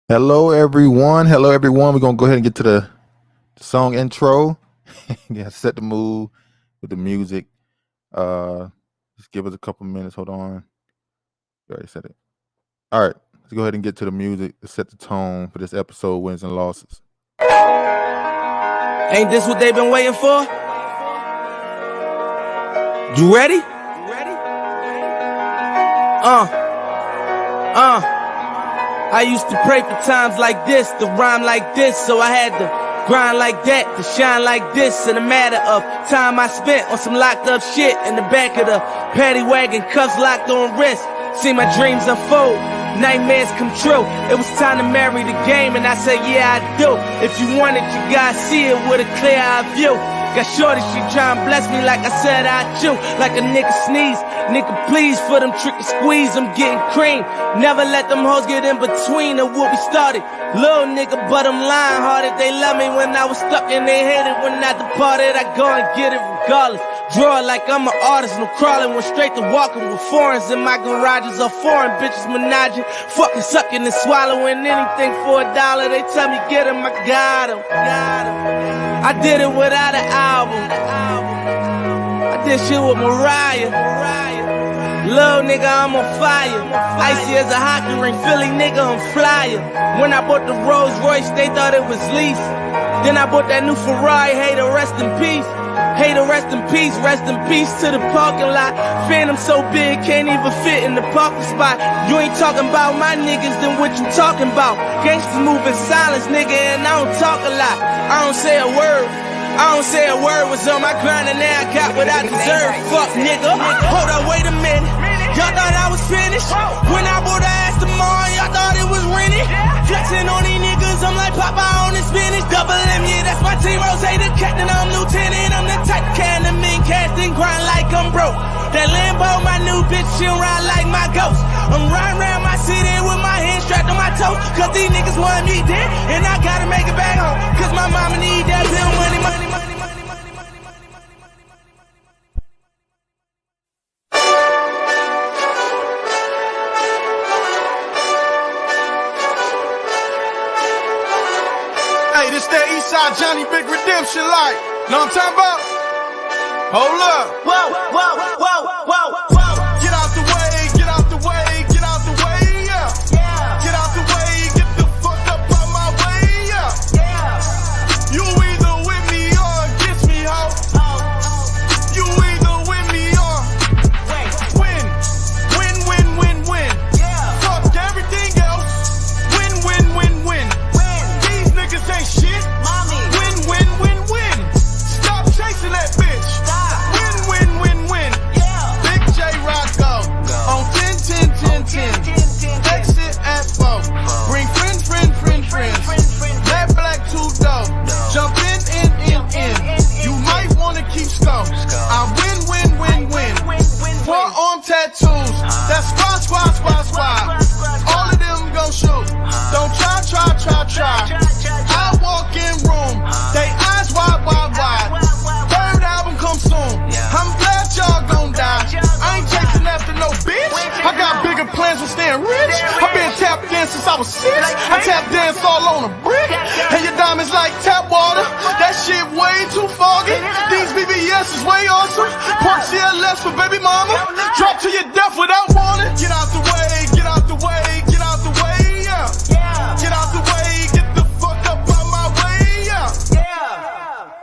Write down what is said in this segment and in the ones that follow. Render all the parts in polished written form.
Hello, everyone. Hello, everyone. We're going to go ahead and get to the song intro. Yeah, set the mood with the music. Just give us a couple minutes. Hold on. You already said it. All right. Let's go ahead and get to the music to set the tone for this episode, Wins and Losses. Ain't this what they've been waiting for? You ready? I used to pray for times like this, to rhyme like this, so I had to grind like that, to shine like this. In a matter of time I spent on some locked up shit in the back of the paddy wagon, cuffs locked on wrist. See my dreams unfold, nightmares come true. It was time to marry the game, and I said, yeah, I do. If you want it, you gotta see it with a clear eye view. Got shorty, she tryin' bless me like I said I chew. Like a nigga sneeze, nigga please for them tricky squeeze, I'm getting cream. Never let them hoes get in between of what we started. Little nigga, but I'm lying hearted. They love me when I was stuck and they hated when I departed. I go and get it regardless. Draw it like I'm an artist, no crawling, went straight to walking with foreigns in my garages or foreign bitches menaging, fucking sucking and swallowing anything for $1. They tell me get him, I got him. I did it without an album. I did shit with Mariah. Little nigga, I'm on fire. Icy as a hockey ring, Philly nigga, I'm flyer. When I bought the Rolls Royce, they thought it was lease. Then I bought that new Ferrari, hey, to rest in peace. Hey, to rest in peace to the parking lot. Phantom so big, can't even fit in the parking spot. You ain't talking about my niggas, then what you talking about? Gangsters move in silence, nigga, and I don't talk a lot. I don't say a word. I don't say a word, was on my grind and now I got what I deserve. Fuck nigga, hold up, wait a minute. Y'all thought I was finished? When I bought the ass tomorrow, y'all thought it was rented? Flexing on these niggas, I'm like Popeye on the spinach. Double M, yeah, that's my team. Rose, the captain, I'm lieutenant. I'm the type can the mean casting, grind like I'm broke. That Lambo, my new bitch, she'll ride like my ghost. I'm riding around my city with my hands strapped on my toes. Cause these niggas want me dead, and I gotta make it back home. Cause my mama need that bill money, money. This that Eastside Johnny Big Redemption like. Know what I'm talking about? Hold up. Whoa, whoa, whoa, whoa, whoa. Get out the way, get out the way, get out the way, yeah. Get out the way, get the fuck up out my way, yeah. You either with me or against me, ho. You either with me or win. Win, win, win, win. Fuck everything else. Win, win, win, win. These niggas ain't shit. Win, win, win, win. Stop chasing that bitch. Win, win, win, win. Big J Rocco on 10, 10, 10, 10. Exit at 4. Bring friends. Black, black, 2 dope. Jump in. You might wanna keep scope. I win, win, win, win. Forearm tattoos. That's squad. All of them gon' shoot. Don't try. I walk in room. They eyes wide. Third album come soon. I'm glad y'all gon' die. I ain't chasing after no bitch. I got bigger plans for staying rich. I been tap dancing since I was 6. I tap dance all on a brick. And your diamonds like tap water. That shit way too foggy. These BBS is way awesome. Park CLS for baby mama. Drop to your death without warning. Get out the way, get out the way, get out the way, yeah. Get out the way, get the fuck up out my way, yeah.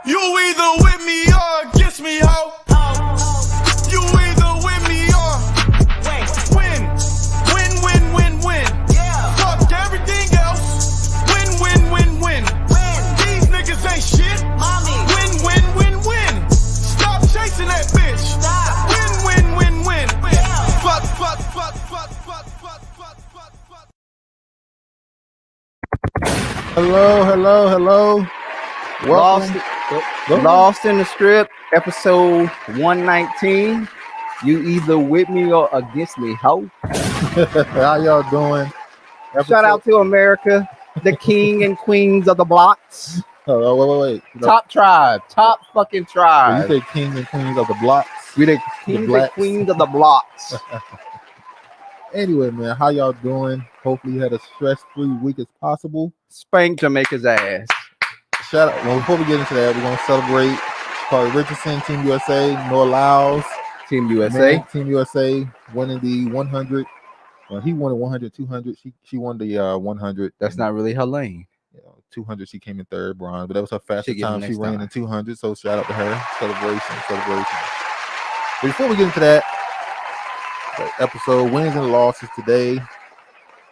You either with me or against me, ho. You either with me or win. Win, Hello. Lost, Welcome. Lost in the Script, episode 119. You either with me or against me, ho. How y'all doing? Shout out to America, the king and queens of the blocks. Oh, wait. Top tribe, top fucking When tribe. you say king and queens of the blocks. We the kings and blacks. queens of the blocks. Anyway, man, how y'all doing? Hopefully you had a stress-free week as possible. Spank Jamaica's ass. Shout out. Well, before we get into that, we're gonna celebrate Sha'Carri Richardson, Team USA, Noah Lyles, Team USA. man, Team USA winning the 100. Well, he won the 100, 200. She won the 100. That's not really her lane. 200. She came in third, bronze, but that was her fastest get it time. She next ran time. in 200. So shout out to her. Celebration. But before we get into that episode, wins and losses today.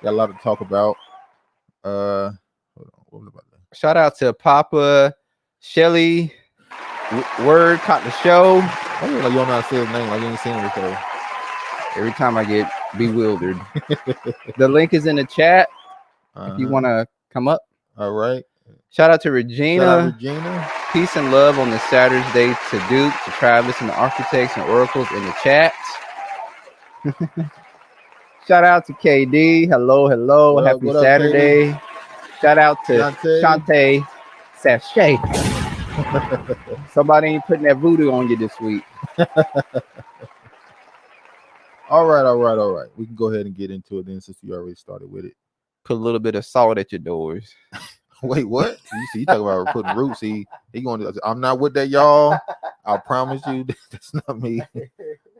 Got a lot to talk about. Hold on. What was about that? Shout out to Papa Shelly. Word caught the show. I feel like you don't know how to say his name. Like you ain't seen him before. Every time I get bewildered. The link is in the chat if you want to come up. All right. Shout out to Regina. Shout out Regina. Peace and love on the Saturday to Duke, to Travis and the Architects and Oracles in the chat. Shout out to KD. Hello. What up, Happy what up, Saturday. KD? Shout out to Shantae. Shantae Sachet. Somebody ain't putting that voodoo on you this week. All right. We can go ahead and get into it then since you already started with it. Put a little bit of salt at your doors. Wait, what? You talk about putting roots. He going to, I'm not with that, y'all. I promise you that's not me. All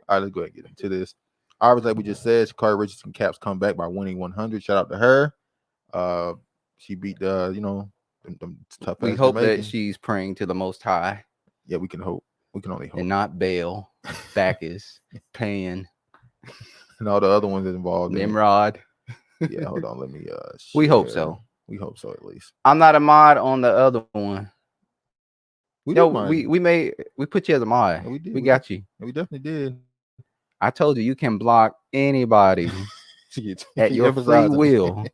right, let's go ahead and get into this. Obviously, like we just said, Sha'Carri Richardson Caps come back by winning 100. Shout out to her. She beat them tough. We hope that she's praying to the Most High. Yeah, we can hope. We can only hope. And not Baal, Bacchus, Pan, and all the other ones involved. Nimrod. Yeah, hold on. Let me. We hope so. We hope so at least. I'm not a mod on the other one. We put you as a mod. Yeah, we did. We got you. Yeah, we definitely did. I told you can block anybody at your free will.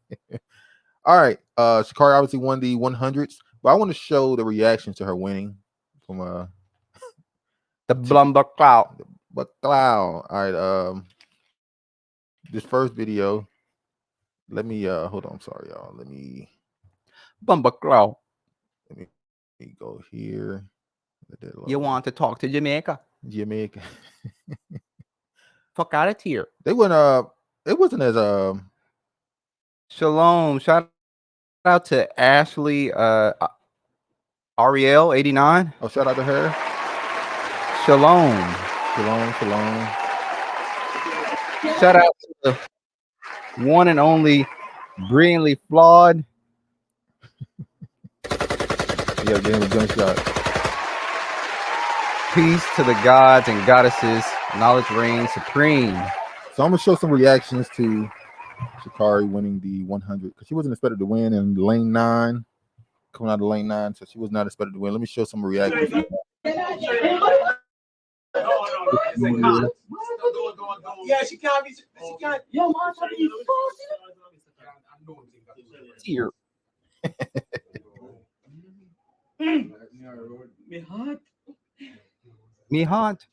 All right. Sha'Carri obviously won the 100s, but I want to show the reactions to her winning from the Blumber Cloud. But Cloud. All right. This first video. Let me hold on. I'm sorry, y'all. Let me Blumber Cloud. Let me go here. You want to talk to Jamaica? Jamaica. Fuck out of here. They went it wasn't as Shalom. Shout out to Ashley Ariel 89. Oh, shout out to her. Shalom. Shout out to the one and only brilliantly flawed. Yeah, getting a gunshot. Peace to the gods and goddesses. Knowledge reigns supreme. So I'm gonna show some reactions to Sha'Carri winning the 100 because she wasn't expected to win in lane 9, coming out of lane 9, so she was not expected to win. Let me show some reactions. Yeah, she can't be. She can't. Yo, man, Here. Me hot.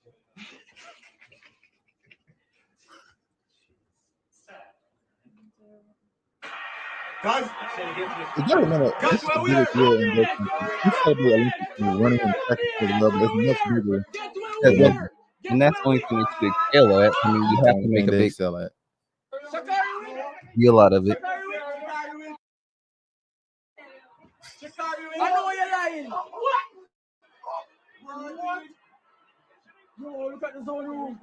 Guys, You gotta remember, this is the biggest real investment. You celebrate Olympics and running and tracking for the love, it's much bigger. And that's the only thing that you excel at. I mean, you have to make a big sell at. deal out of it. I know you're lying. What? No, look at the zone room.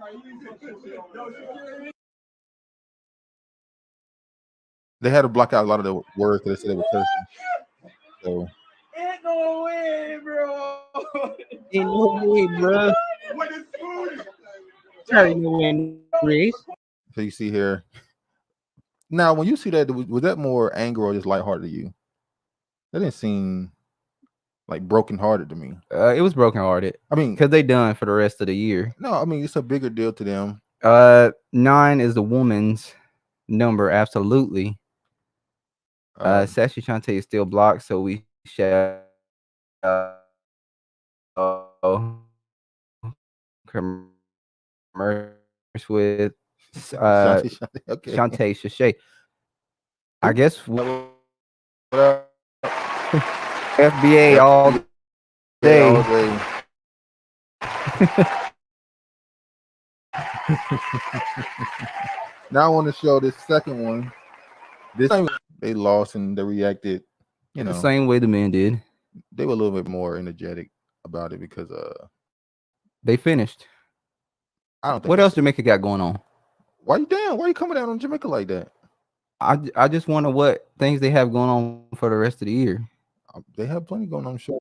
They had to block out a lot of the words that they said they were cursing. So Ain't no way, bro. Ain't no way, bro. What is food? Sorry, no way, Grace. so you see here. Now, when you see that, was that more anger or just lighthearted to you? That didn't seem like brokenhearted to me. It was brokenhearted. I mean, because they done for the rest of the year. No, I mean it's a bigger deal to them. 9 is the woman's number, absolutely. Sassy Shantae is still blocked, so we shall commerce with Shantae, okay. Shantae Sashay. I guess What up? FBA all day. All day. Now I want to show this second one. This time they lost and they reacted, you know, the same way the men did. They were a little bit more energetic about it because they finished. I don't think what else Jamaica got going on? Why you coming down on Jamaica like that? I just wonder what things they have going on for the rest of the year. They have plenty going on. Show. I'm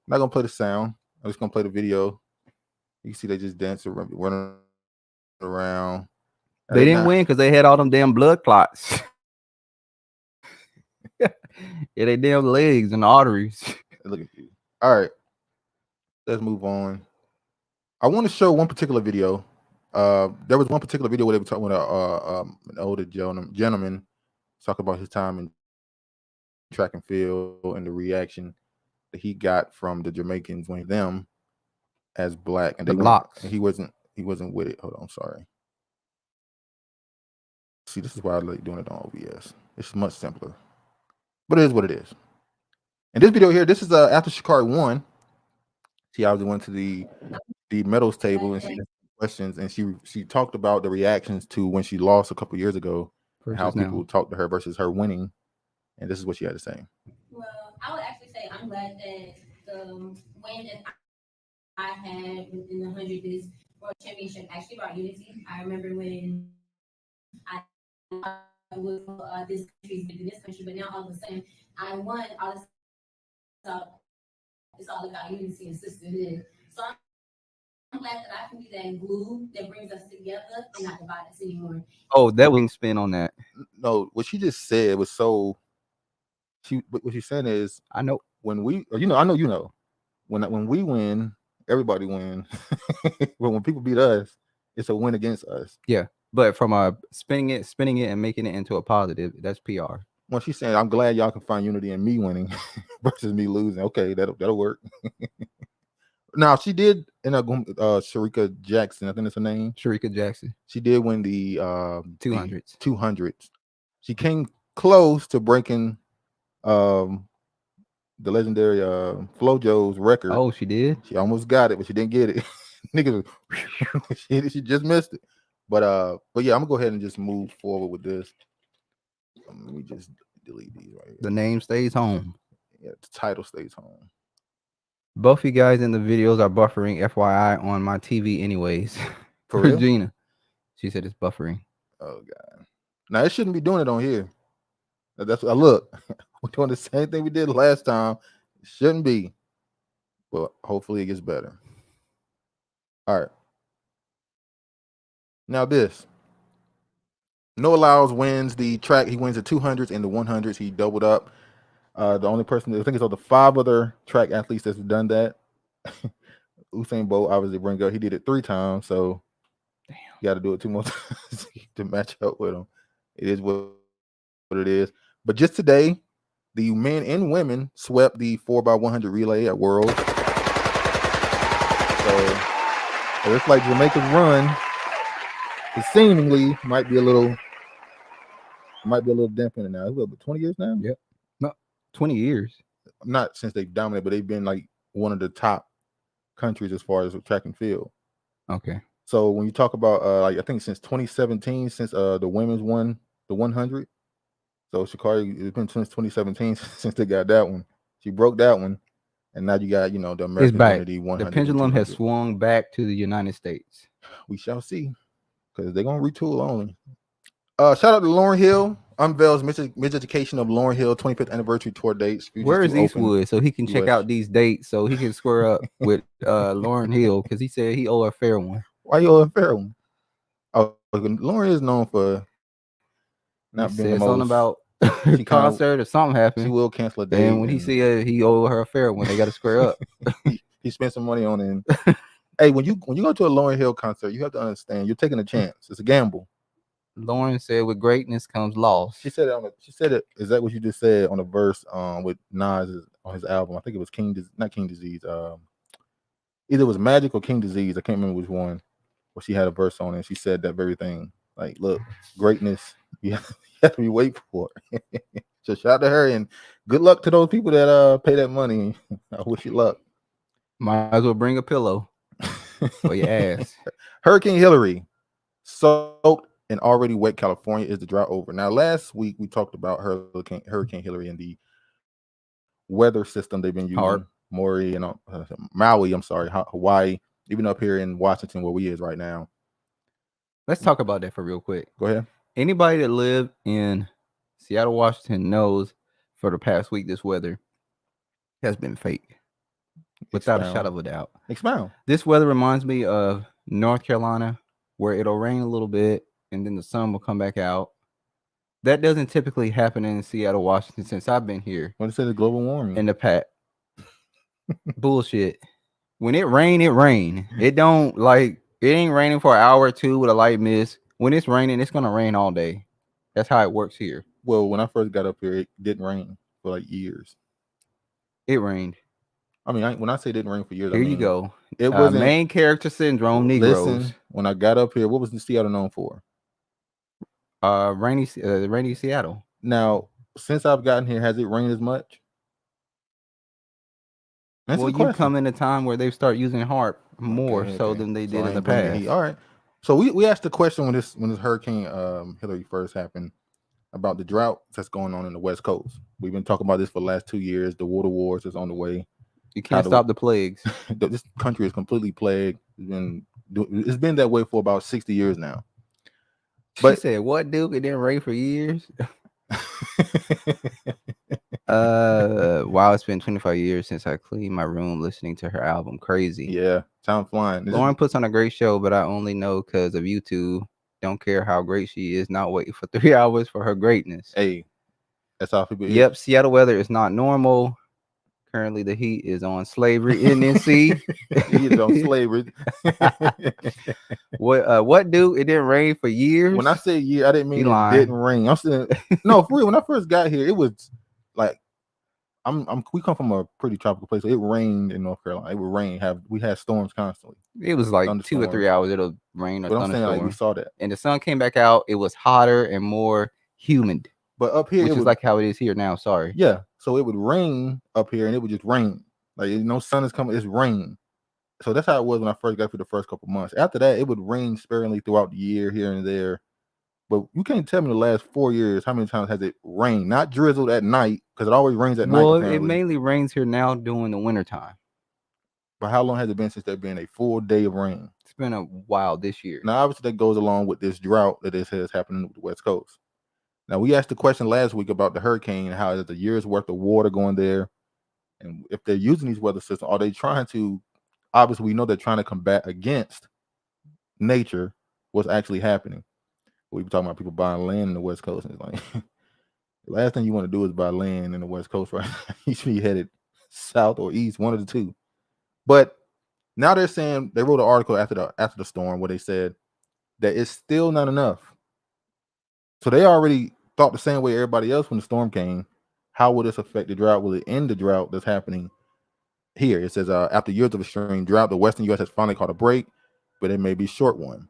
not gonna play the sound. I'm just gonna play the video. You can see they just dance around, running around. They didn't win because they had all them damn blood clots. Yeah, they damn legs and arteries. Look at you. All right, let's move on. I want to show one particular video. There was one particular video where they were talking with an older gentleman talking about his time in track and field and the reaction that he got from the Jamaicans when them as black and the blocks. And he wasn't with it. Hold on, sorry. See, this is why I like doing it on OBS. It's much simpler, but it is what it is. And this video here, this is after Sha'Carri won. She obviously went to the medals table and she asked questions, and she talked about the reactions to when she lost a couple years ago, and how people talked to her versus her winning. And this is what she had to say. Well, I would actually say I'm glad that the win that I had within the 100th World Championship actually brought unity. I remember when I was this country within this country, but now all of a sudden I won. All this stuff, it's all about unity and sisterhood. So I'm glad that I can be that glue that brings us together and not divide us anymore. Oh, that wing spin on that. No, what she just said was so. What she's saying is, I know when we, I know, when we win, everybody wins. But when people beat us, it's a win against us. Yeah, but from spinning it and making it into a positive, that's PR. Well, she's saying, I'm glad y'all can find unity in me winning versus me losing. Okay, that'll work. Now she did in a Sharika Jackson, I think that's her name. Sharika Jackson. She did win the 200s. 200s. She came close to breaking the legendary Flojo's record. Oh, she did. She almost got it, but she didn't get it. Niggas, she just missed it. But yeah, I'm gonna go ahead and just move forward with this. Let me just delete these right here. The name stays home. Yeah, the title stays home. Both you guys in the videos are buffering, FYI, on my TV anyways. For real? Regina. She said it's buffering. Oh God. Now it shouldn't be doing it on here. That's what I look. We're doing the same thing we did last time. It shouldn't be. But hopefully it gets better. All right. Now this. Noah Lyles wins the track. He wins the 200s and the 100s. He doubled up. The only person, I think it's all the 5 other track athletes that's done that. Usain Bolt obviously bring up. He did it 3 times, so damn, you got to do it 2 more times to match up with him. It is what it is. But just today, the men and women swept the 4x100 relay at Worlds. So it looks like Jamaica's run, it seemingly might be a little dampening now. It's about 20 years now. Yep. 20 years. Not since they've dominated, but they've been like one of the top countries as far as track and field. Okay. So when you talk about like I think since 2017, since the women's won the 100. So Sha'Carri, it's been since 2017 since they got that one. She broke that one, and now you got the American Unity 100. The pendulum has swung back to the United States. We shall see, because they're gonna retool only. Shout out to Lauryn Hill. Unveils Miseducation of Lauryn Hill 25th anniversary tour dates. Where is Eastwood so he can check out these dates so he can square up with Lauryn Hill, because he said he owe a fair one. Why you owe a fair one? Oh, Lauryn is known for not being the most, something about concert or something happened. She will cancel a day. And when he said he owe her a fair one, they got to square up. he spent some money on it. Hey, when you go to a Lauryn Hill concert, you have to understand you're taking a chance. It's a gamble. Lauren said, "With greatness comes loss." She said it on. She said it. Is that what you just said on the verse? With Nas on his album. I think it was not King Disease. Either it was Magic or King Disease. I can't remember which one. Where she had a verse on it. And she said that very thing. Like, look, greatness. You have to be waiting for it. So shout out to her and good luck to those people that pay that money. I wish you luck. Might as well bring a pillow for your ass. Hurricane Hilary soaked and already wet California. Is the drought over? Now, last week we talked about Hurricane Hilary and the weather system they've been using. Maui and Maui. I'm sorry, Hawaii. Even up here in Washington, where we is right now. Let's talk about that for real quick. Go ahead. Anybody that lived in Seattle, Washington knows for the past week this weather has been fake. Without a shadow of a doubt. Expound. This weather reminds me of North Carolina, where it'll rain a little bit and then the sun will come back out. That doesn't typically happen in Seattle, Washington since I've been here. What is it? Global warming. In the past. Bullshit. When it rain, it rain. It don't like it ain't raining for an hour or two with a light mist. When it's raining, it's gonna rain all day. That's how it works here. Well, when I first got up here, it didn't rain for like years. It rained. I mean, when I say it didn't rain for years, Here I mean, you go. It was main character syndrome. Negroes. Listen, when I got up here, what was the Seattle known for? Rainy Seattle. Now, since I've gotten here, has it rained as much? Well, you come in a time where they start using HARP more than they did in the past. All right. So we asked the question when this Hurricane Hilary first happened about the drought that's going on in the West Coast. We've been talking about this for the last 2 years. The water wars is on the way. You can't stop the plagues. This country is completely plagued. It's been that way for about 60 years now. But she said, "What, Duke? It didn't rain for years." Wow, it's been 25 years since I cleaned my room listening to her album. Crazy. Yeah, time flying. Lauren puts on a great show, but I only know because of YouTube. Don't care how great she is. Not waiting for 3 hours for her greatness. Hey, that's how people. Yep, Seattle weather is not normal. Currently, the heat is on slavery. NNC. Heat is on slavery. What, dude? It didn't rain for years. When I say year, I didn't mean it didn't rain. I'm saying no, for real. When I first got here, it was like we come from a pretty tropical place. So it rained in North Carolina. It would rain. We had storms constantly. It was like 2 or 3 hours. It'll rain or thunderstorm. I'm saying like we saw that, and the sun came back out. It was hotter and more humid. But up here, which is like how it is here now. Sorry. Yeah. So it would rain up here, and it would just rain. Like sun is coming. It's rain. So that's how it was when I first got for the first couple months. After that, it would rain sparingly throughout the year, here and there. But you can't tell me the last 4 years how many times has it rained? Not drizzled at night, because it always rains at night. Well, it mainly rains here now during the wintertime. But how long has it been since there been a full day of rain? It's been a while this year. Now, obviously, that goes along with this drought that has happened with the West Coast. Now, we asked the question last week about the hurricane and how is a year's worth of water going there. And if they're using these weather systems, are they trying to, obviously, we know they're trying to combat against nature, what's actually happening. We've been talking about people buying land in the West Coast. And it's like, the last thing you want to do is buy land in the West Coast, right? You should be headed south or east, one of the two. But now they're saying, they wrote an article after the storm where they said that it's still not enough. So they already thought the same way everybody else when the storm came. How will this affect the drought? Will it end the drought that's happening here? It says, after years of extreme drought, the Western U.S. has finally caught a break, but it may be a short one.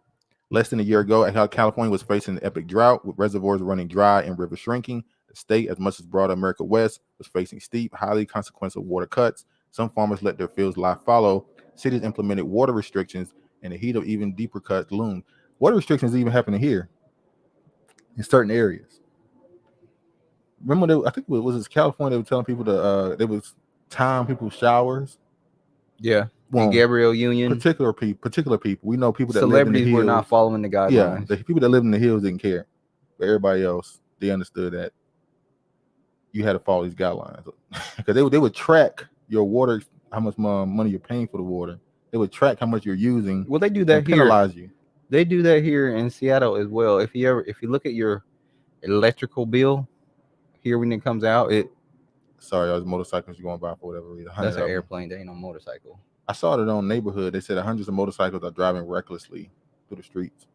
Less than a year ago, California was facing an epic drought with reservoirs running dry and rivers shrinking. The state, as much as broader America West, was facing steep, highly consequential water cuts. Some farmers let their fields lie fallow. Cities implemented water restrictions, and the heat of even deeper cuts loomed. Water restrictions even happening here in certain areas. Remember, I think it was California. They were telling people they was time people's showers. Yeah, well, Gabrielle Union. Particular people. We know people that celebrities were not following the guidelines. Yeah, the people that live in the hills didn't care, but everybody else, they understood that you had to follow these guidelines because they would track your water, how much money you're paying for the water. They would track how much you're using. Well, they do that here. Penalize you. They do that here in Seattle as well. If you look at your electrical bill here when it comes out, sorry, those motorcycles you're going by for whatever reason. That's an airplane. They ain't no motorcycle. I saw it on Neighborhood. They said hundreds of motorcycles are driving recklessly through the streets.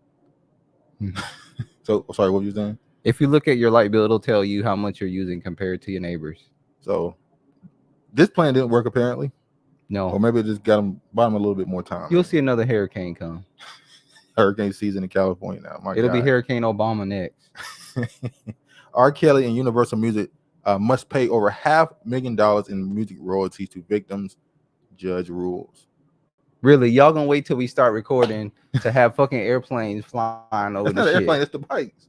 So So sorry, what were you saying? If you look at your light bill, it'll tell you how much you're using compared to your neighbors. So this plan didn't work apparently, No, or maybe it just bought him a little bit more time. you'll see another hurricane come. Hurricane season in California now. My It'll be God. Hurricane Obama next. R. Kelly and Universal Music must pay over $500,000 in music royalties to victims. Judge rules. Really, y'all gonna wait till we start recording to have fucking airplanes flying over That's the not an shit? airplane. That's the bikes,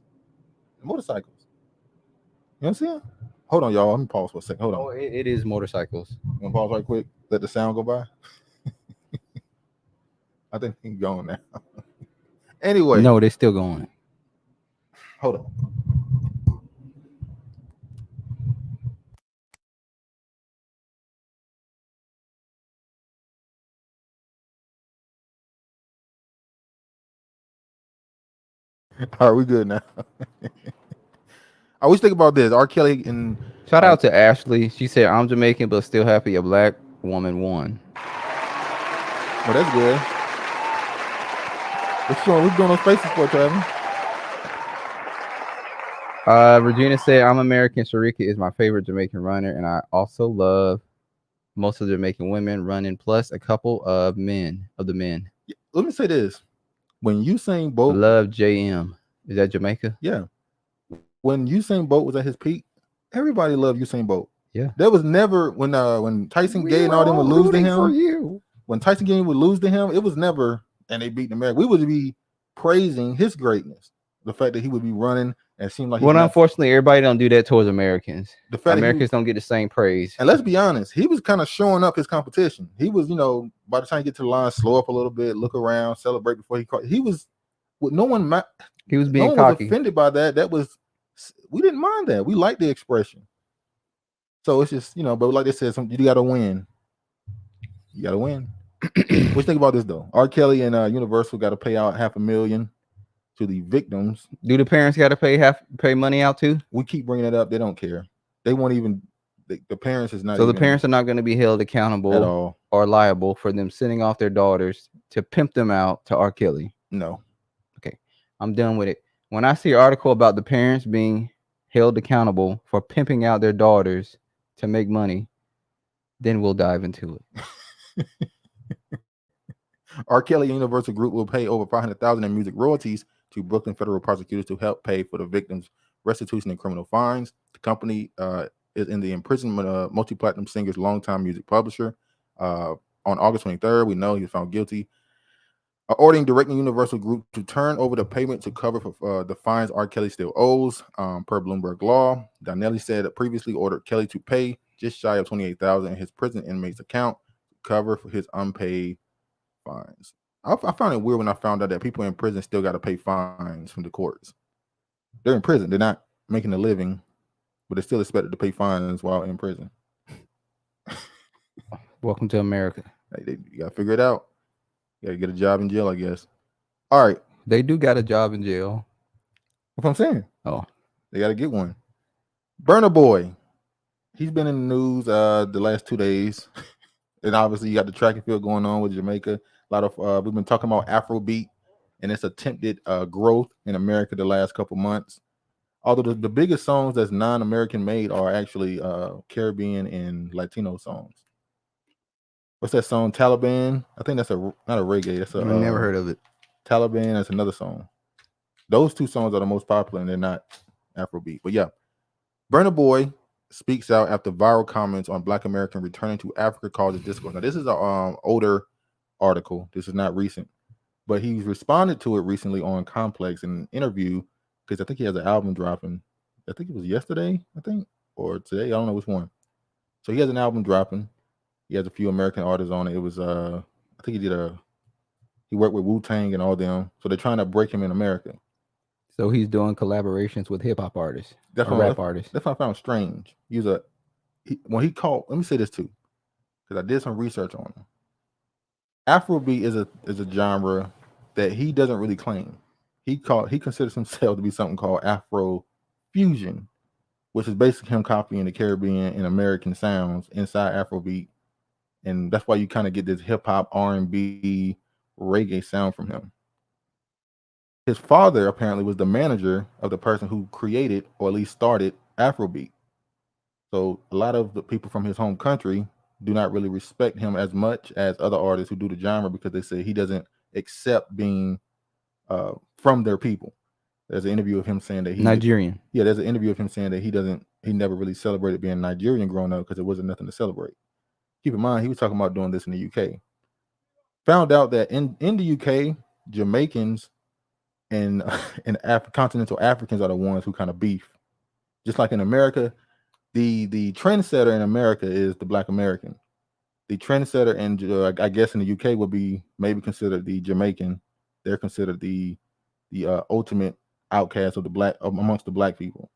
the motorcycles. You know what I'm saying? Hold on, y'all. Let me pause for a second. Hold on. Oh, it is motorcycles. I'm gonna pause right quick. Let the sound go by. I think he's gone now. Anyway, No, they're still going. hold on. All right, we good now. I always think about this. R. Kelly and Shout out to Ashley. She said, "I'm Jamaican, but still happy a black woman won." well, that's good. What's doing those faces for, Travis? Regina said, "I'm American. Sharika is my favorite Jamaican runner, and I also love most of the Jamaican women running, plus a couple of men. Let me say this: when Usain Bolt, Love JM. Is that Jamaica? yeah, when Usain Bolt was at his peak, everybody loved Usain Bolt. Yeah. There was never when Tyson Gay and all them would lose to him. When Tyson Gay would lose to him, it was never, and they beat America. We would be praising his greatness, the fact that he would be running and it seemed like. Well, unfortunately, everybody don't do that towards Americans. The fact Americans don't get the same praise. And let's be honest, he was kind of showing up his competition. He was, by the time you get to the line, slow up a little bit, look around, celebrate before he caught. He was with no one. He was being no one cocky. was offended by that. We didn't mind that. We liked the expression. So it's just, but like they said, you got to win. You got to win. What you think about this though? R. Kelly and Universal got to pay out $500,000 to the victims. Do the parents got to pay money out too? We keep bringing it up. They don't care. They won't even. The parents is not. So the parents are not going to be held accountable at all or liable for them sending off their daughters to pimp them out to R. Kelly. No. Okay, I'm done with it. When I see an article about the parents being held accountable for pimping out their daughters to make money, then we'll dive into it. R. Kelly and Universal Group will pay over $500,000 in music royalties to Brooklyn federal prosecutors to help pay for the victims' restitution and criminal fines. The company is in the imprisonment of multi-platinum singer's longtime music publisher. On August 23rd, we know he was found guilty, ordering directing Universal Group to turn over the payment to cover for the fines R. Kelly still owes, per Bloomberg Law. Donnelly said that previously ordered Kelly to pay just shy of $28,000 in his prison inmate's account to cover for his unpaid fines. I found it weird when I found out that people in prison still got to pay fines from the courts. They're in prison. They're not making a living, but they're still expected to pay fines while in prison. Welcome to America. You got to figure it out. You got to get a job in jail, I guess. All right. They do got a job in jail. That's what I'm saying. Oh. They got to get one. Burna Boy. He's been in the news the last 2 days. And obviously you got the track and field going on with Jamaica. A lot of we've been talking about Afrobeat and its attempted growth in America the last couple months. Although the biggest songs that's non-American made are actually Caribbean and Latino songs. What's that song? Taliban? I think that's not a reggae. That's I've never heard of it. Taliban. That's another song. Those two songs are the most popular, and they're not Afrobeat. But yeah, Burna Boy speaks out after viral comments on Black American returning to Africa causes discourse. Now this is an older article. This is not recent, but he's responded to it recently on Complex in an interview because I think he has an album dropping. I think it was yesterday, or today. I don't know which one. So he has an album dropping. He has a few American artists on it. It was I think he worked with Wu-Tang and all them. So they're trying to break him in America. So he's doing collaborations with hip hop artists, rap artists. That's what I found strange. When he called, let me say this too, because I did some research on him. Afrobeat is a genre that he doesn't really claim. He considers himself to be something called Afro fusion, which is basically him copying the Caribbean and American sounds inside Afrobeat, and that's why you kind of get this hip hop, R&B, reggae sound from him. His father apparently was the manager of the person who created, or at least started, Afrobeat. So a lot of the people from his home country do not really respect him as much as other artists who do the genre, because they say he doesn't accept being from their people. There's an interview of him saying that Nigerian. Yeah, there's an interview of him saying that he never really celebrated being Nigerian growing up because it wasn't nothing to celebrate. Keep in mind, he was talking about doing this in the UK. Found out that in the UK, Jamaicans and continental Africans are the ones who kind of beef. Just like in America, the trendsetter in America is the Black American. The trendsetter in I guess in the UK would be maybe considered the Jamaican. They're considered the ultimate outcast of the black amongst the black people.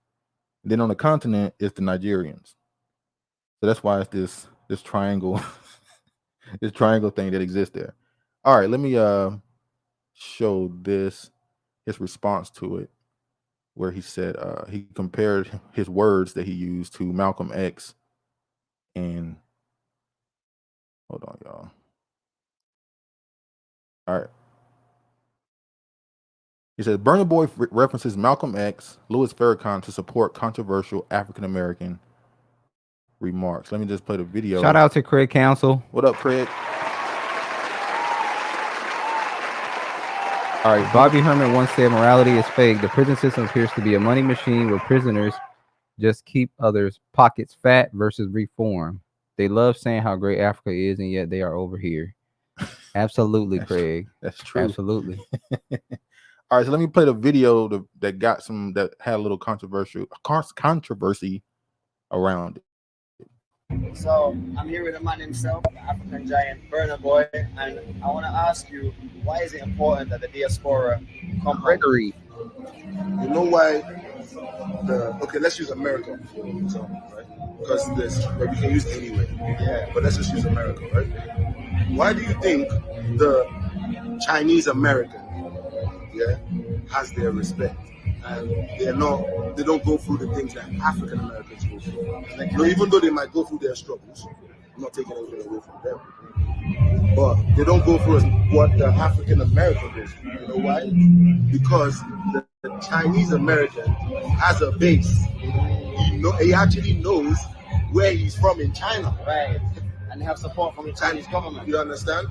And then on the continent, it's the Nigerians. So that's why it's this triangle, this triangle thing that exists there. All right, let me show his response to it, where he said he compared his words that he used to Malcolm X and hold on, y'all. All right. He said BurnBoy references Malcolm X, Louis Farrakhan to support controversial African American remarks. Let me just play the video. Shout out to Craig Council. What up, Craig? All right, Bobby Herman once said morality is fake. The prison system appears to be a money machine where prisoners just keep others' pockets fat versus reform. They love saying how great Africa is, and yet they are over here. Absolutely, Craig. That's true. Absolutely. All right, so let me play the video that had a little controversy around it. So I'm here with a man himself, the African giant BurnBoy, and I want to ask you, why is it important that the diaspora come? Gregory. You know why? Okay, let's use America for example, right? Because but we can use anywhere. Yeah. But let's just use America, right? Why do you think the Chinese American, has their respect, and they don't go through the things that African Americans go through? Even though they might go through their struggles, I'm not taking anything away from them, but they don't go through what the African American goes through. You know why? Because the Chinese American has a base. He actually knows where he's from in China. Right. And they have support from the Chinese government. You understand?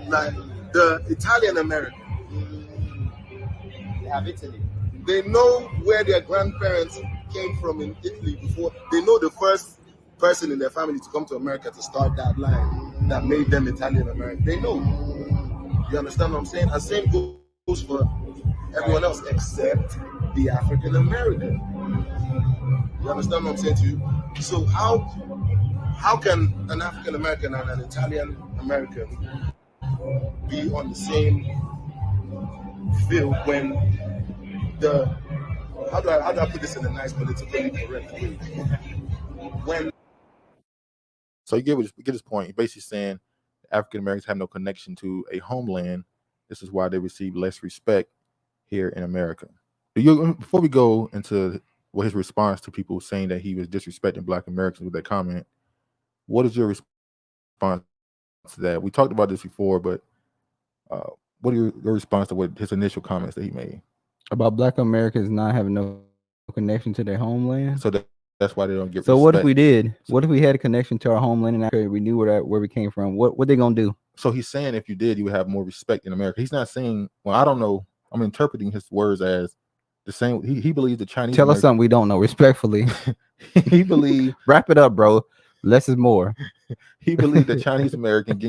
Like the Italian American. They have Italy. They know where their grandparents came from in Italy before. They know the first person in their family to come to America to start that line that made them Italian American. They know. You understand what I'm saying? And same goes for everyone else except the African American. You understand what I'm saying to you? So how can an African American and an Italian American be on the same field when how do I put this in a nice politically correct way? So you get his point. He's basically saying African Americans have no connection to a homeland. This is why they receive less respect here in America. Before we go into his response to people saying that he was disrespecting Black Americans with that comment, what is your response to that? We talked about this before, but what are your response to his initial comments that he made about Black Americans not having no connection to their homeland? So that's why they don't get. So respect. What if we did? What if we had a connection to our homeland and Africa? We knew where we came from. What they gonna do? So he's saying if you did, you would have more respect in America. He's not saying. Well, I don't know. I'm interpreting his words as the same. He believes the Chinese. Tell us something we don't know. Respectfully, he believes. Wrap it up, bro. Less is more. He believes the Chinese American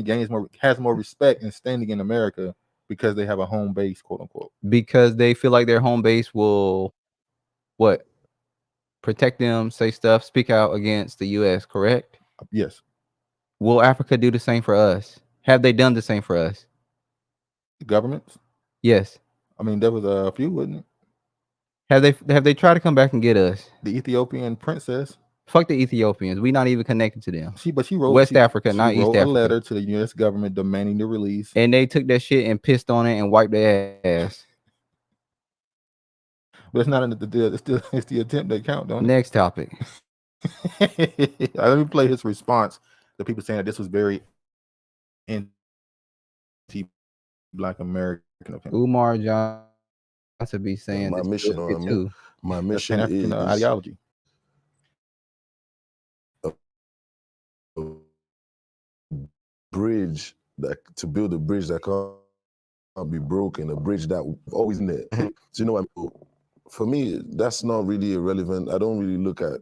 has more respect and standing in America because they have a home base, quote unquote. Because they feel like their home base will protect them, say stuff, speak out against the U.S., correct? Yes. Will Africa do the same for us? Have they done the same for us? The governments? Yes. I mean, there was a few, wasn't it? Have they tried to come back and get us? The Ethiopian princess. Fuck the Ethiopians. We not even connected to them. She wrote West Africa, not East Africa. A letter to the U.S. government demanding the release. And they took that shit and pissed on it and wiped their ass. But it's not it's the attempt that count, don't it? Next topic. Let me play his response to people saying that this was very anti-Black American of him. Umar to be saying my this mission, bullshit too. my That's mission Pan-African is ideology. bridge to build a bridge that can't be broken, a bridge that always in there. So you know what I mean? For me, that's not really irrelevant. I don't really look at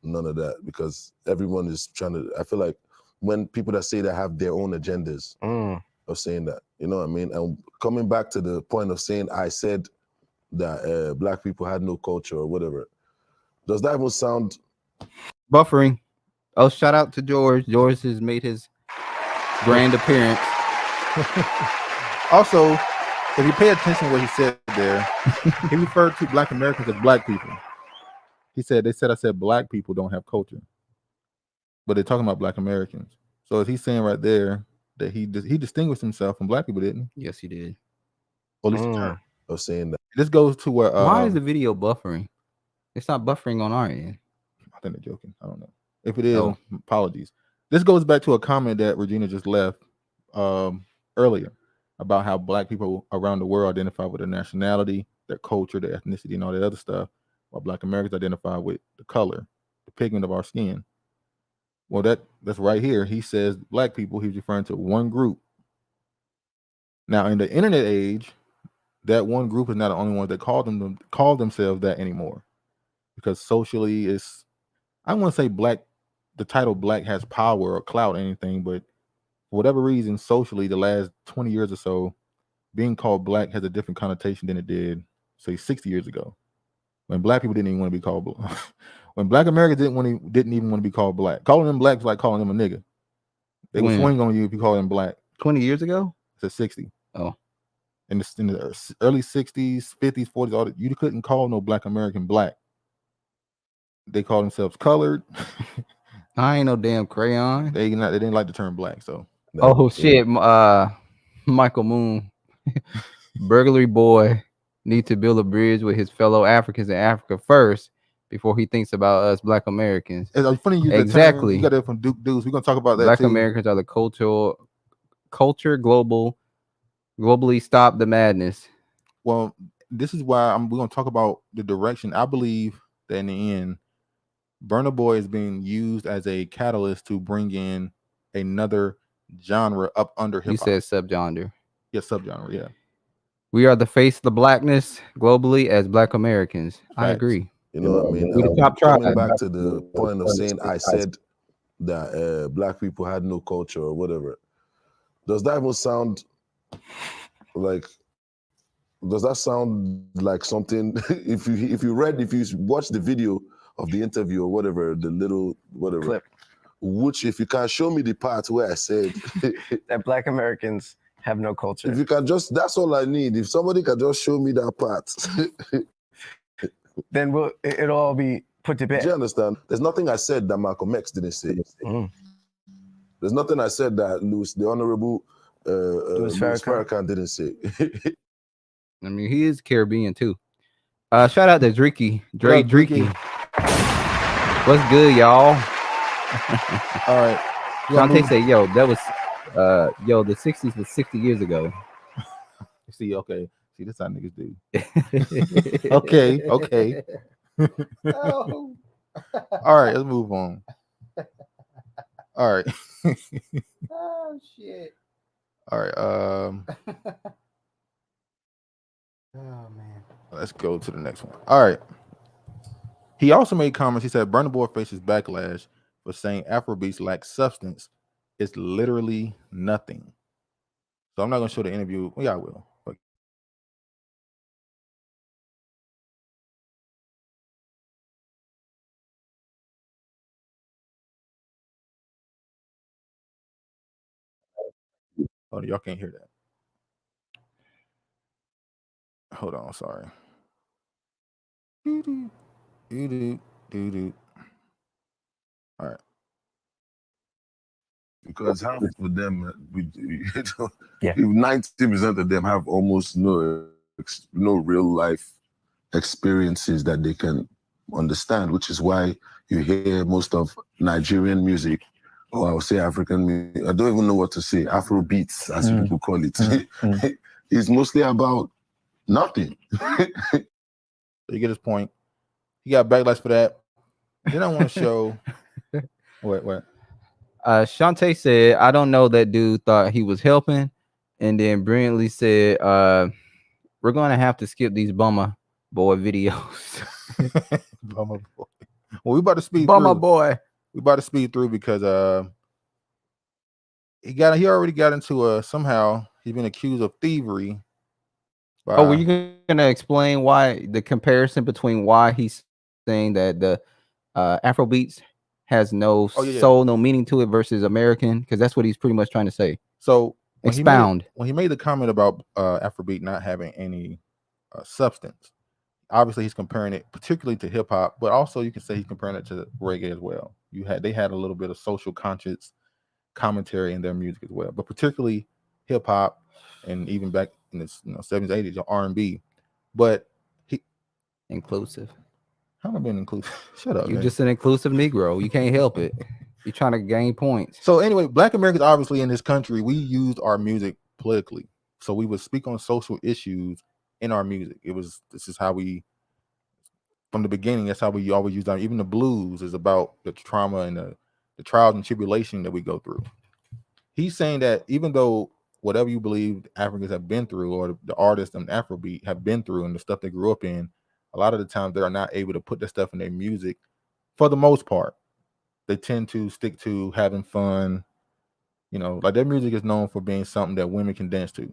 none of that because everyone is trying to. I feel like when people that say they have their own agendas of saying that, you know what I mean? And coming back to the point of saying I said that black people had no culture or whatever, does that even sound Buffering. Oh, shout out to George. George has made his grand appearance. Also, if you pay attention to what he said there, he referred to black Americans as black people. He said, I said black people don't have culture, but they're talking about black Americans. So is he saying right there that he distinguished himself from black people, didn't he? Yes, he did. Or at least the term. of saying that? This goes to where Why is the video buffering? It's not buffering on our end. I think they're joking. I don't know. If it is, apologies. This goes back to a comment that Regina just left earlier about how black people around the world identify with their nationality, their culture, their ethnicity, and all that other stuff, while black Americans identify with the color, the pigment of our skin. Well, that's right here. He says black people, he's referring to one group. Now, in the internet age, that one group is not the only one that call themselves that anymore. Because socially, it's, I don't want to say black, the title black has power or clout or anything, but for whatever reason, socially, the last 20 years or so, being called black has a different connotation than it did, say, 60 years ago, when black people didn't even want to be called black. When black Americans didn't even want to be called black. Calling them black was like calling them a nigga. They would swing on you if you call them black. 20 years ago? It's 60. Oh. In the early 60s, 50s, 40s, you couldn't call no black American black. They call themselves colored. I ain't no damn crayon. They didn't like the term black, so. Oh shit, Michael Moon. Burglary boy needs to build a bridge with his fellow Africans in Africa first before he thinks about us black Americans. It's funny you exactly. You got that from Duke Deuce. We're gonna talk about that. Black too. Americans are the culture globally stop the madness. Well, this is why we're gonna talk about the direction. I believe that in the end, Burna Boy is being used as a catalyst to bring in another genre up under hip hop. You said subgenre. Yeah, subgenre. Yeah. We are the face of the blackness globally as black Americans. Facts. I agree. You know what I mean? We the top coming back to the point of saying I said that black people had no culture or whatever. Does that even sound like? Does that sound like something? If you watch the video of the interview or whatever, the little whatever clip, which if you can show me the part where I said that black Americans have no culture. If you can that's all I need. If somebody can just show me that part. Then it'll all be put to bed. Do you understand? There's nothing I said that Malcolm X didn't say. There's nothing I said that the Honorable Louis Farrakhan didn't say. I mean, he is Caribbean too. Shout out to Dreaky. Dreaky. What's good, y'all? All right. Dante say, yo, that was the 60s was 60 years ago. See, okay. See, this how niggas do. Okay. Oh. All right, let's move on. All right. Oh shit. All right. Oh man. Let's go to the next one. All right. He also made comments. He said Burna Boy faces backlash for saying Afrobeats lack substance. It's literally nothing. So I'm not gonna show the interview. Well, yeah, I will. But oh, y'all can't hear that. Hold on, sorry. All right. Because half of them, 90% of them have almost no real life experiences that they can understand, which is why you hear most of Nigerian music, or I would say African music. I don't even know what to say. Afro beats, as people call it. It's mostly about Nothing. So you get his point. He got backlash for that. Then I want to show. What? Shantae said, I don't know, that dude thought he was helping, and then brilliantly said, we're going to have to skip these Burna Boy videos. Burna Boy. Well, we about to speed Burna through. Boy. We about to speed through because he already got into somehow he's been accused of thievery. Oh, were you gonna explain why the comparison between why he's saying that the Afrobeats has no soul, no meaning to it versus American? Because that's what he's pretty much trying to say. So expound. When he made the comment about Afrobeat not having any substance, obviously he's comparing it particularly to hip hop, but also you can say he's comparing it to reggae as well. They had a little bit of social conscious commentary in their music as well, but particularly hip hop and even back in the 70s, 80s, R&B. But he inclusive. How am I being inclusive? Shut up. You're just an inclusive Negro. You can't help it. You're trying to gain points. So anyway, Black Americans obviously in this country, we used our music politically. So we would speak on social issues in our music. This is how we, from the beginning, that's how we always used our, even the blues is about the trauma and the trials and tribulation that we go through. He's saying that even though whatever you believe Africans have been through, or the artists and Afrobeat have been through and the stuff they grew up in, a lot of the times they are not able to put that stuff in their music for the most part. They tend to stick to having fun. Like their music is known for being something that women can dance to.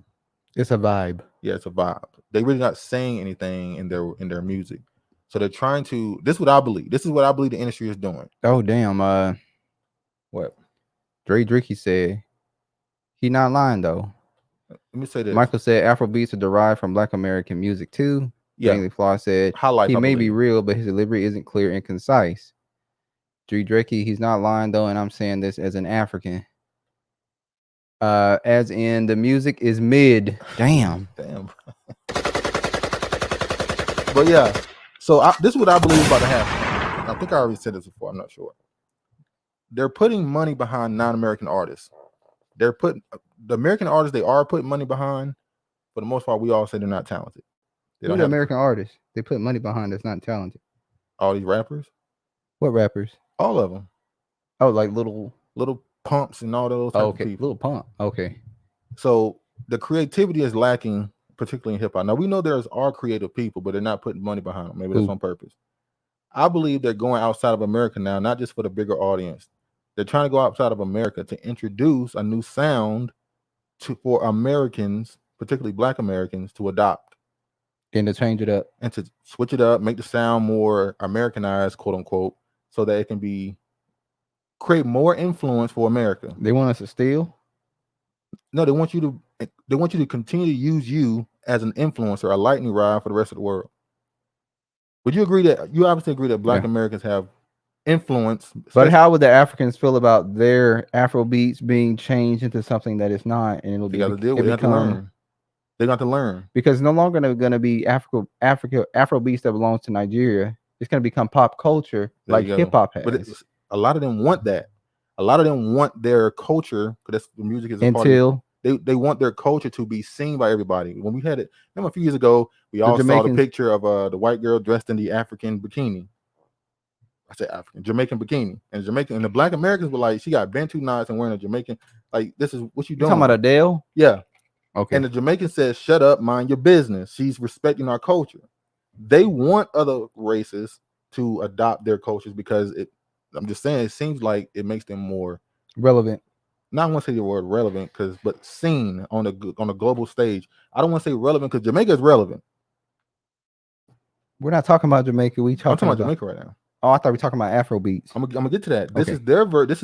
It's a vibe. Yeah, it's a vibe. They really not saying anything in their music. So they're trying to, this is what I believe. This is what I believe the industry is doing. Oh, damn. What? Dricky said, he not lying though. Let me say this. Michael said Afrobeats are derived from Black American music too. Yeah. Daily Flaw said he may be real, but his delivery isn't clear and concise. Dricky, he's not lying though, and I'm saying this as an African. As in the music is mid. Damn. But yeah, so this is what I believe is about to happen. I think I already said this before. I'm not sure. They're putting money behind non-American artists. They're putting the American artists they are putting money behind. For the most part, we all say they're not talented. Who are the American artists they put money behind that's not talented? All these rappers. What rappers? All of them. Oh, like little Pumps and all those types of people. Little Pump. Okay. So the creativity is lacking, particularly in hip hop. Now we know there's all creative people, but they're not putting money behind them. Maybe that's on purpose. I believe they're going outside of America now, not just for the bigger audience. They're trying to go outside of America to introduce a new sound for Americans, particularly Black Americans, to adopt. And to change it up. And to switch it up, make the sound more Americanized, quote unquote, so that it can create more influence for America. They want us to steal? No, they want you to continue to use you as an influencer, a lightning rod for the rest of the world. Would you agree that you obviously agree that Black Americans have influence? But how would the Africans feel about their Afrobeats being changed into something that it's not, and it'll be? They got to deal with it. They have to learn. They got to learn because no longer going to be Afrobeats that belongs to Nigeria. It's going to become pop culture like hip hop has. But a lot of them want that. A lot of them want their culture, because the music is a part of it. They want their culture to be seen by everybody. When we had it, remember a few years ago, we all saw the picture of the white girl dressed in the African bikini. I said African, Jamaican bikini. And the Black Americans were like, she got Bantu knots and wearing a Jamaican. Like, this is what you doing. Talking about Adele? Yeah. Okay. And the Jamaican says, shut up, mind your business. She's respecting our culture. They want other races to adopt their cultures because I'm just saying, it seems like it makes them more relevant. Not want to say the word relevant, but seen on a global stage. I don't want to say relevant because Jamaica is relevant. We're not talking about Jamaica. I'm talking about Jamaica right now. Oh, I thought we were talking about Afrobeats. I'm gonna get to that. This is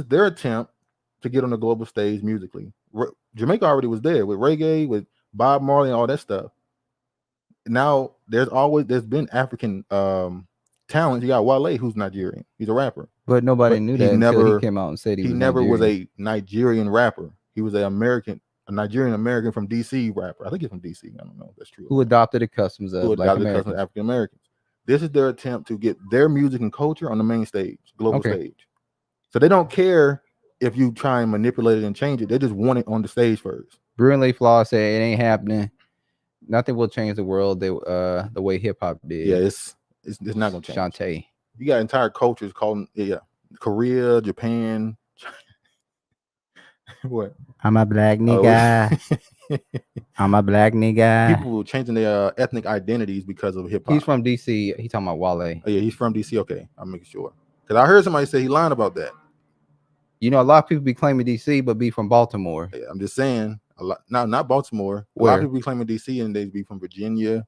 their attempt to get on the global stage musically. Jamaica already was there with reggae, with Bob Marley, and all that stuff. Now there's been African talent. You got Wale, who's Nigerian. He's a rapper. But nobody knew that until he came out and said he was never Nigerian. was a Nigerian rapper. He was a Nigerian American from DC rapper. I think he's from DC. I don't know if that's true. Who adopted the customs of African Americans. This is their attempt to get their music and culture on the main stage, global stage. So they don't care if you try and manipulate it and change it. They just want it on the stage first. Brilliantly Flawed said it ain't happening. Nothing will change the world the way hip hop did. Yeah, it's not gonna change. Shantae. You got entire cultures calling Korea, Japan. What? I'm a black nigga. I'm a black nigga. People changing their ethnic identities because of hip hop. He's from DC. He talking about Wale. Oh, yeah, he's from DC. Okay, I'm making sure because I heard somebody say he lying about that. You know, a lot of people be claiming DC, but be from Baltimore. Yeah, I'm just saying a lot. Not Baltimore. Where? A lot of people be claiming DC and they be from Virginia.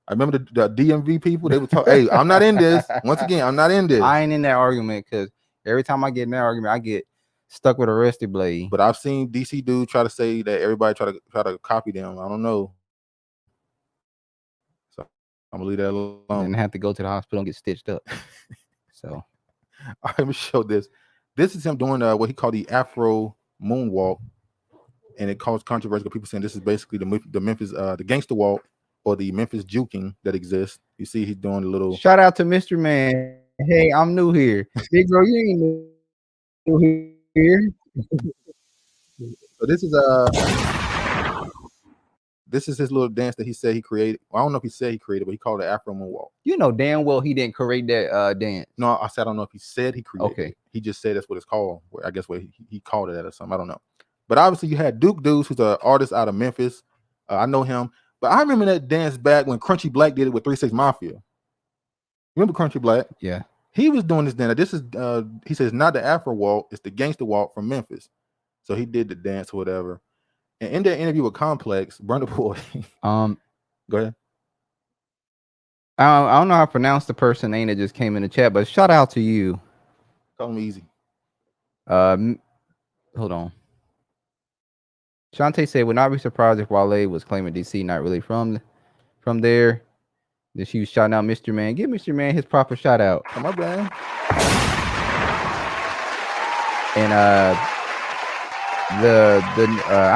I remember the DMV people. They would talk. Hey, I'm not in this. Once again, I'm not in this. I ain't in that argument because every time I get in that argument, I get stuck with a rusty blade. But I've seen DC dudes try to say that everybody try to copy them. I don't know. So I'm gonna leave that alone. And have to go to the hospital and get stitched up. So all right, let me show this. This is him doing what he called the Afro moonwalk, and it caused controversy because people saying this is basically the Memphis the gangster walk or the Memphis juking that exists. You see, he's doing a little. Shout out to Mr. Man. Hey, I'm new here. Big bro, you ain't new here. So this is his little dance that he said he created. Well, I don't know if he said he created, but he called it Afro moonwalk. You know damn well he didn't create that dance. No, I said I don't know if he said he created. Okay. It. He just said that's what it's called. I guess what he called it that or something. I don't know. But obviously you had Duke Deuce, who's an artist out of Memphis. I know him. But I remember that dance back when Crunchy Black did it with 3 6 Mafia. Remember Crunchy Black? Yeah. He was doing this dance. This is he says not the Afro walk, it's the gangster walk from Memphis. So he did the dance or whatever. And in that interview with Complex, BurnBoy. Go ahead. I don't know how to pronounce the person name that just came in the chat, but shout out to you. Call me easy. Hold on. Shantae said, would not be surprised if Wale was claiming DC not really from there. Then she was shouting out Mr. Man. Give Mr. Man his proper shout out. Come on, man. And I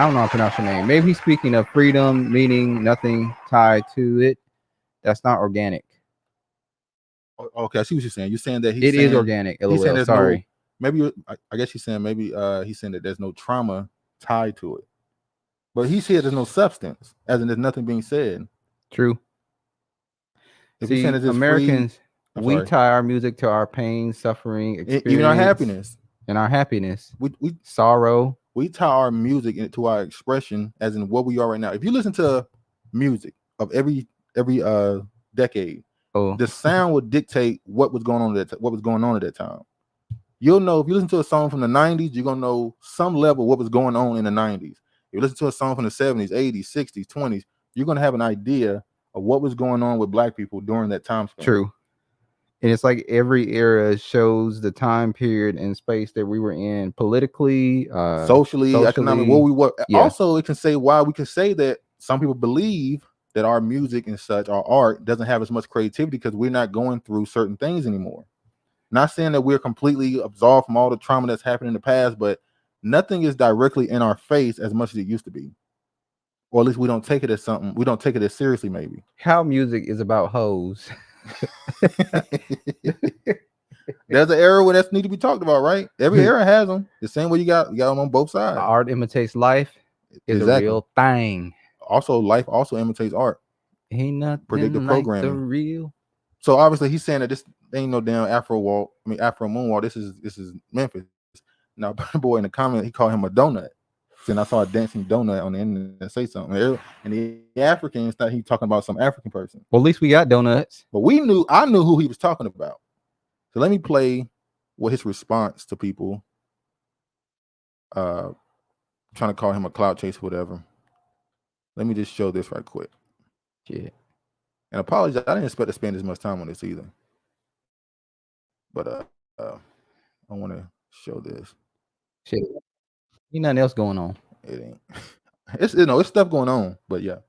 don't know how to pronounce your name. Maybe he's speaking of freedom, meaning nothing tied to it. That's not organic. Okay, I see what you're saying. You're saying that it is organic. LOL. He's saying sorry. Maybe I guess he's saying maybe he's saying that there's no trauma tied to it. But he said there's no substance, as in there's nothing being said. True. If See, Americans, we tie our music to our pain, suffering, experience, even our happiness. And our happiness. We sorrow. We tie our music to our expression, as in what we are right now. If you listen to music of every decade, the sound would dictate what was going on at that time. You'll know if you listen to a song from the 90s, you're gonna know some level what was going on in the 90s. If you listen to a song from the 70s, 80s, 60s, 20s, you're gonna have an idea of what was going on with Black people during that time span. True. And it's like every era shows the time period and space that we were in politically, socially, economically, what we were. Yeah. Also, it can say why we can say that some people believe that our music and such, our art, doesn't have as much creativity because we're not going through certain things anymore. Not saying that we're completely absolved from all the trauma that's happened in the past, but nothing is directly in our face as much as it used to be. Or at least we don't take it as something. We don't take it as seriously, maybe. How music is about hoes. There's an era where that's need to be talked about, right? Every era has them. The same way you got them on both sides. Art imitates life is a real thing. Also, life also imitates art. Ain't nothing predictive like programming. the real. So obviously he's saying that this ain't no damn Afro walk. I mean Afro moonwalk. This is Memphis. Now BurnBoy in the comment, he called him a donut. Then I saw a dancing donut on the internet say something. And the Africans thought he talking about some African person. Well, at least we got donuts. But I knew who he was talking about. So let me play what his response to people trying to call him a clout chase, whatever. Let me just show this right quick. Shit. And apologize, I didn't expect to spend as much time on this either. But I want to show this. Shit. Ain't nothing else going on. It ain't. It's stuff going on, but yeah.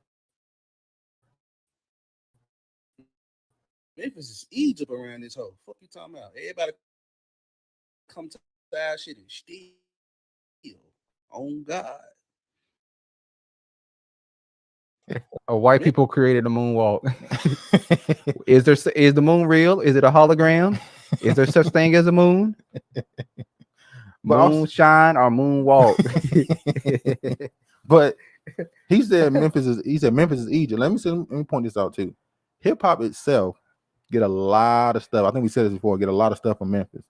Memphis is Egypt around this whole. Fuck you talking about? Everybody come to our shit and steal. On God. White people created a moonwalk. Is the moon real? Is it a hologram? Is there such thing as a moon? Moonshine or moonwalk? But He said Memphis is Egypt. Let me point this out too. Hip hop itself get a lot of stuff. I think we said this before. Get a lot of stuff from Memphis.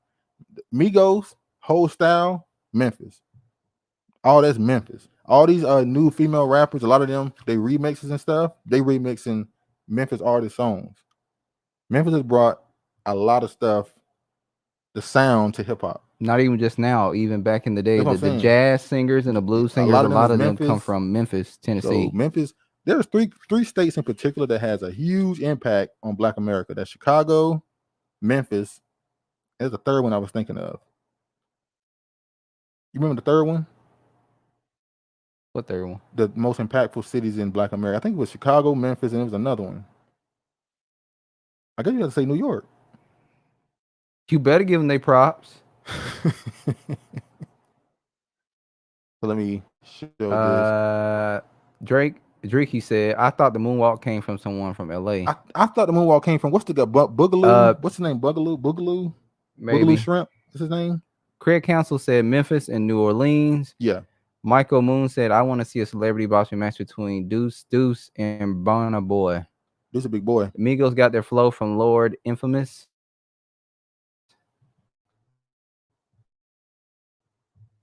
Migos whole style Memphis. All that's Memphis. All these new female rappers, a lot of them they remixes and stuff. They remixing Memphis artist songs. Memphis has brought a lot of stuff, the sound to hip hop. Not even just now, even back in the day, That's what I'm the saying. jazz singers and the blues singers, a lot of them come Memphis. from Memphis, Tennessee. So Memphis, there's three states in particular that has a huge impact on Black America. That's Chicago, Memphis. There's a third one I was thinking of. You remember the third one? What third one? The most impactful cities in Black America. I think it was Chicago, Memphis, and it was another one. I guess you have to say New York. You better give them their props. So let me show this. Drake, he said, I thought the moonwalk came from someone from LA. I thought the moonwalk came from what's the guy? Boogaloo? What's his name? Boogaloo? Maybe. Boogaloo Shrimp? What's his name? Craig Council said Memphis and New Orleans. Yeah. Michael Moon said, I want to see a celebrity boxing match between Deuce and Burna Boy. Deuce a big boy. Migos got their flow from Lord Infamous.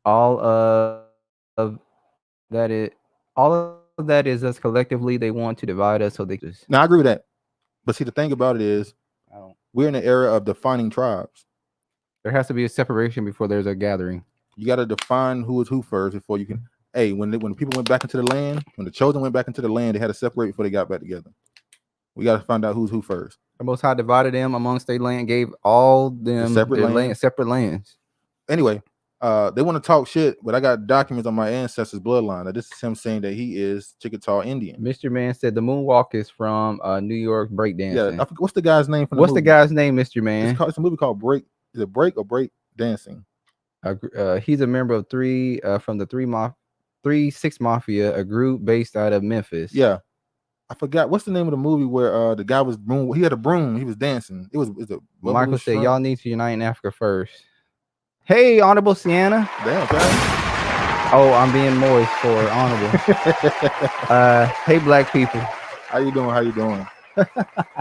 All of that is us collectively. They want to divide us, so they just. Now I agree with that, but see the thing about it is, we're in the era of defining tribes. There has to be a separation before there's a gathering. You got to define who is who first before you can. Hey, when people went back into the land, when the chosen went back into the land, they had to separate before they got back together. We got to find out who's who first. The Most High divided them amongst their land, gave all them separate lands. Anyway, they want to talk shit, but I got documents on my ancestors' bloodline. Now, this is him saying that he is Chickasaw Indian. Mr. Man said the moonwalk is from New York breakdancing. Yeah, what's the guy's name? What's the guy's name, Mr. Man? It's a movie called Break. Is it Break or Break Dancing? He's a member of from the 3-6 Mafia, a group based out of Memphis. Yeah, I forgot what's the name of the movie where the guy was broom. He had a broom. He was dancing. It was Michael said y'all need to unite in Africa first. Hey, Honorable Sienna. Damn, okay. Oh, I'm being moist for Honorable. Hey, black people. How you doing?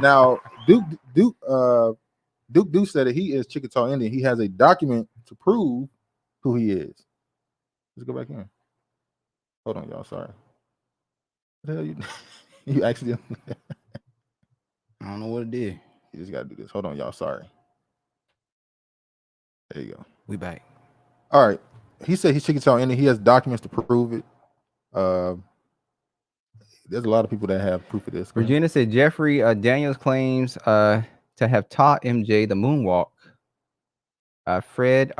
Now, Duke said that he is Chickasaw Indian. He has a document to prove who he is. Let's go back in. Hold on, y'all. Sorry. What the hell you accidentally? I don't know what it did. You just gotta do this. Hold on, y'all. Sorry. There you go. We back. All right. He said he's Chickasaw Indian. He has documents to prove it. There's a lot of people that have proof of this. Regina said Jeffrey Daniels claims to have taught MJ the moonwalk. Fred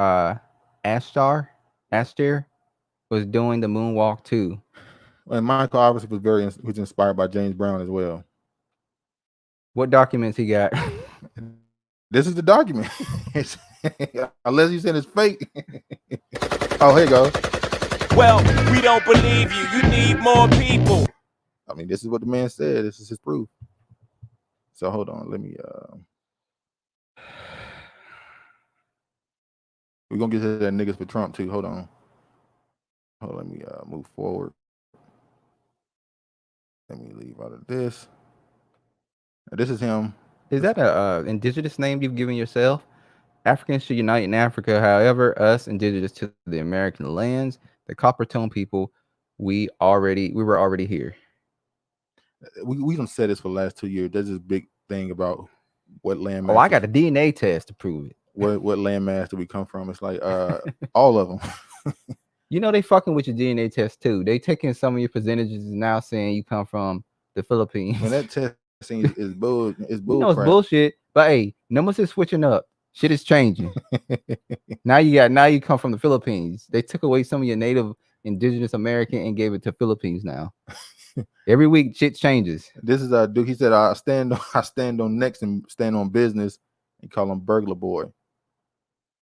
Astaire was doing the moonwalk too. And Michael obviously was inspired by James Brown as well. What documents he got? This is the document. Unless you said it's fake. Oh, here you go. Well, we don't believe you. You need more people. I mean, this is what the man said. This is his proof. So hold on. Let me we're gonna get to that niggas for Trump too. Hold on. Let me move forward. Let me leave out of this. Now, this is him. Is that a indigenous name you've given yourself? Africans should unite in Africa. However, us indigenous to the American lands, the copper tone people, we were already here. We done said this for the last 2 years. There's this big thing about what land. Oh, I got a DNA test to prove it. What land mass do we come from? It's like all of them. You know they fucking with your DNA test too. They taking some of your percentages and now saying you come from the Philippines. When that testing is bull, it's bull. You know it's bullshit. But hey, numbers is switching up. Shit is changing. Now you come from the Philippines. They took away some of your native indigenous American and gave it to Philippines now. Every week shit changes. This is Duke. He said I stand on necks and stand on business and call him Burglar Boy.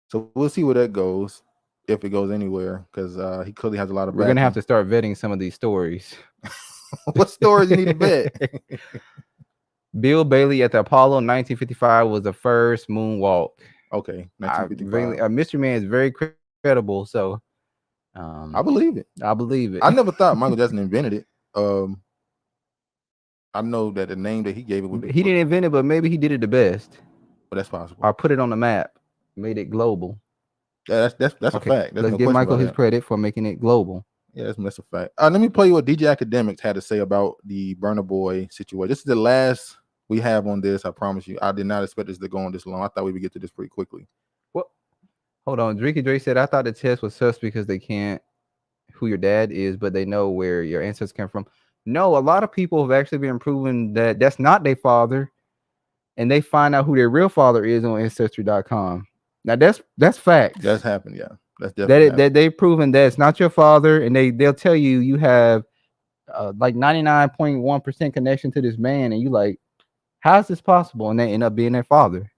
So we'll see where that goes, if it goes anywhere, because he clearly has a lot of. We're gonna have to start vetting some of these stories. What stories you need to vet? Bill Bailey at the Apollo 1955 was the first moonwalk. Okay, 1955. Mr. Man is very credible, so I believe it. I believe it. I never thought Michael Jackson invented it. I know that the name that he gave it, He didn't invent it, but maybe he did it the best, but that's possible. or put it on the map, made it global. Yeah, that's a fact. There's Let's no give question Michael about his that. credit for making it global. Yeah, that's a fact. Let me play you what DJ Academics had to say about the Burna Boy situation. This is the last we have on this. I promise you. I did not expect this to go on this long. I thought we would get to this pretty quickly. What? Hold on. Drinky Dre said, I thought the test was sus because they can't who your dad is, but they know where your ancestors came from. No, a lot of people have actually been proven that that's not their father, and they find out who their real father is on Ancestry.com. Now that's facts. That's happened, yeah. That's definitely that they've proven that it's not your father, and they'll tell you have like 99.1% connection to this man, and you like, how is this possible? And they end up being their father.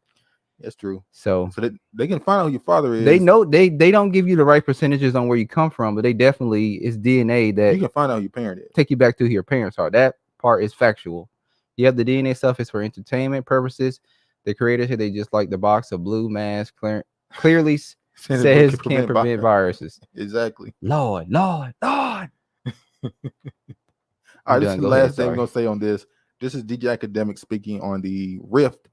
That's true. So they can find out who your father is. They know they don't give you the right percentages on where you come from, but they definitely it's DNA that you can find out who your parent is. Take you back to who your parents are. That part is factual. You have the DNA stuff is for entertainment purposes. The creators here, they just like the box of blue mask clearly says can prevent viruses. Exactly. Lord. All right, this is the last thing we're gonna say on this. This is DJ Academic speaking on the rift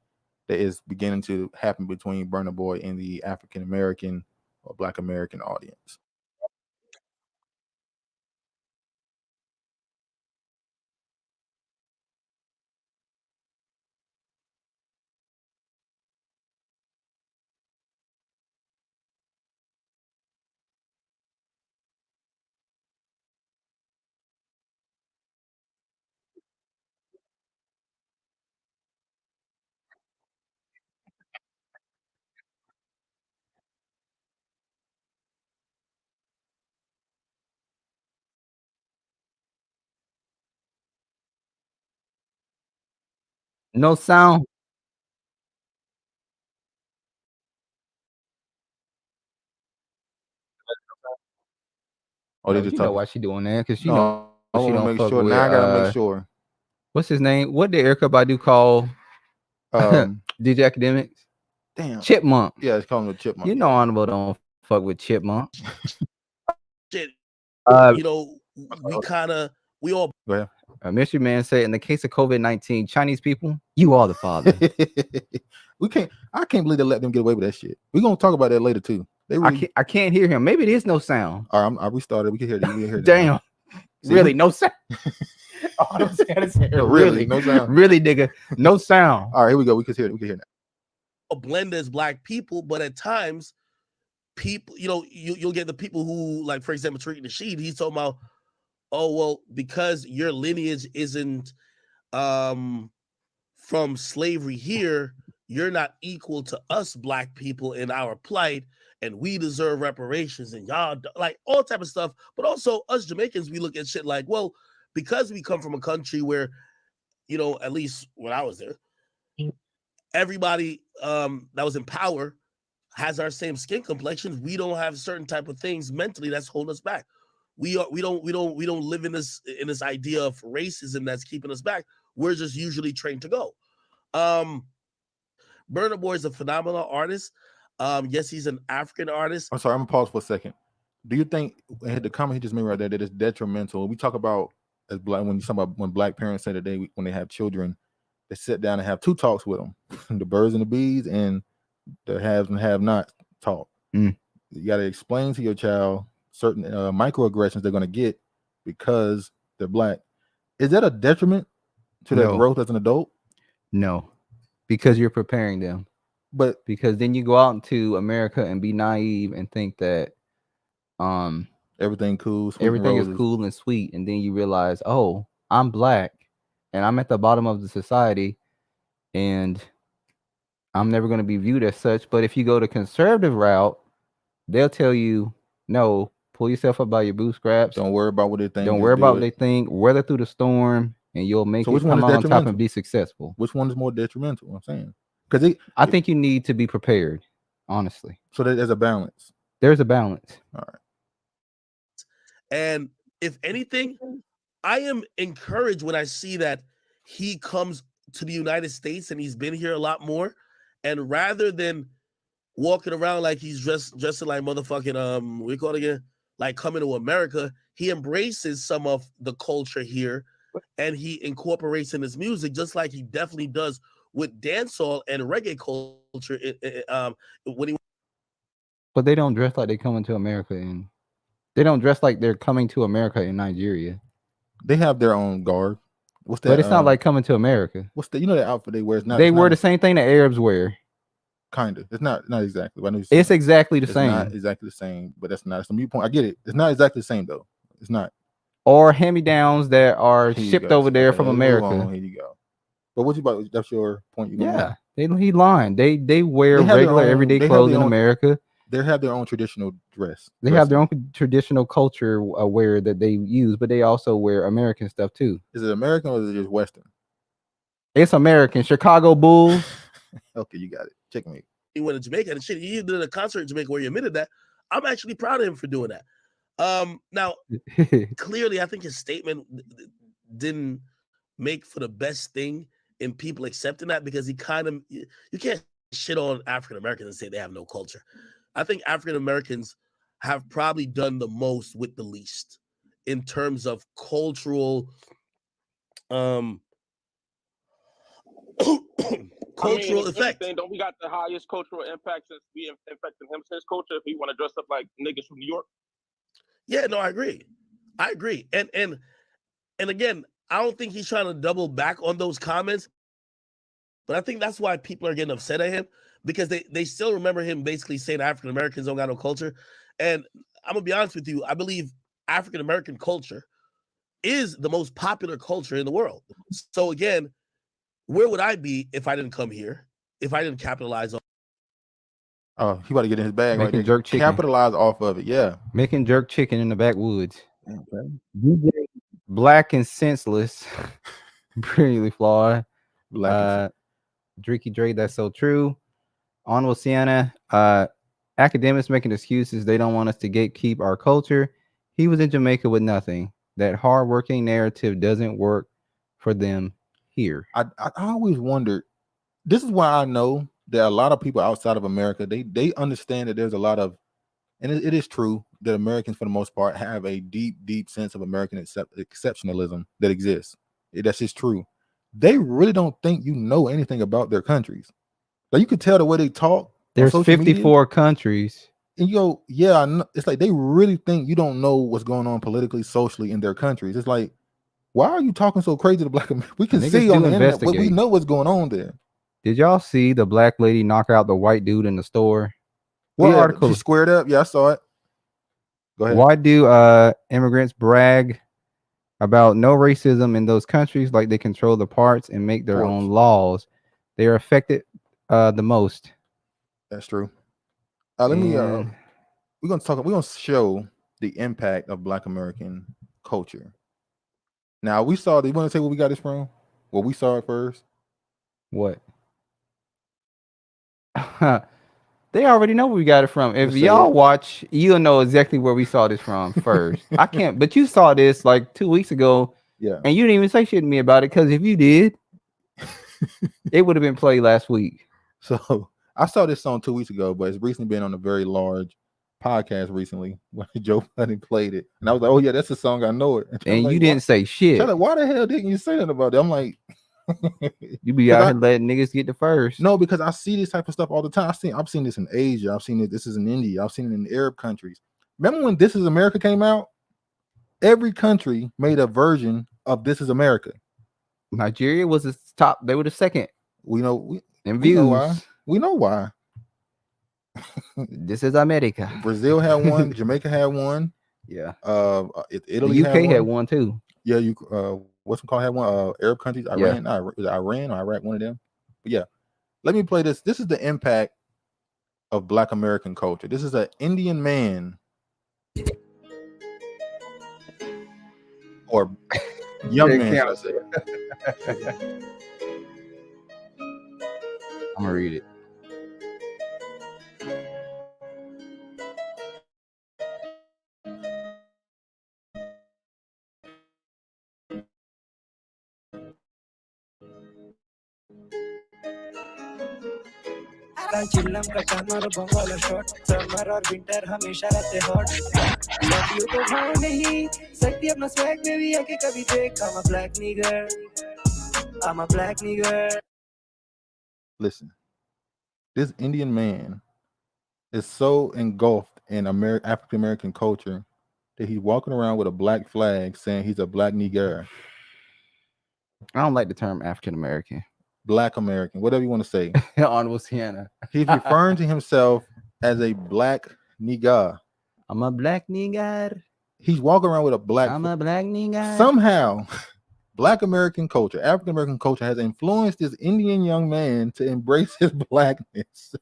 that is beginning to happen between Burna Boy and the African American or Black American audience. No sound. Oh, they just you know why she doing that? Because she know she don't make fuck sure. with. Now I gotta make sure. What's his name? What did Erykah Badu call DJ Academics? Damn. Chipmunk. Yeah, it's calling him a chipmunk. You know, Honorable don't fuck with Chipmunk. Shit. You know, we all. Go ahead. Mystery Man said, in the case of COVID-19, Chinese people, you are the father. I can't believe they let them get away with that shit. We're gonna talk about that later too. I can't hear him. Maybe it is no sound. All right, I restarted. We can hear that. Damn. Really, no sound. Really, no sound. Really, nigga, no sound. All right, here we go. We can hear it. We can hear now. A blend as Black people, but at times, people, you know, you'll get the people who, like, for example, Tariq Nasheed, he's talking about, oh, well, because your lineage isn't from slavery here, you're not equal to us Black people in our plight, and we deserve reparations, and y'all, like, all type of stuff. But also, us Jamaicans, we look at shit like, well, because we come from a country where, you know, at least when I was there, everybody that was in power has our same skin complexion. We don't have certain type of things mentally that's holding us back. We don't live in this idea of racism that's keeping us back. We're just usually trained to go. Burna Boy is a phenomenal artist. Yes, he's an African artist. I'm sorry, I'm gonna pause for a second. Do you think the comment he just made right there that it's detrimental? We talk about as Black, when you talk about when Black parents say that when they have children, they sit down and have two talks with them, the birds and the bees, and the haves and have not talk. You got to explain to your child certain microaggressions they're going to get because they're Black. Is that a detriment to their growth as an adult? No, because you're preparing them. But because then you go out into America and be naive and think that everything cool, everything is cool and sweet, and then you realize, oh, I'm Black and I'm at the bottom of the society and I'm never going to be viewed as such. But if you go the conservative route, they'll tell you, no, pull yourself up by your bootstraps. Don't worry about what they think. Don't worry about what they think. Weather through the storm, and you'll make it come out on top and be successful. Which one is more detrimental? I'm saying because I think you need to be prepared, honestly. So there's a balance. There's a balance. All right. And if anything, I am encouraged when I see that he comes to the United States and he's been here a lot more. And rather than walking around like he's dressing like motherfucking what you call it again? like coming to America, he embraces some of the culture here and he incorporates in his music, just like he definitely does with dancehall and reggae culture. When he But they don't dress like they coming to America, and they don't dress like they're coming to America in Nigeria. They have their own garb. What's that? But it's not like coming to America. What's the the outfit they wear? It's not. They It's wear not, the same thing that Arabs wear. kind of. It's not exactly. But I know you're It's saying. exactly the It's same. not exactly the same, but that's not. It's a mute point. I get it. It's not exactly the same though. It's not. Or hand-me-downs that are Here you shipped go. over there Okay, from let's move on. America. Here you go. But what you about? That's your point. You Yeah, he lying. They wear They have their regular own- everyday they have clothes their in own- America. They have their own traditional dress. They have their own traditional culture wear that they use, but they also wear American stuff too. Is it American or is it just Western? It's American. Chicago Bulls. Okay, you got it. Check me. he went to Jamaica and shit, he did a concert in Jamaica where he admitted that. I'm actually proud of him for doing that. Now, clearly, I think his statement didn't make for the best thing in people accepting that, because he kind of, you can't shit on African Americans and say they have no culture. I think African Americans have probably done the most with the least in terms of cultural cultural effect. Don't we got the highest cultural impact since we infected him since culture? If we want to dress up like niggas from New York. Yeah, no, I agree. And again, I don't think he's trying to double back on those comments, but I think that's why people are getting upset at him, because they still remember him basically saying African Americans don't got no culture. And I'm gonna be honest with you, I believe African American culture is the most popular culture in the world. So again, where would I be if I didn't come here? If I didn't capitalize on? Oh, he about to get in his bag right Making there. jerk chicken. Capitalize off of it. Yeah. Making jerk chicken in the backwoods. Okay. DJ Black and Senseless. Brilliantly flawed. Black Dricky Dre, that's so true. On with Sienna. Academics making excuses. They don't want us to gatekeep our culture. He was in Jamaica with nothing. That hardworking narrative doesn't work for them here. I always wondered. This is why I know that a lot of people outside of America, they understand that there's a lot of, and it is true that Americans, for the most part, have a deep sense of American exceptionalism that exists. That's just true. They really don't think you know anything about their countries. Like, you could tell the way they talk. There's on social 54 media, countries. and you go, yeah, I know. It's like they really think you don't know what's going on politically, socially in their countries. It's like, why are you talking so crazy to Black Americans? We can Niggas see on do the internet, but we investigate. know what's going on there. Did y'all see the black lady knock out the white dude in the store? What Yeah, article? she squared up. Yeah, I saw it. Go ahead. Why do immigrants brag about no racism in those countries like they control the parts and make their own laws? They are affected the most. That's true. Let me we're gonna show the impact of Black American culture. Now, we saw, you want to say where we got this from? Well, we saw it first. What? They already know where we got it from. If Let's say y'all it. watch, you'll know exactly where we saw this from first. I can't, but you saw this like 2 weeks ago. Yeah. And you didn't even say shit to me about it, because if you did, it would have been played last week. So I saw this song 2 weeks ago, but it's recently been on a very large podcast recently when Joe Budden played it. And I was like, oh yeah, that's the song, I know it. And like, you didn't say shit. Like, why the hell didn't you say that about it? I'm like, you be out here letting niggas get the first. No, because I see this type of stuff all the time. I've seen this in Asia. I've seen it. This is in India. I've seen it in the Arab countries. Remember when This Is America came out? Every country made a version of This Is America. Nigeria was the top. They were the second. We know in we views. know why. We know why. This is America. Brazil had one. Jamaica had one. Yeah. Italy the UK had one too. Yeah. What's it called? Had one. Arab countries. Iran. Is it Iran or Iraq? One of them. But yeah. Let me play this. This is the impact of Black American culture. This is an Indian man or young man. Should I say. I'm gonna read it. कल चिल्लम का time और बंगाला shot summer और winter हमेशा रहते hot love you तो भाव नहीं सकती अपना स्वैग में भी आके कभी देख I'm a black nigger I'm a black nigger. Listen, this Indian man is so engulfed in African American culture that he's walking around with a black flag saying he's a black nigger. I don't like the term African American. Black American, whatever you want to say. Honorable Sienna. He's referring to himself as a black nigger. I'm a black nigger. He's walking around with a black. I'm a black nigger. Somehow, Black American culture, African American culture has influenced this Indian young man to embrace his blackness.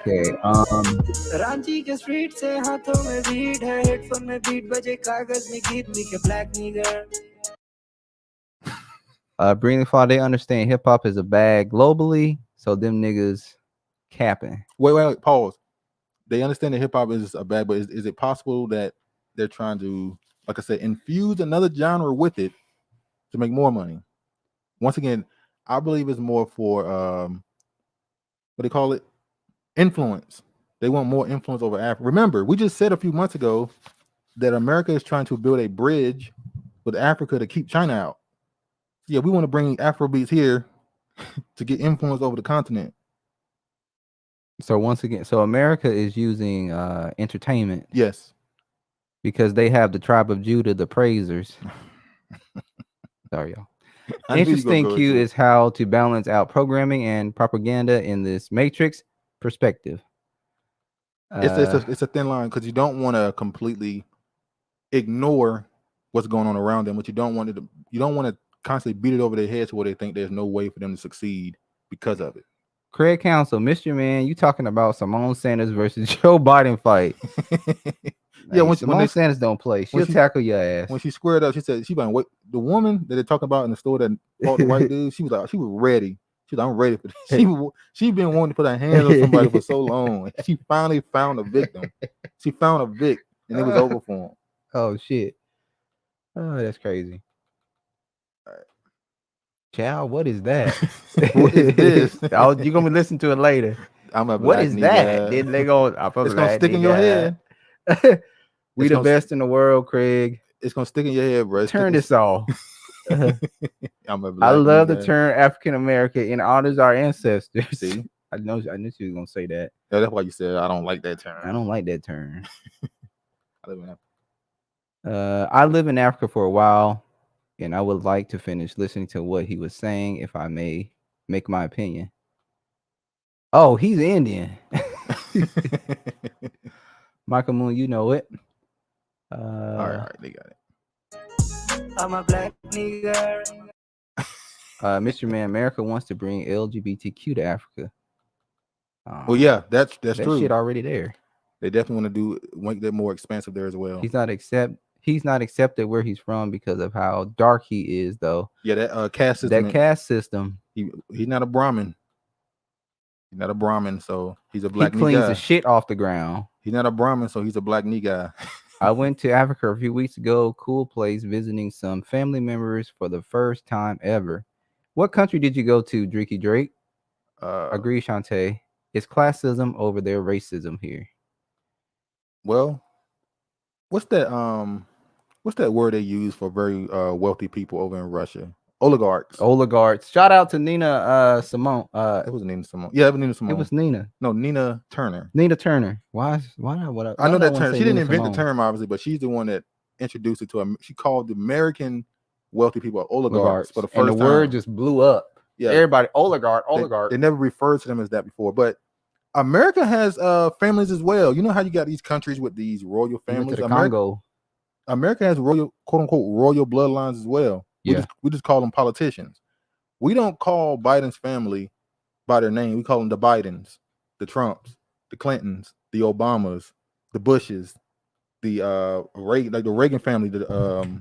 Okay. Ranchi के street से हाथों में beat है headphone में beat बजे कागज में गीत me के black nigger. Bring Fall, they understand hip hop is a bag globally, so them niggas capping. Wait, pause. They understand that hip hop is a bag, but is it possible that they're trying to, like I said, infuse another genre with it to make more money? Once again, I believe it's more for what they call it, influence. They want more influence over Africa. Remember, we just said a few months ago that America is trying to build a bridge with Africa to keep China out. Yeah, we want to bring Afrobeats here to get influence over the continent. So once again, so America is using entertainment. Yes. Because they have the tribe of Judah, the praisers. Sorry, y'all. Interesting cue is how to balance out programming and propaganda in this matrix perspective. It's a thin line because you don't want to completely ignore what's going on around them, but you don't want to constantly beat it over their heads where they think there's no way for them to succeed because of it. Craig Council, Mr. Man, you talking about Simone Sanders versus Joe Biden fight? Yeah, when Simone Sanders don't play, she'll tackle your ass. When she squared up, she said she been wait. The woman that they're talking about in the store that fought the white dude, she was ready. She was like, I'm ready for this. She been wanting to put her hands on somebody for so long. She finally found a victim. She found a vic, and it was over for him. Oh shit! Oh, that's crazy. Child, what is that? What is this? You're gonna be listening to it later. What is that? Then they go. It's gonna stick in your head. We the best in the world, Craig. It's gonna stick in your head, bro. Turn this off. I love the term African American. It honors our ancestors. See, I knew she was gonna say that. Yeah, that's why you said I don't like that term. I don't like that term. I live in Africa. I live in Africa for a while, and I would like to finish listening to what he was saying, if I may make my opinion. Oh, he's Indian. Michael Moon, you know it. All right, they got it. I'm a black nigger. Mr. Man, America wants to bring LGBTQ to Africa. Well, yeah, that's that true. Shit already there. They definitely want to make that more expansive there as well. He's not accepted where he's from because of how dark he is, though. Yeah, that caste system. That caste system. He's not a Brahmin. He's not a Brahmin, so he's a black nigga. He cleans the shit off the ground. He's not a Brahmin, so he's a black nigga. I went to Africa a few weeks ago. Cool place, visiting some family members for the first time ever. What country did you go to, Dreaky Drake? Agree, Shantae. It's classism over their racism here. Well, what's that word they use for very wealthy people over in Russia? Oligarchs. Shout out to Nina Simone. It was Nina Simone. Yeah, it was Nina Simone. It was Nina. No, Nina Turner. Nina Turner. Why not? I know that term. She didn't invent the term, obviously, but she's the one that introduced it to. She called the American wealthy people oligarchs for the first time. And the word just blew up. Yeah, everybody oligarch. They never referred to them as that before, but America has families as well. You know how you got these countries with these royal families. Congo. America has royal, quote unquote, royal bloodlines as well. We just call them politicians. We don't call Biden's family by their name. We call them the Bidens, the Trumps, the Clintons, the Obamas, the Bushes, the Reagan family, the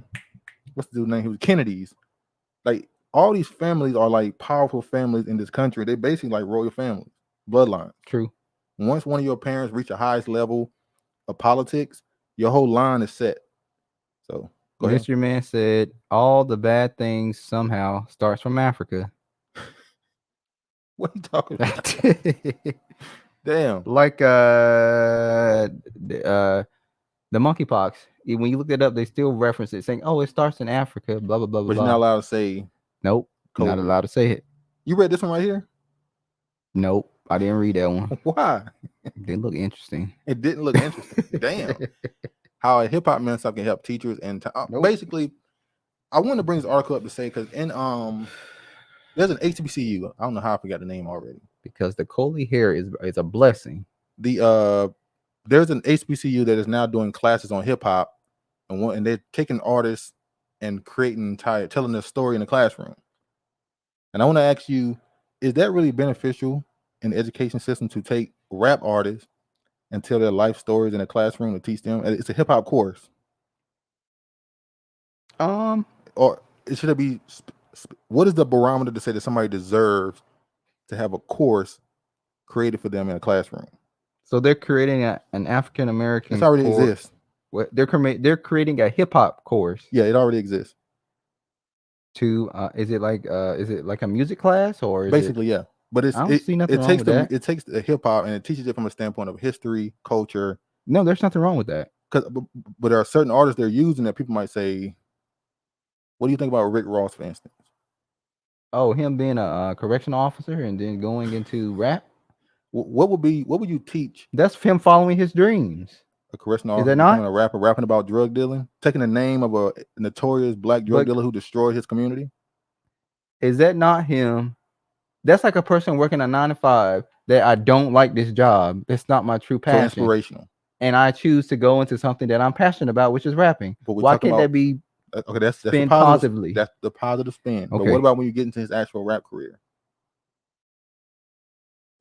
what's the dude's name? He was Kennedy's. Like all these families are like powerful families in this country. They're basically like royal families, bloodlines. True. Once one of your parents reach the highest level of politics, your whole line is set. So Go ahead. Mystery Man said all the bad things somehow starts from Africa. What are you talking about? Damn. Like the monkeypox. When you look it up, they still reference it, saying, "Oh, it starts in Africa." Blah blah blah blah. But you're not allowed to say. Nope, not COVID. allowed to say it. You read this one right here? Nope, I didn't read that one. Why? It didn't look interesting. It didn't look interesting. Damn. How a hip hop minister can help teachers and Nope. basically, I want to bring this article up to say because in there's an HBCU. I don't know how I forgot the name already. Because the curly hair is a blessing. The there's an HBCU that is now doing classes on hip hop, and they're taking artists and creating telling their story in the classroom. And I want to ask you, is that really beneficial in the education system to take rap artists and tell their life stories in a classroom to teach them? It's a hip hop course. Or should it be? What is the barometer to say that somebody deserves to have a course created for them in a classroom? So they're creating an African American. It already exists. They're creating a hip hop course. Yeah, it already exists. Is it like a music class or is basically yeah? But I don't see nothing wrong with that. It takes the hip hop and it teaches it from a standpoint of history, culture. No, there's nothing wrong with that. But there are certain artists they're using that people might say, what do you think about Rick Ross, for instance? Oh, him being a correctional officer and then going into rap. What would you teach? That's him following his dreams. A correctional officer, is that not a rapper rapping about drug dealing, taking the name of a notorious black drug dealer who destroyed his community? Is that not him? That's like a person working a 9-to-5 that I don't like this job. That's not my true passion. So inspirational. And I choose to go into something that I'm passionate about, which is rapping. But why can't that be? Okay, that's spin positively. That's the positive spin. Okay. But what about when you get into his actual rap career?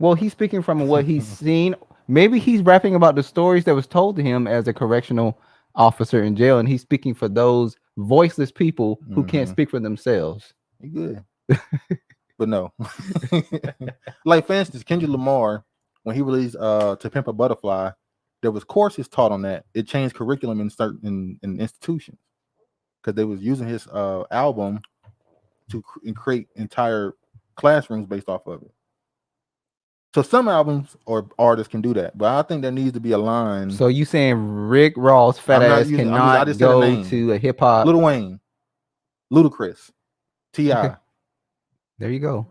Well, he's speaking from what he's seen. Maybe he's rapping about the stories that was told to him as a correctional officer in jail, and he's speaking for those voiceless people who can't speak for themselves. You good. But no. Like, for instance, Kendrick Lamar, when he released To Pimp a Butterfly, there was courses taught on that. It changed curriculum in certain institutions because they was using his album to create entire classrooms based off of it. So some albums or artists can do that, but I think there needs to be a line. So you saying Rick Ross fat ass cannot go to a hip hop? Lil Wayne, Ludacris, T.I. Okay. There you go.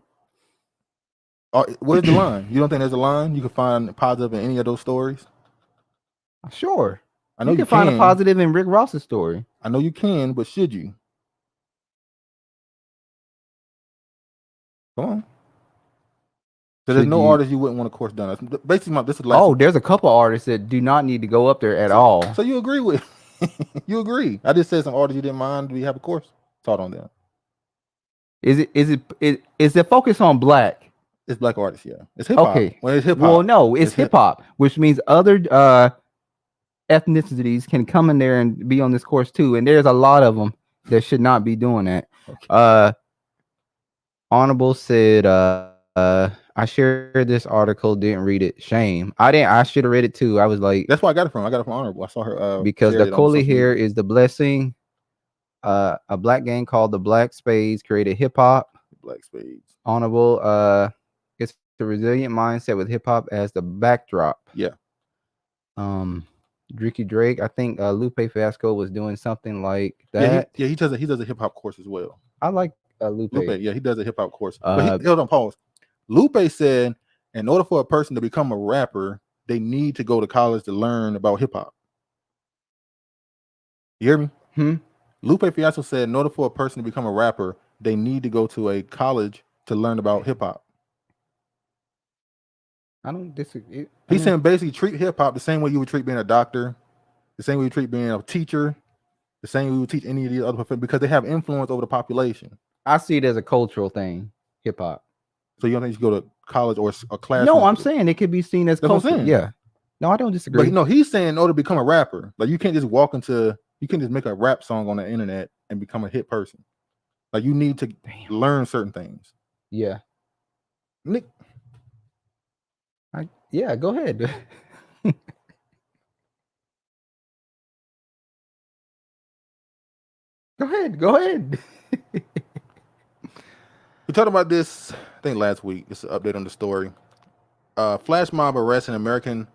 Where's the line? You don't think there's a line you can find positive in any of those stories? Sure. I know you can find a positive in Rick Ross's story. I know you can, but should you? Come on. So there's no artist you wouldn't want a course done. Basically, this is like there's a couple artists that do not need to go up there at all. So you agree with? You agree? I just said some artists you didn't mind. Do you have a course taught on them? Is it focused on black? It's black artists, yeah. It's hip hop. Okay. Well, it's hip hop. Well, no, it's hip hop, which means other ethnicities can come in there and be on this course too. And there's a lot of them that should not be doing that. Okay. Honorable said, I shared this article, didn't read it. Shame. I should have read it too. I was like, that's why I got it from. Honorable. I saw her because the curly hair is the blessing. A black gang called the Black Spades created hip hop. Black Spades. Honorable. It's the resilient mindset with hip hop as the backdrop. Yeah. Dricky Drake. I think Lupe Fiasco was doing something like that. Yeah, he does a hip hop course as well. I like Lupe. Yeah, he does a hip hop course. But hold on, pause. Lupe said, in order for a person to become a rapper, they need to go to college to learn about hip hop. You hear me? Lupe Fiasco said, in order for a person to become a rapper, they need to go to a college to learn about hip hop. I don't disagree. He's saying basically treat hip hop the same way you would treat being a doctor, the same way you treat being a teacher, the same way you would teach any of these other professions, because they have influence over the population. I see it as a cultural thing, hip hop. So you don't think you should go to college or a class? No, I'm saying it could be seen as culture. Yeah. No, I don't disagree. But no, he's saying in order to become a rapper, like you can't just you can't just make a rap song on the internet and become a hit person. Like you need to learn certain things. Yeah. Nick. Yeah, go ahead. Go ahead. Go ahead. We talked about this, I think last week. Just an update on the story. Flash mob arrest Americana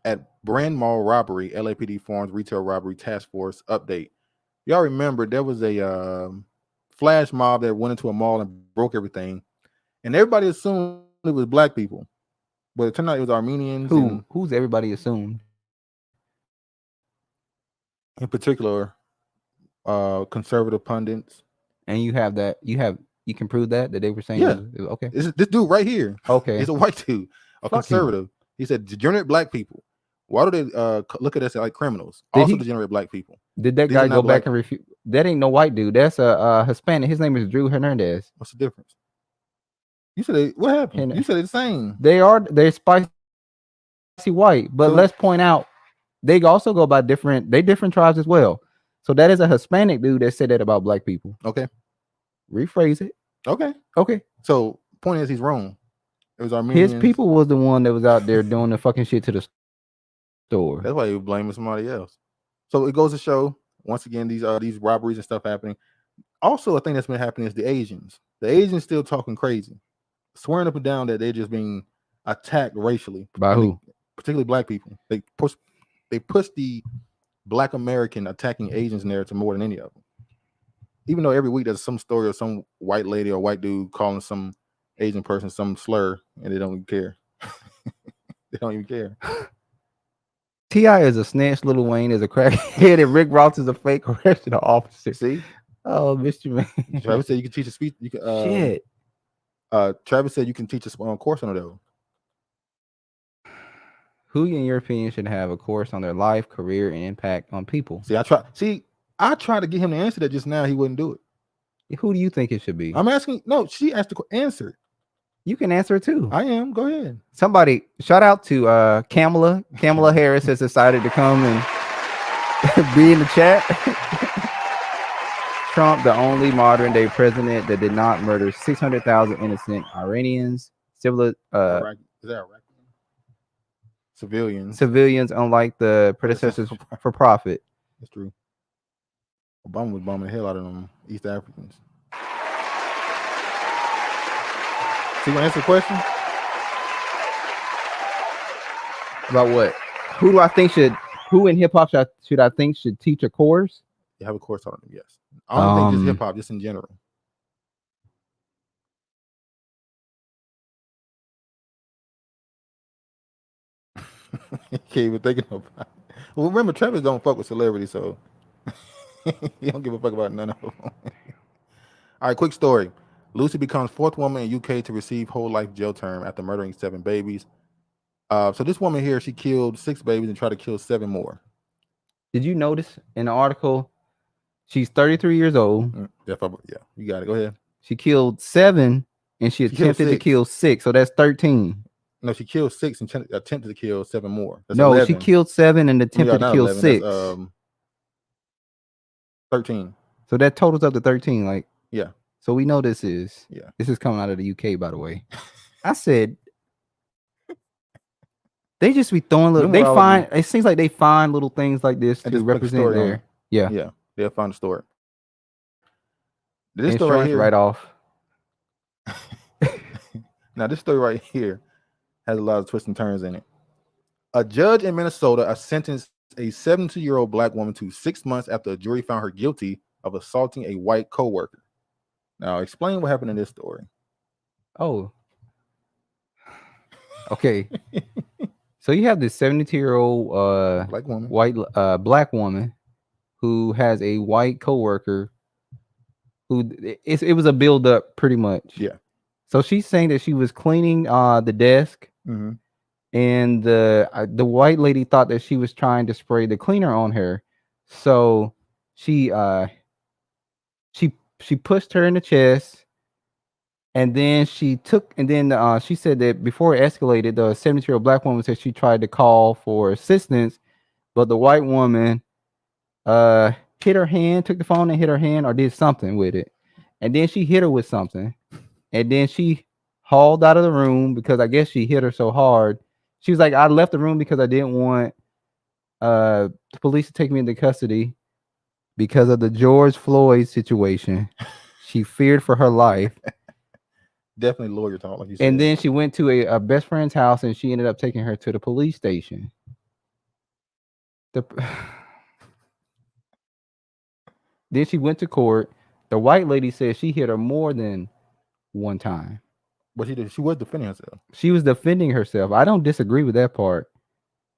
at Brand Mall robbery. LAPD forms retail robbery task force update. Y'all remember there was a flash mob that went into a mall and broke everything, and everybody assumed it was black people, but it turned out it was Armenians. Who's everybody assumed? In particular, conservative pundits. And you have that. You can prove that they were saying. Yeah. It was, okay. This dude right here. Okay. He's a white dude, a conservative. He said, degenerate black people. Why do they look at us like criminals? Also degenerate black people. Did that guy go back and refute? That ain't no white dude. That's a Hispanic. His name is Drew Hernandez. What's the difference? You said what happened? You said it's the same. They're spicy white, but let's point out they also go by different tribes as well. So that is a Hispanic dude that said that about black people. Okay. Rephrase it. Okay. So point is he's wrong. It was Armenians. His people was the one that was out there doing the fucking shit to the store. That's why he was blaming somebody else. So it goes to show once again these robberies and stuff happening. Also, a thing that's been happening is the Asians. The Asians still talking crazy, swearing up and down that they're just being attacked racially. By who? Particularly black people. They push the black American attacking Asians narrative more than any of them. Even though every week there's some story of some white lady or white dude calling some Asian person some slur, and they don't even care. They don't even care. T.I. is a snitch, Lil Wayne is a crackhead, and Rick Ross is a fake correctional officer. See? Oh, Mr. Man. Travis said you can teach a speech. You can, shit. Travis said you can teach a course on it though. Who, in your opinion, should have a course on their life, career, and impact on people? I tried to get him to answer that just now. He wouldn't do it. Who do you think it should be? I'm asking. No, she asked the answer. You can answer it too. I am. Go ahead. Somebody shout out to Kamala. Kamala Harris has decided to come and be in the chat. Trump, the only modern day president that did not murder 600,000 innocent Iranians, civilians, unlike the predecessors for profit. That's true. Obama was bombing the hell out of them East Africans. So you want to answer the question? About what? Who in hip hop should I think should teach a course? You have a course on them, yes. I don't think just hip hop, just in general. Can't even think about it. Well, remember, Travis don't fuck with celebrities, so he don't give a fuck about none of them. All right, quick story. Lucy becomes fourth woman in UK to receive whole life jail term after murdering 7 babies. So this woman here, she killed 6 babies and tried to kill 7 more. Did you notice in the article? She's 33 years old. Yeah, you got it. Go ahead. She killed 7 and she attempted to kill 6. So that's 13. No, she killed 6 and attempted to kill 7 more. That's 11. She killed 7 and attempted to kill 11. 6. That's, 13. So that totals up to 13. Like, yeah. So we know this is coming out of the UK, by the way. I said they just be throwing little. It seems like they find little things like this to represent their. Yeah. They'll find a story. This story right here, right off. Now this story right here has a lot of twists and turns in it. A judge in Minnesota sentenced a 72-year-old black woman to 6 months after a jury found her guilty of assaulting a white coworker. Now, explain what happened in this story. Oh, okay. So you have this 72-year-old black woman, black woman, who has a white coworker. Who it was a build-up, pretty much. Yeah. So she's saying that she was cleaning the desk, and the white lady thought that she was trying to spray the cleaner on her. So she pushed her in the chest, and then she said that before it escalated, the 72-year-old black woman said she tried to call for assistance, but the white woman hit her hand, took the phone and hit her hand, or did something with it, and then she hit her with something, and then she hauled out of the room because I guess she hit her so hard. She was like, I left the room because I didn't want The police take me into custody because of the George Floyd situation. She feared for her life. Definitely lawyer talk, like you said. And then she went to a best friend's house, and she ended up taking her to the police station. Then she went to court. The white lady said she hit her more than one time. But she was defending herself. She was defending herself. I don't disagree with that part.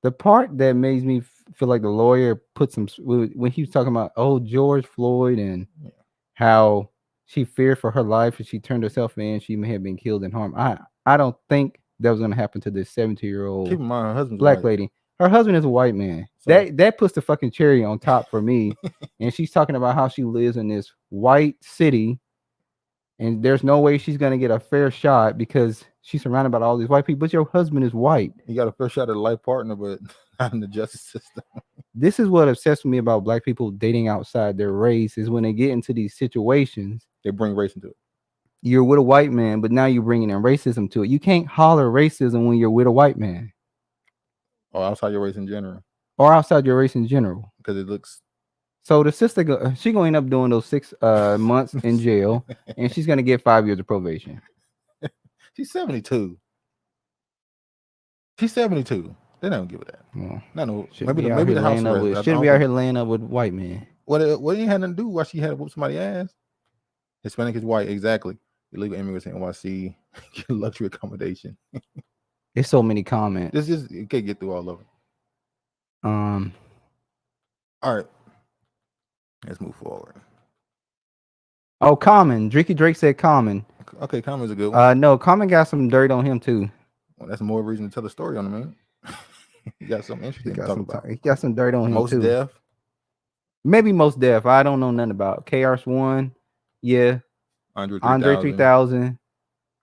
The part that makes me feel like the lawyer put some, when he was talking about, George Floyd and how she feared for her life and she turned herself in, she may have been killed and harmed. I don't think that was going to happen to this 70-year-old Keep in mind, her husband's black white. lady. Her husband is a white man. So- That puts the fucking cherry on top for me. And she's talking about how she lives in this white city and there's no way she's going to get a fair shot because she's surrounded by all these white people. But your husband is white. You got a fair shot at a life partner, but not in the justice system. This is what obsessed with me about black people dating outside their race is when they get into these situations. They bring race into it. You're with a white man, but now you're bringing in racism to it. You can't holler racism when you're with a white man. Or outside your race in general. Or outside your race in general. Because it looks... So the sister, she's going to end up doing those 6 months in jail, and she's going to get 5 years of probation. She's 72. She's 72. They don't give her that. Well, no. Maybe the house arrest. Shouldn't be out here laying up with white men. What it had nothing to do why she had to whoop somebody's ass. Hispanic is white, exactly. Illegal immigrants in NYC get luxury accommodation. There's so many comments. You can't get through all of it. All right. Let's move forward. Oh, Common. Dricky Drake said Common. Okay, Common's a good one. No, Common got some dirt on him too. Well, that's more reason to tell the story on him, man. He got something interesting to talk about. He got some dirt on him Most too. deaf. Maybe Most Def. I don't know nothing about KRS-One. Yeah. Andre 3000.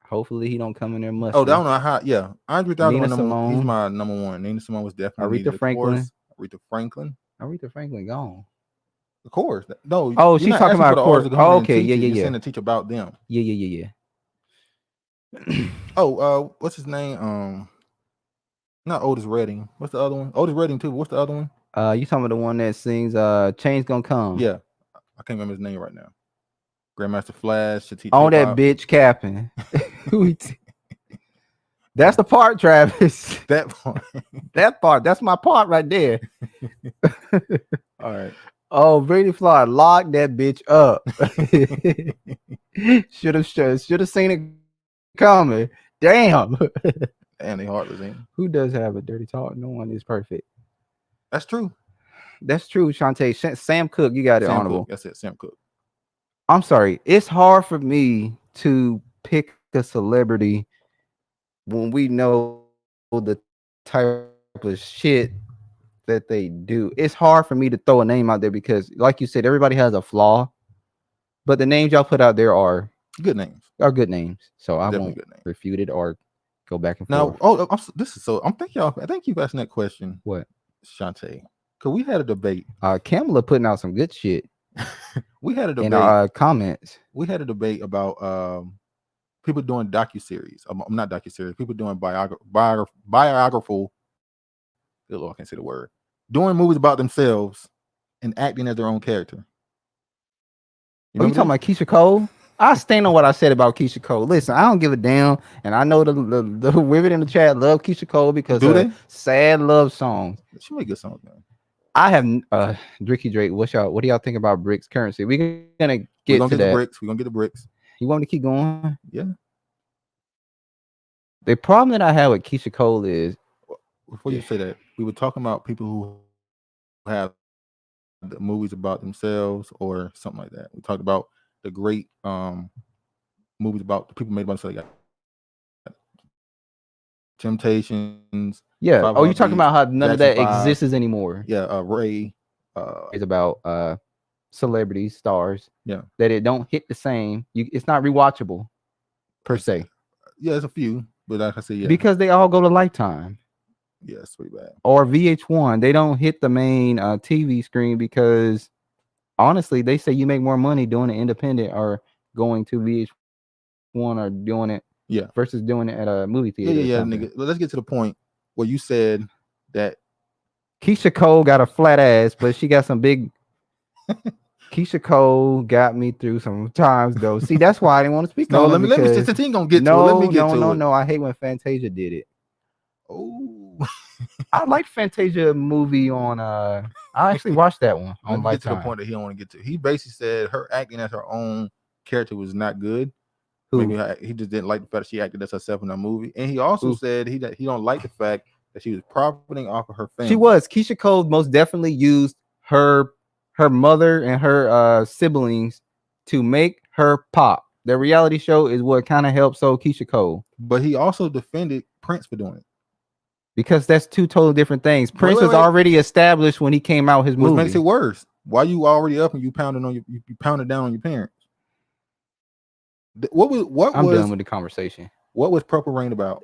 Hopefully he don't come in there much. Oh, I don't know how. Yeah, Andre 3000. He's my number one. Nina Simone was definitely. Aretha Franklin. Aretha Franklin gone. Of course. No. Oh, she's talking about course. Oh, okay. Yeah. You're sending to teach about them. Yeah. Oh, what's his name? Not Otis Redding. What's the other one? Otis Redding too. What's the other one? You talking about the one that sings Change Gonna Come? Yeah. I can't remember his name right now. Grandmaster Flash. On that bitch capping. That's the part, Travis. That part. That part. That's my part right there. All right. Oh, Brady Fly, lock that bitch up. Should have seen it coming. Damn. And they heartless, ain't Who does have a dirty talk? No one is perfect. That's true. That's true, Shantae. Sam Cooke, you got it. Sam honorable. Cooke. That's it, Sam Cooke. I'm sorry. It's hard for me to pick a celebrity when we know the type of shit that they do. It's hard for me to throw a name out there because, like you said, everybody has a flaw. But the names y'all put out there are good names. Are good names. So I Definitely won't refute it or go back and now, forth. I think you've asking that question. What? Shantae. Because we had a debate. Kamala putting out some good shit. We had a debate in our comments. We had a debate about people doing docuseries. Not docuseries. People doing biographical. Good Lord, I can't say the word. Doing movies about themselves and acting as their own character. You talking about Keisha Cole? I stand on what I said about Keisha Cole. Listen, I don't give a damn, and I know the women in the chat love Keisha Cole because of sad love songs. She make good songs, man. I have Dricky Drake. What do y'all think about BRICS currency? We're gonna get to that. We're gonna get the BRICS. You want me to keep going? Yeah. The problem that I have with Keisha Cole is, before you say that, we were talking about people who have the movies about themselves or something like that. We talked about the great movies about the people made about themselves. Temptations. Yeah. Oh, you're talking about how none of that exists anymore. Yeah. Ray. It's about celebrities, stars. Yeah. That it don't hit the same. It's not rewatchable per se. Yeah, there's a few, but like I said, yeah. Because they all go to Lifetime. Yeah, it's pretty bad. Or VH1. They don't hit the main TV screen because honestly, they say you make more money doing it independent or going to VH1 or doing it. Yeah. Versus doing it at a movie theater. Yeah, nigga. Let's get to the point where you said that Keisha Cole got a flat ass, but she got some big. Keisha Cole got me through some times though. See, that's why I didn't want to speak No, on let it. me because- since he ain't gonna get to it. Let me get to it. No. I hate when Fantasia did it. Oh, I liked Fantasia movie on I actually watched that one let on me get to the Lifetime. point that he don't want to get to. He basically said her acting as her own character was not good. Who? Maybe he just didn't like the fact that she acted as herself in the movie. And he also Who? said he don't like the fact that she was profiting off of her family. She was. Keisha Cole most definitely used her mother and her siblings to make her pop. The reality show is what kind of helped so Keisha Cole. But he also defended Prince for doing it. Because that's two totally different things. Prince was already established when he came out his movie. Which makes it worse. Why you already up and you pounded down on your parents? I'm done with the conversation. What was Purple Rain about?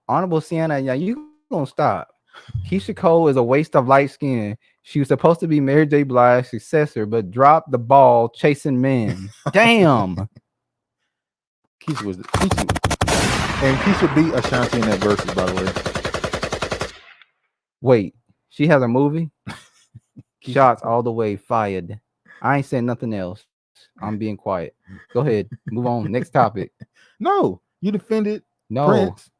Honorable Sienna, yeah, you gonna stop. Keisha Cole is a waste of light skin. She was supposed to be Mary J. Blige's successor, but dropped the ball chasing men. Damn. Keisha beat Ashanti in that verse, by the way. Wait, she has a movie? Shots all the way fired. I ain't saying nothing else. I'm being quiet. Go ahead. Move on. Next topic. No, you defended Prince,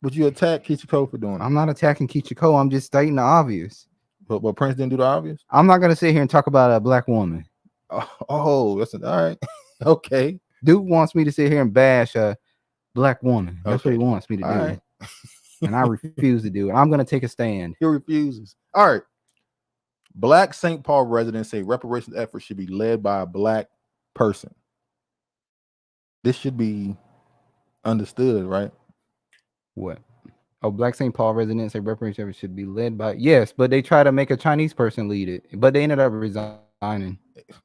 but you attacked Keisha Cole for doing it. I'm not attacking Keisha Cole. I'm just stating the obvious. But Prince didn't do the obvious? I'm not gonna sit here and talk about a black woman. Oh, that's all right. Okay. Dude wants me to sit here and bash a black woman. That's what he wants me to do. Right. And I refuse to do it. I'm gonna take a stand. He refuses. All right. Black St. Paul residents say reparations efforts should be led by a black person. This should be understood, right? What? Oh, Black St. Paul residents say reparations efforts should be led by. Yes, but they try to make a Chinese person lead it, but they ended up resigning.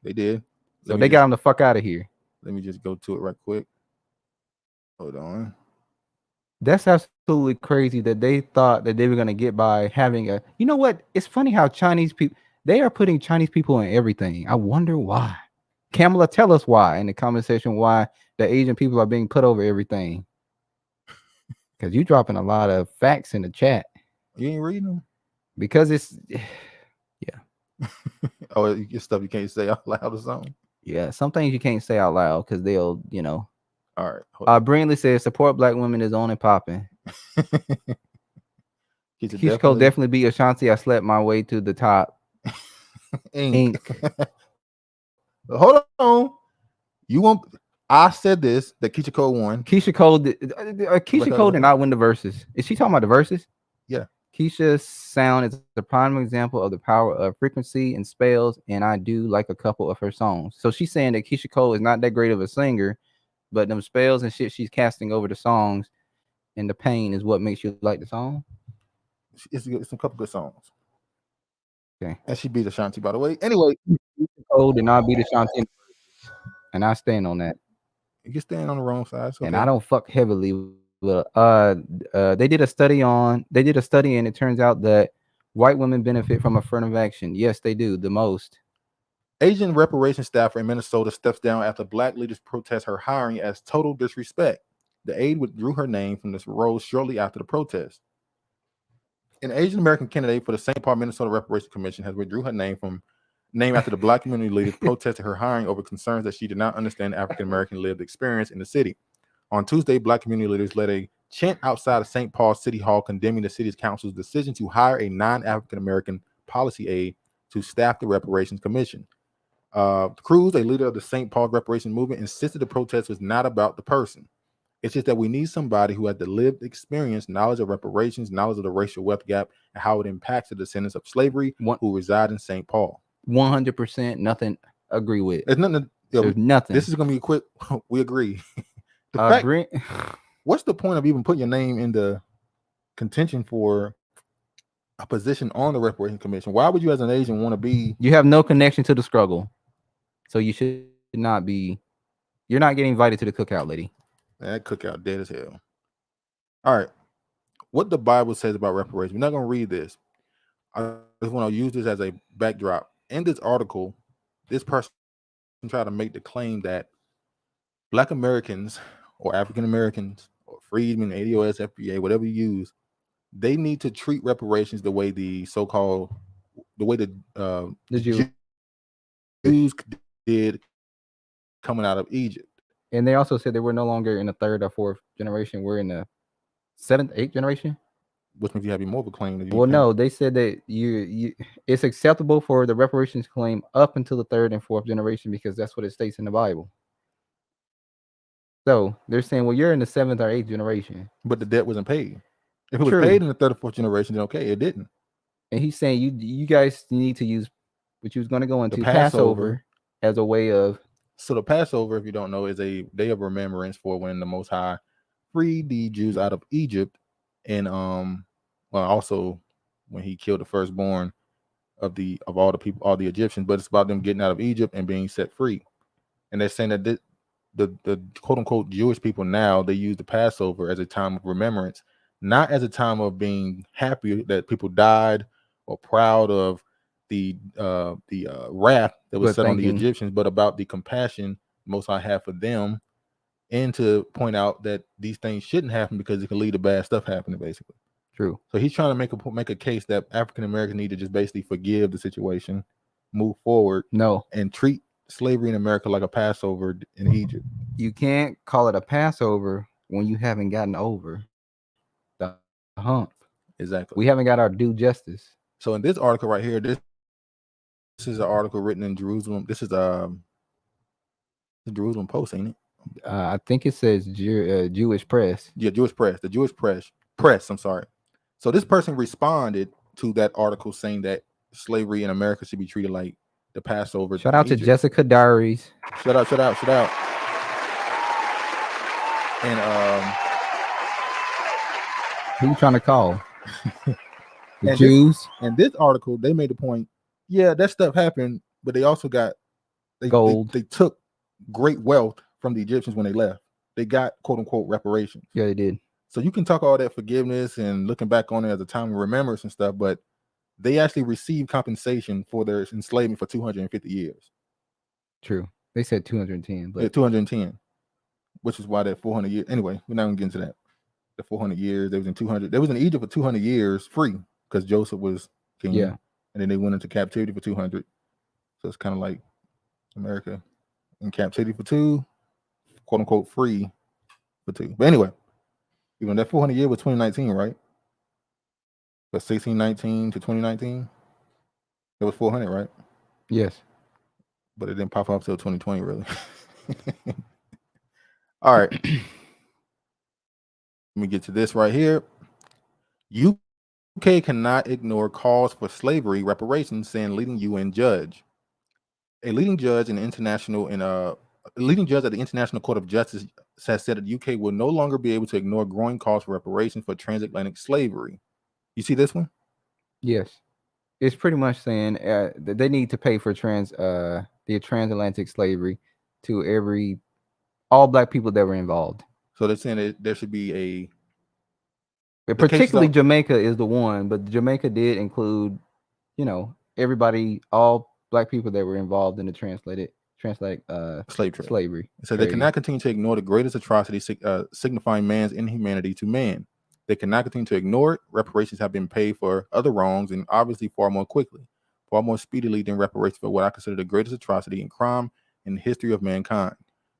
They did. So they got him the fuck out of here. Let me just go to it right quick. Hold on. That's absolutely crazy that they thought that they were going to get by having a. You know what? It's funny how Chinese people, they are putting Chinese people in everything. I wonder why. Kamala, tell us why in the comment section why the Asian people are being put over everything. Because you dropping a lot of facts in the chat. You ain't reading them? Because it's, yeah. Oh, it's stuff you can't say out loud or something? Yeah, some things you can't say out loud because they'll, you know. All right. Brindley says support black women is on and popping. Keisha Cole definitely beat Ashanti. I slept my way to the top. Ink. Hold on. You won't. I said this that Keisha Cole won. Keisha Cole did not win the verses. Is she talking about the verses? Yeah. Keisha's sound is a prime example of the power of frequency and spells, and I do like a couple of her songs. So she's saying that Keisha Cole is not that great of a singer, but them spells and shit she's casting over the songs and the pain is what makes you like the song. It's a couple good songs. Okay. And she beat Ashanti, by the way. Anyway, Keisha Cole did not beat Ashanti, and I stand on that. You can stand on the wrong side. Okay. And I don't fuck heavily with they did a study and it turns out that white women benefit from affirmative action. Yes, they do the most. Asian reparations staffer in Minnesota steps down after black leaders protest her hiring as total disrespect. The aide withdrew her name from this role shortly after the protest. An Asian American candidate for the St. Paul, Minnesota Reparations Commission has withdrew her name after the black community leaders protested her hiring over concerns that she did not understand African American lived experience in the city. On Tuesday, black community leaders led a chant outside of St. Paul City Hall condemning the city's council's decision to hire a non-African American policy aide to staff the Reparations Commission. Cruz, a leader of the St. Paul Reparations movement, insisted the protest was not about the person. It's just that we need somebody who had the lived experience, knowledge of reparations, knowledge of the racial wealth gap, and how it impacts the descendants of slavery who reside in St. Paul. 100%, nothing agree with. There's nothing. There's nothing. This is gonna be quick. We agree. What's the point of even putting your name in the contention for a position on the Reparations Commission? Why would you, as an Asian, want to be? You have no connection to the struggle, so you should not be. You're not getting invited to the cookout, lady. That cookout dead as hell. All right, what the Bible says about reparations. We're not gonna read this. I just want to use this as a backdrop. In this article, this person tried to make the claim that Black Americans or African Americans or freedmen, ADOS, FBA, whatever you use, they need to treat reparations the way the Jews did coming out of Egypt. And they also said they were no longer in the third or fourth generation. We're in the seventh, eighth generation. Which means you have more of a claim. Well, no, they said that you it's acceptable for the reparations claim up until the third and fourth generation because that's what it states in the Bible. So they're saying, well, you're in the seventh or eighth generation, but the debt wasn't paid. If it was paid in the third or fourth generation, then okay, it didn't. And he's saying you guys need to use, which he was going to go into, the Passover as a way of. So the Passover, if you don't know, is a day of remembrance for when the Most High freed the Jews out of Egypt, and also when he killed the firstborn of all the people, all the Egyptians. But it's about them getting out of Egypt and being set free. And they're saying that the quote unquote Jewish people now, they use the Passover as a time of remembrance, not as a time of being happy that people died or proud of the wrath that was set on the Egyptians, but about the compassion Most High had for them, and to point out that these things shouldn't happen because it can lead to bad stuff happening, basically. True. So he's trying to make a case that African Americans need to just basically forgive the situation, move forward, and treat slavery in America like a Passover in Egypt. You can't call it a Passover when you haven't gotten over the hump. Exactly. We haven't got our due justice. So in this article right here, this is an article written in Jerusalem. This is the Jerusalem Post, ain't it? I think it says Jewish Press. Yeah, Jewish Press. The Jewish Press. I'm sorry. So this person responded to that article saying that slavery in America should be treated like the Passover. Shout out to Jessica Diaries. Shout out. And who you trying to call? The Jews. And this article, they made the point, yeah, that stuff happened, but they also got gold. They took great wealth from the Egyptians when they left. They got quote unquote reparations. Yeah, they did. So you can talk all that forgiveness and looking back on it as a time of remembrance and stuff, but they actually received compensation for their enslavement for 250 years. True. They said 210, but 210, which is why that 400 years. Anyway, we're not gonna get into that. The 400 years, they was in 200. They was in Egypt for 200 years free because Joseph was king. Yeah. And then they went into captivity for 200. So it's kind of like America in captivity for 2, quote unquote free for 2. But anyway, even that 400 year was 2019, right? But 1619 to 2019, it was 400, right? Yes. But it didn't pop up till 2020, really. All right. Let me get to this right here. UK cannot ignore calls for slavery reparations, saying leading UN judge. A leading judge at the International Court of Justice has said that the UK will no longer be able to ignore growing calls for reparations for transatlantic slavery. You see this one? Yes. It's pretty much saying that they need to pay for the transatlantic slavery to all black people that were involved. So they're saying that there should be particularly Jamaica is the one, but Jamaica did include, everybody, all black people that were involved in the transatlantic slavery. So they cannot continue to ignore the greatest atrocity signifying man's inhumanity to man. They cannot continue to ignore it. Reparations have been paid for other wrongs, and obviously far more quickly, far more speedily than reparations for what I consider the greatest atrocity and crime in the history of mankind,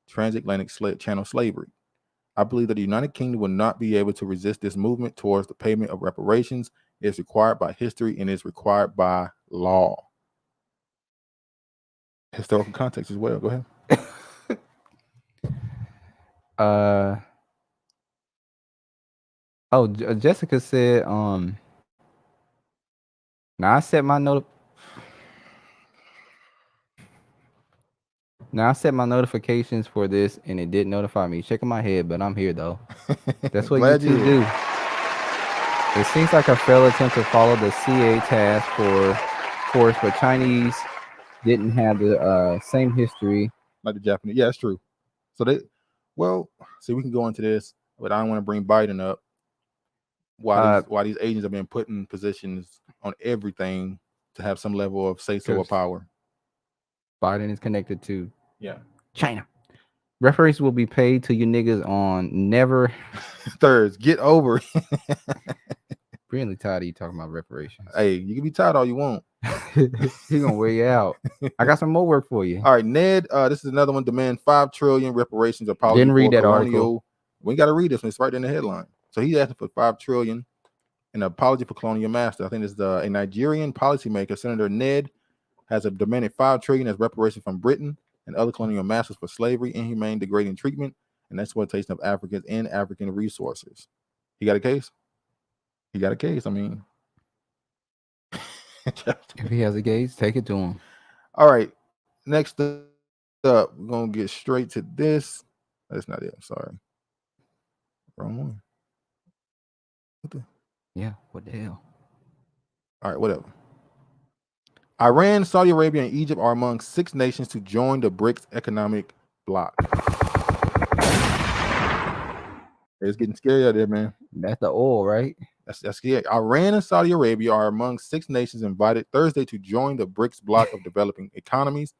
transatlantic channel slavery. I believe that the United Kingdom will not be able to resist this movement towards the payment of reparations. It is required by history and is required by law. Historical context as well. Go ahead. Jessica said, now I set my notifications for this and it didn't notify me. Shaking my head, but I'm here though. That's what you do. It seems like a failed attempt to follow the CA task force, but Chinese didn't have the same history like the Japanese. Yeah, that's true. So we can go into this, but I don't want to bring Biden up. Why these agents have been put in positions on everything to have some level of say-so or power. Biden is connected to China. Referees will be paid to you niggas on never thirds. Get over. Really tired of you talking about reparations. Hey, you can be tired all you want. He gonna wear you out. I got some more work for you. All right, Ned. This is another one. Demand $5 trillion reparations apology Didn't read for that colonial. article. We got to read this one. It's right in the headline. So he's asking for $5 trillion an apology for colonial master. I think it's a Nigerian policymaker, Senator Ned, has demanded $5 trillion as reparation from Britain and other colonial masters for slavery, inhumane, degrading treatment, and exploitation of Africans and African resources. He got a case. He got a case. I mean, if he has a case, take it to him. All right. Next up, we're gonna get straight to this. That's not it. I'm sorry. Wrong one. Yeah, what the hell? All right, whatever. Iran, Saudi Arabia, and Egypt are among 6 nations to join the BRICS economic bloc. It's getting scary out there, man. That's the oil, right? That's scary. Iran and Saudi Arabia are among 6 nations invited Thursday to join the BRICS bloc of developing economies.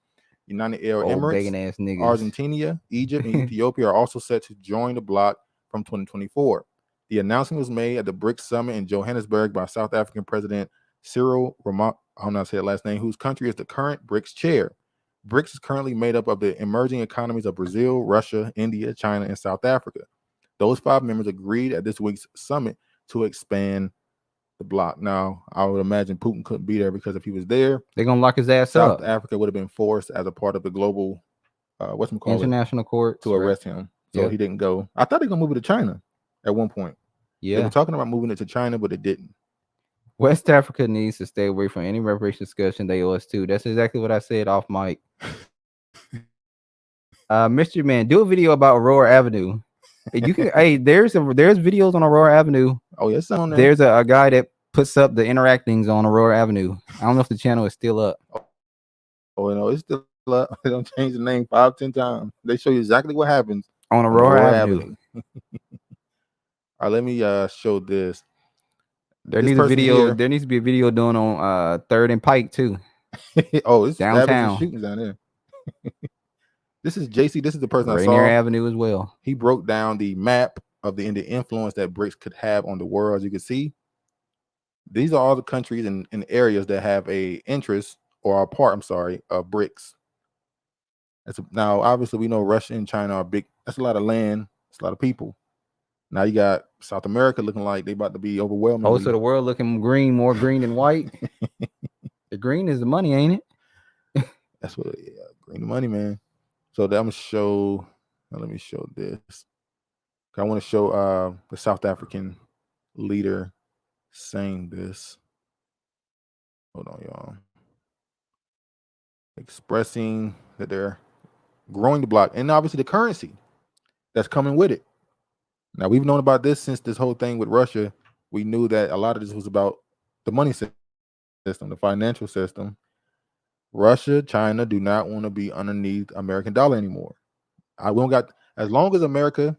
United Arab Emirates, begging ass niggas. Argentina, Egypt, and Ethiopia are also set to join the bloc from 2024. The announcement was made at the BRICS summit in Johannesburg by South African President Cyril Ramaphosa, I don't know how to say that last name, whose country is the current BRICS chair. BRICS is currently made up of the emerging economies of Brazil, Russia, India, China, and South Africa. Those 5 members agreed at this week's summit to expand the bloc. Now, I would imagine Putin couldn't be there because if he was there, they're gonna lock his ass South up. Africa would have been forced as a part of the global international court to arrest him. So he didn't go. I thought they were gonna move it to China at one point. Yeah, they were talking about moving it to China, but it didn't. West Africa needs to stay away from any reparation discussion they owe us too. That's exactly what I said off mic. Mystery Man, do a video about Aurora Avenue. You can hey, there's videos on Aurora Avenue. Oh, yes, on there. There's a guy that puts up the interactings on Aurora Avenue. I don't know if the channel is still up. Oh, no, it's still up. They don't change the name 5-10 times. They show you exactly what happens on Aurora Avenue. All right, let me show this. There needs a video. Here, there needs to be a video done on 3rd and Pike too. Oh, it's downtown shootings down there. This is JC. This is the person Rainier I saw. Avenue as well. He broke down the map of the influence that BRICS could have on the world. As you can see, these are all the countries and areas that have a interest or are part, of BRICS. Now, obviously, we know Russia and China are big. That's a lot of land. It's a lot of people. Now you got South America looking like they about to be overwhelming. Oh, so the world looking green, more green than white. The green is the money, ain't it? That's what, green the money, man. So I'm gonna show. Let me show this. I want to show the South African leader saying this. Hold on, y'all. Expressing that they're growing the bloc and obviously the currency that's coming with it. Now, we've known about this since this whole thing with Russia. We knew that a lot of this was about the money system, the financial system. Russia, China do not want to be underneath American dollar anymore. We don't got, as long as America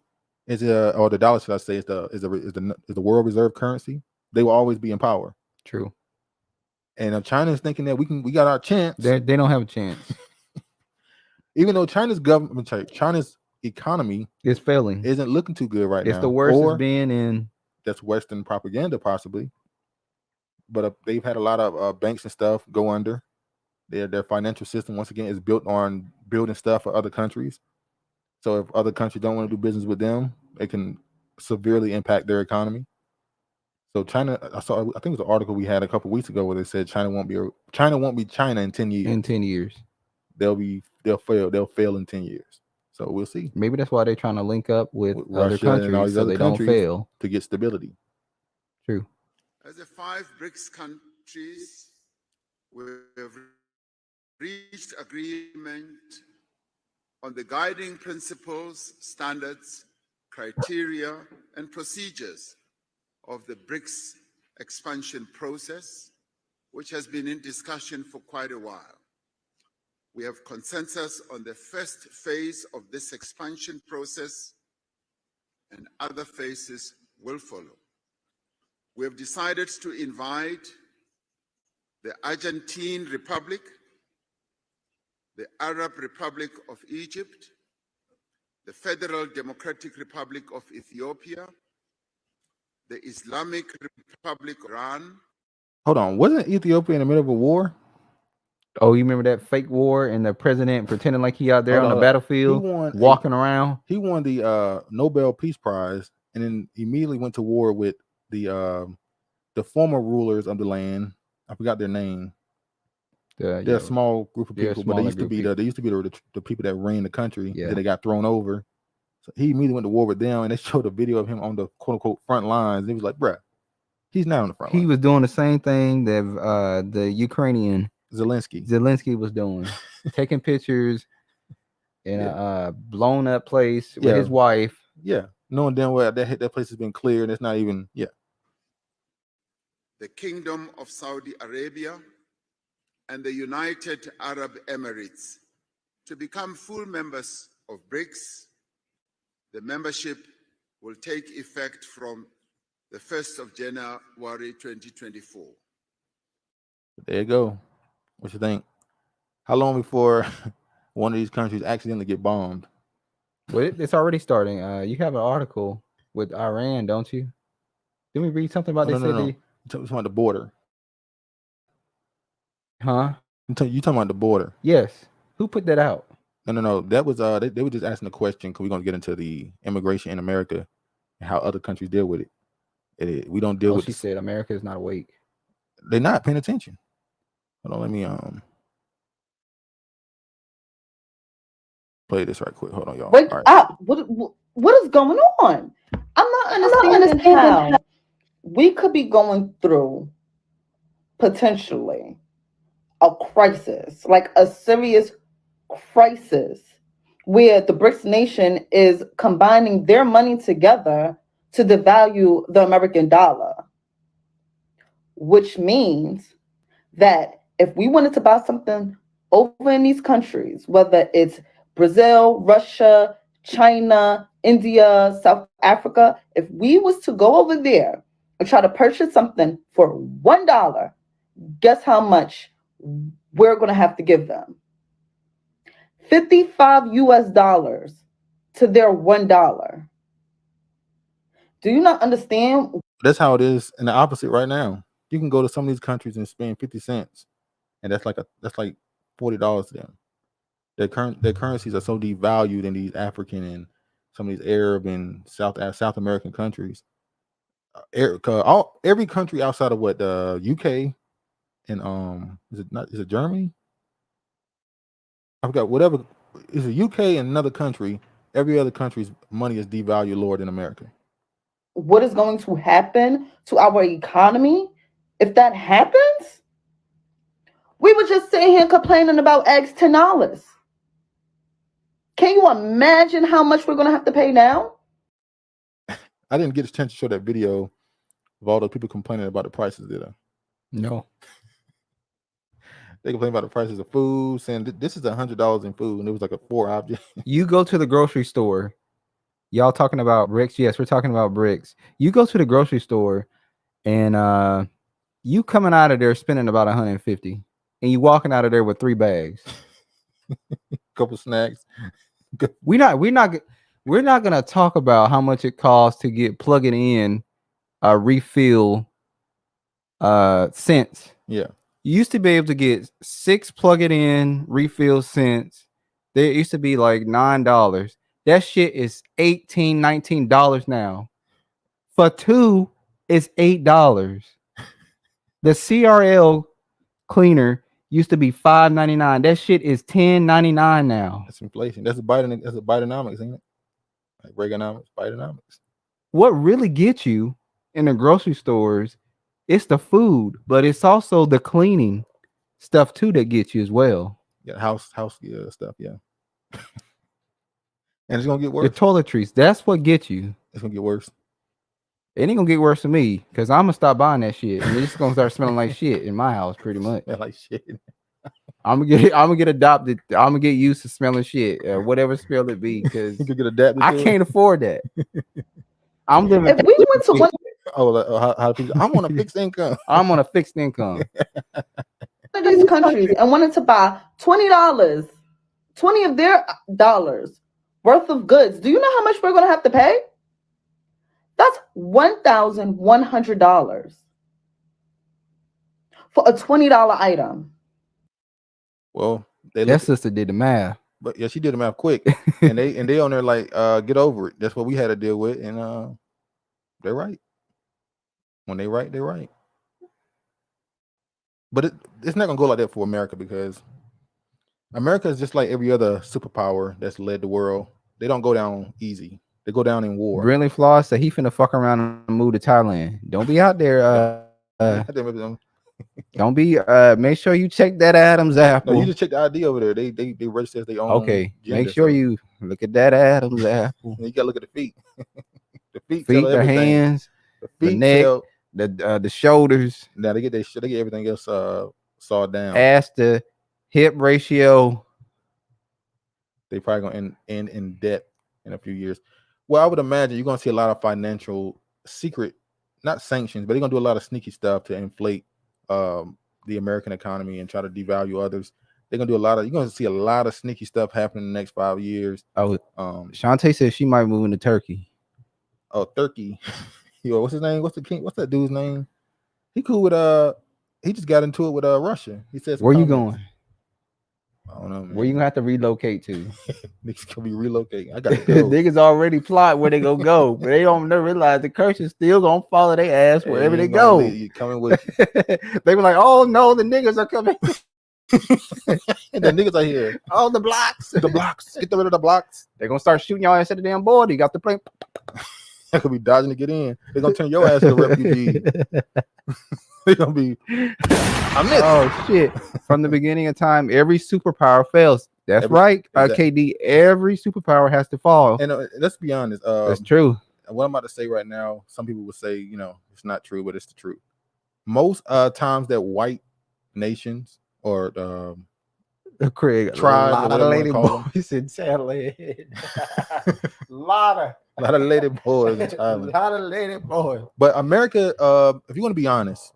is or the dollar, should I say, is the world reserve currency, they will always be in power. True. And if China is thinking that we got our chance, they don't have a chance. Even though China's economy is failing, isn't looking too good right now. It's the worst it's been in. That's Western propaganda, possibly. But they've had a lot of banks and stuff go under. Their financial system, once again, is built on building stuff for other countries. So if other countries don't want to do business with them, it can severely impact their economy. So China, I think it was an article we had a couple weeks ago where they said China won't be China in 10 years. In 10 years, they'll fail in 10 years. So we'll see. Maybe that's why they're trying to link up with other Russia countries and all these so other they countries don't fail to get stability. True. As the 5 BRICS countries, we have reached agreement on the guiding principles, standards, criteria, and procedures of the BRICS expansion process, which has been in discussion for quite a while. We have consensus on the first phase of this expansion process, and other phases will follow. We have decided to invite the Argentine Republic, the Arab Republic of Egypt, the Federal Democratic Republic of Ethiopia, the Islamic Republic of Iran. Hold on, wasn't Ethiopia in the middle of a war? Oh, you remember that fake war and the president pretending like he out there on the battlefield, walking around? He won the Nobel Peace Prize, and then immediately went to war with the former rulers of the land. I forgot their name. They're a small group of people, but they used to be the people that ran the country. Yeah. Then they got thrown over. So he immediately went to war with them, and they showed a video of him on the quote unquote front lines. And he was like, "Bruh, he's now on the front." He was doing the same thing that the Ukrainian Zelensky was doing, taking pictures in a blown up place with his wife. Yeah, knowing damn well that place has been cleared, and it's not even The Kingdom of Saudi Arabia and the United Arab Emirates to become full members of BRICS. The membership will take effect from the 1st of January 2024. There you go. What you think? How long before one of these countries accidentally get bombed? Well, it's already starting. You have an article with Iran, don't you? Didn't we read something about this? No. You're talking about the border. Huh? You talking about the border? Yes. Who put that out? No. That was they were just asking the question because we're gonna get into the immigration in America and how other countries deal with it. We don't deal with. She said America is not awake. They're not paying attention. Hold on, let me play this right quick. Hold on, y'all. Wake up! What is going on? I'm not understanding how we could be going through potentially a crisis, like a serious crisis, where the BRICS nation is combining their money together to devalue the American dollar, which means that if we wanted to buy something over in these countries, whether it's Brazil, Russia, China, India, South Africa, if we was to go over there and try to purchase something for $1, guess how much we're going to have to give them? $55 US to their $1. Do you not understand? That's how it is in the opposite right now. You can go to some of these countries and spend 50 cents, and that's like $40 to them. Their currencies are so devalued in these African and some of these Arab and South American countries. Every country outside of what the UK and is it Germany? I forgot. Whatever is the UK and another country. Every other country's money is devalued lower than America. What is going to happen to our economy if that happens? We were just sitting here complaining about eggs $10. Can you imagine how much we're going to have to pay now? I didn't get a chance to show that video of all those people complaining about the prices, did I? No. They complain about the prices of food, saying this is $100 in food, and it was like a 4 object. You go to the grocery store. Y'all talking about BRICS? Yes, we're talking about BRICS. You go to the grocery store, and you coming out of there spending about $150, and you walking out of there with 3 bags, couple snacks. We're not gonna talk about how much it costs to get plugging in a refill cents. Yeah. You used to be able to get 6 plug it in refill cents. There used to be like $9. That shit is $18, $19 now. For 2, it's $8. The CRL cleaner used to be $5.99. That shit is $10.99 now. That's inflation. That's a Bidenomics, ain't it? Like Reaganomics, Bidenomics. What really gets you in the grocery stores, it's the food, but it's also the cleaning stuff too that gets you as well. Yeah, house stuff, yeah. And it's gonna get worse. Your toiletries, that's what gets you. It's gonna get worse. It ain't gonna get worse for me because I'm gonna stop buying that shit, and it's gonna start smelling like shit in my house, pretty much. Smell like shit. I'm gonna get adopted. I'm gonna get used to smelling shit, whatever smell it be, because you could get adapted. I can't afford that. I'm living. If we went to one, I'm on a fixed income. I'm on a fixed income. of these countries and wanted to buy $20, 20 of their dollars worth of goods, do you know how much we're going to have to pay? That's $1,100 for a $20 item. Well, they That look, sister did the math. but yeah, she did the math quick, and they on there like, get over it. That's what we had to deal with, and they're right. When they right, they're right. But it's not gonna go like that for America, because America is just like every other superpower that's led the world. They don't go down easy. They go down in war. Brilliantly Flawed said he finna fuck around and move to Thailand. Don't be out there. Don't be. Make sure you check that Adam's apple. No, you just check the ID over there. They register as their own. Okay, gender, make sure so you look at that Adam's apple. you gotta look at the feet. The feet, Feet, tell the everything. hands, The the feet neck, tell. the shoulders. Now they get everything else sawed down. Ass to hip ratio. They probably gonna end in debt in a few years. Well, I would imagine you're gonna see a lot of financial secret, not sanctions, but they're gonna do a lot of sneaky stuff to inflate the American economy and try to devalue others. They're gonna do you're gonna see a lot of sneaky stuff happen in the next 5 years. Oh, Shantae said she might move into Turkey. Oh, Turkey. Yo, what's his name? What's that dude's name? He cool with he just got into it with Russia. He says, where you going? I don't know, man. Where you gonna have to relocate to? Niggas gonna be relocating. I gotta go. Niggas already plot where they gonna go, but they don't realize the curse is still gonna follow their ass wherever they go. You coming with They were like, oh no, the niggas are coming. and the niggas are here. Oh, the blocks. The blocks. Get rid of the blocks. They're gonna start shooting y'all ass at the damn border. You got to play. I could be dodging to get in. They're gonna turn your ass into a refugee. They're gonna be oh shit. From the beginning of time, every superpower fails. That's right. Exactly. KD, every superpower has to fall. And let's be honest. That's true. What I'm about to say right now, some people would say, it's not true, but it's the truth. Most times that white nations or Craig, tribes, a lot of lady boys in Thailand. lot of lady boys in A Thailand. lot of lady boys. But America, if you want to be honest,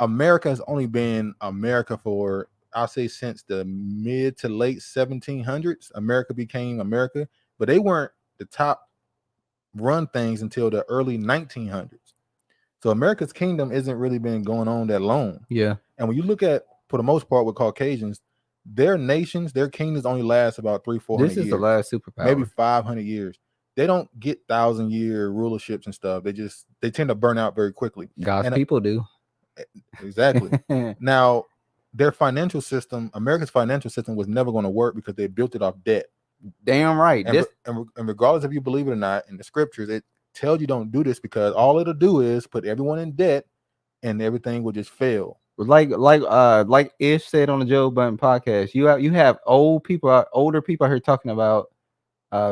America has only been America for, I'll say, since the mid to late 1700s. America became America, but they weren't the top run things until the early 1900s. So America's kingdom isn't really been going on that long. Yeah. And when you look at, for the most part, with Caucasians, their nations, their kingdoms only last about 300-400 years. This is the last superpower. Maybe 500 years. They don't get 1,000-year rulerships and stuff. They tend to burn out very quickly. God's people do. Exactly. Now, their financial system, America's financial system, was never going to work because they built it off debt. Damn right. And regardless if you believe it or not, in the scriptures, it tells you don't do this because all it'll do is put everyone in debt and everything will just fail. Like Ish said on the Joe Budden podcast, you have older people out here talking about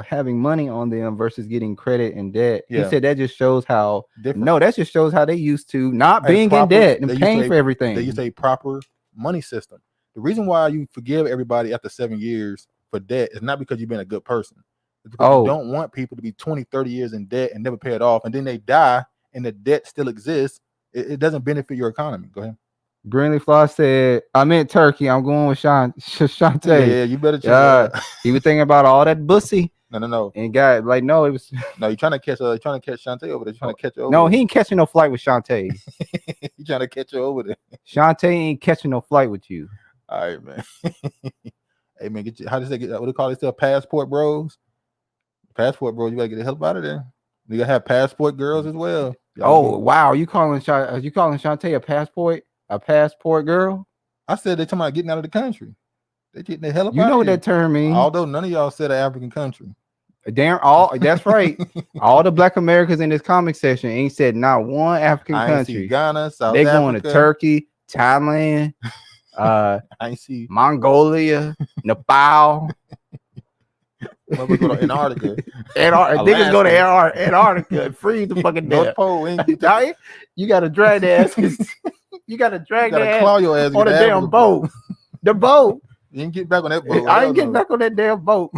having money on them versus getting credit and debt. Yeah. He said that just shows how different. No, that just shows how they used to not being in debt and paying for everything. They used a proper money system. The reason why you forgive everybody after 7 years for debt is not because you've been a good person. It's because you don't want people to be 20, 30 years in debt and never pay it off, and then they die and the debt still exists. It doesn't benefit your economy. Go ahead. Brilliantly Flawed said, I meant Turkey. I'm going with Shantae. Yeah, you better check. He was thinking about all that bussy. No. And got like, no, it was no. You're trying to catch Shantae over there. You're trying to catch her over no, there. he ain't catching no flight with Shantae. You're trying to catch her over there. Shantae ain't catching no flight with you. All right, man. Hey, man, how does they get? What do they call it? Still passport bros? Passport bros. You gotta get the hell out of there. You gotta have passport girls as well. Wow, are you calling Shantae a passport girl? I said they're talking about getting out of the country. They getting the hell up. You know what that term means. Although none of y'all said an African country. That's right. All the Black Americans in this comic section ain't said not one African country. See Ghana, South They Africa. going to Turkey, Thailand, I ain't see Mongolia, Nepal. Go to Antarctica. Niggas go to Antarctica and freeze the fucking North Pole. You gotta drag their asses. You gotta drag their claw your ass on a damn boat. The boat. You ain't get back on that boat. I ain't getting back on that damn boat.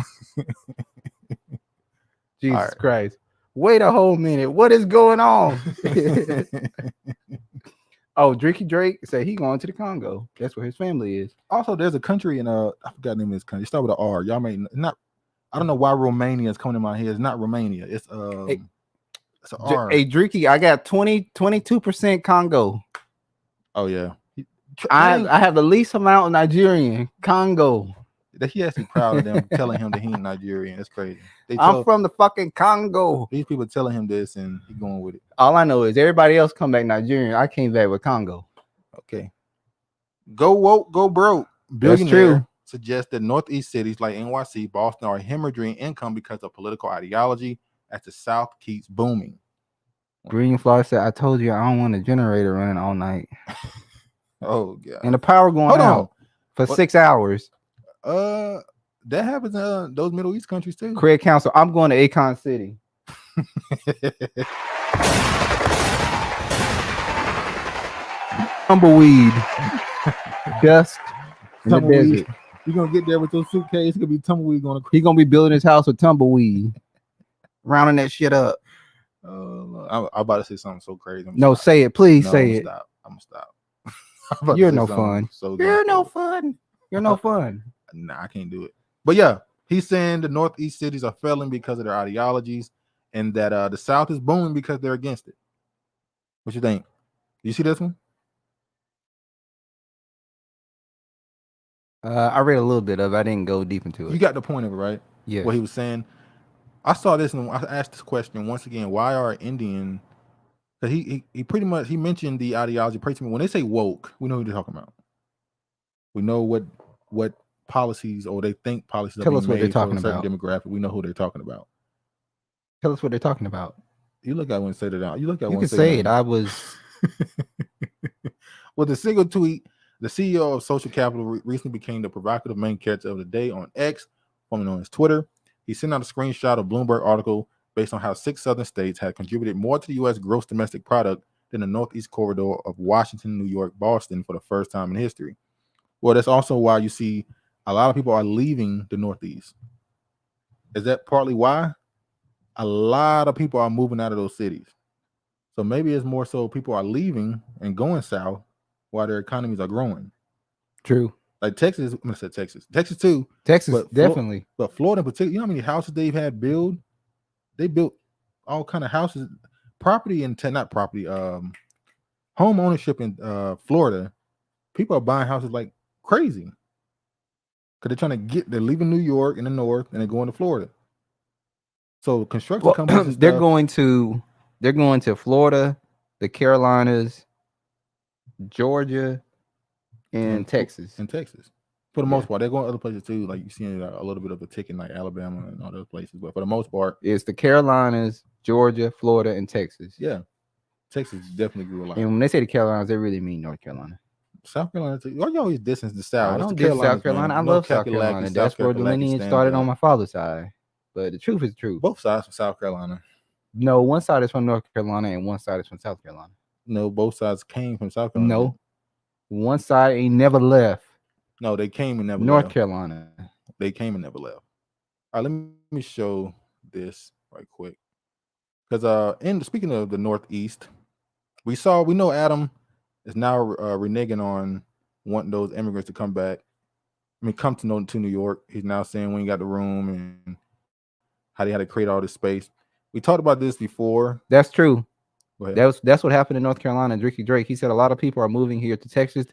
Jesus Christ. Wait a whole minute. What is going on? Oh, Drinky Drake said he going to the Congo. That's where his family is. Also, there's a country in I forgot the name of this country. It starts with an R. Y'all may not. I don't know why Romania is coming to my head. It's not Romania. It's It's an R. Hey, Dreeky, I got 22% Congo. Oh yeah. I have the least amount of Nigerian. Congo. He actually proud of them telling him that he ain't Nigerian. That's crazy. I'm from the fucking Congo. These people telling him this and he going with it. All I know is everybody else come back Nigerian. I came back with Congo. Okay. Go woke, go broke. That's true. Suggests that Northeast cities like NYC, Boston are hemorrhaging income because of political ideology as the South keeps booming. Greenfly said, I told you I don't want a generator running all night. Oh, God. And the power going out for 6 hours. That happens in those Middle East countries too. Craig Council, I'm going to Akon City. Tumbleweed. Dust in the desert. You're gonna get there with your suitcase. It's gonna be tumbleweed going. He's gonna be building his house with tumbleweed, rounding that shit up. I'm about to say something so crazy. No, say it, please. Say it. I'm gonna stop. You're no fun. You're no fun. You're no fun. Nah, I can't do it. But yeah, he's saying the Northeast cities are failing because of their ideologies, and that the South is booming because they're against it. What you think? You see this one? I read a little bit of it. I didn't go deep into it. You got the point of it, right? Yeah. What he was saying. I saw this and I asked this question once again. Why are Indian? Because he pretty much he mentioned the ideology. When they say woke, we know who they're talking about. We know what policies or they think policies. Tell are us being what they're made for talking a certain about. demographic. We know who they're talking about. Tell us what they're talking about. You look at one and say that out. You look at You one. can say it. I was. With a single tweet, the CEO of Social Capital recently became the provocative main character of the day on X, formerly known as Twitter. He sent out a screenshot of Bloomberg article based on how 6 southern states had contributed more to the U.S. gross domestic product than the Northeast corridor of Washington, New York, Boston for the first time in history. Well, that's also why you see a lot of people are leaving the Northeast. Is that partly why? A lot of people are moving out of those cities. So maybe it's more so people are leaving and going south while their economies are growing. True. Like Texas, I'm gonna say Texas too. Texas, but definitely. But Florida in particular, you know how many houses they've had built? They built all kind of houses, property and not property, home ownership in Florida. People are buying houses like crazy because they're leaving New York in the north and they're going to Florida. So construction companies, they're going to Florida, the Carolinas, Georgia, and Texas. For the most part, they're going other places too. Like you see a little bit of a tick in like Alabama and all those places, but for the most part, it's the Carolinas, Georgia, Florida, and Texas. Yeah, Texas definitely grew a lot. And when they say the Carolinas, they really mean North Carolina. South Carolina too. Why you always distance the South? I don't diss South Carolina. I love South Carolina. That's where the lineage started on my father's side. But the truth is the truth. Both sides from South Carolina. No, one side is from North Carolina and one side is from South Carolina. No, both sides came from South Carolina. No, one side ain't never left. No, they came and never North left. Carolina. They came and never left. All right, let me show this right quick. Because speaking of the Northeast, we know Adam is now reneging on wanting those immigrants to come back. Come to New York. He's now saying we ain't got the room and how they had to create all this space. We talked about this before. That's true. That's what happened in North Carolina. Drake, he said a lot of people are moving here to Texas.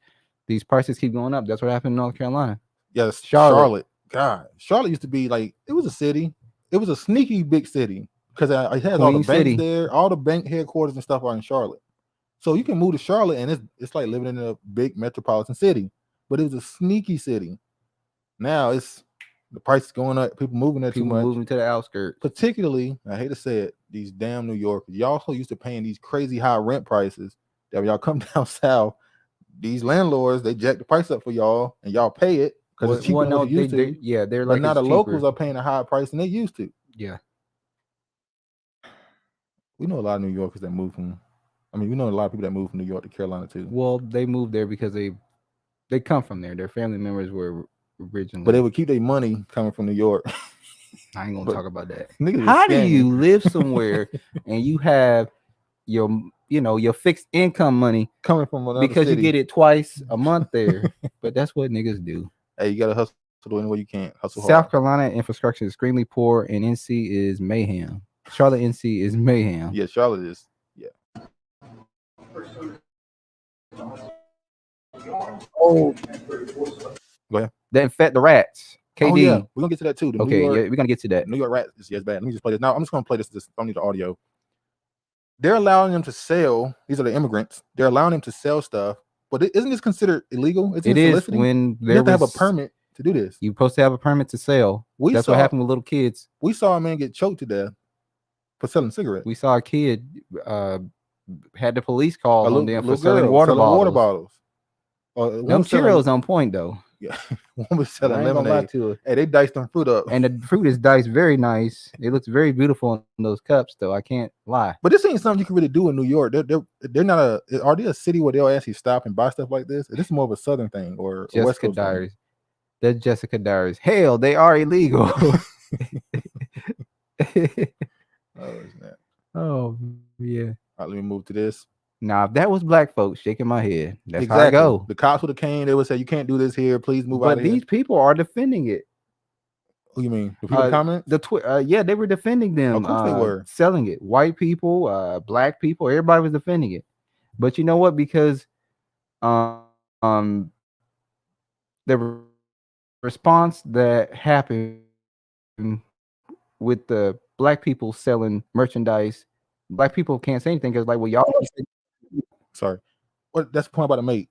These prices keep going up. That's what happened in North Carolina. Yes, Charlotte. God, Charlotte used to be like, it was a city. It was a sneaky big city because it has all the banks there. All the bank headquarters and stuff are in Charlotte. So you can move to Charlotte and it's like living in a big metropolitan city. But it was a sneaky city. Now the price is going up. People moving there too much. Moving to the outskirts. Particularly, I hate to say it, these damn New Yorkers. Y'all so used to paying these crazy high rent prices that when y'all come down south, these landlords, they jack the price up for y'all and y'all pay it because it's cheaper than what you used to. They're like, but now the cheaper. locals are paying a higher price than they used to. Yeah. We know a lot of New Yorkers that move from. We know a lot of people that move from New York to Carolina too. Well, they moved there because they come from there. Their family members were originally. But they would keep their money coming from New York. I ain't gonna talk about that. How do you live somewhere and you have your fixed income money coming from another because city. You get it twice a month there? But that's what niggas do. Hey, you gotta hustle any way you can. Hustle South hard. Carolina infrastructure is extremely poor, and NC is mayhem. Charlotte, NC is mayhem. Yeah, Charlotte is. Yeah. Oh, Go ahead. That infect the rats. KD. Oh yeah, we're gonna get to that too. The okay, yeah, we're gonna get to that. New York rats is bad. Let me just play this. Now I'm just gonna play this. I don't need the audio. They're allowing them to sell. These are the immigrants. They're allowing them to sell stuff. But isn't this considered illegal? It is when you have to have a permit to do this. You're supposed to have a permit to sell. That's what happened with little kids. We saw a man get choked to death for selling cigarettes. We saw a kid had the police call on them for selling selling water bottles. Them Cheerios on point though. Yeah, one was selling I ain't gonna lie lemonade. to it. Hey, they diced them fruit up, and the fruit is diced very nice. It looks very beautiful in those cups, though. I can't lie. But this ain't something you can really do in New York. They're not are they a city where they'll actually stop and buy stuff like this? This is more of a southern thing or a West Jessica Coast Diaries. That's Jessica Diaries. Hell, they are illegal. Oh yeah. All right, let me move to this. Now, if that was black folks shaking my head, that's how I go. The cops with a cane, they would say, "You can't do this here. Please move out." But these people are defending it. What do you mean? The people comment? Yeah, they were defending them. Of course they were selling it. White people, black people, everybody was defending it. But you know what? Because the response that happened with the black people selling merchandise, black people can't say anything because, like, well, y'all. Sorry. Well, that's the point I'm about to make.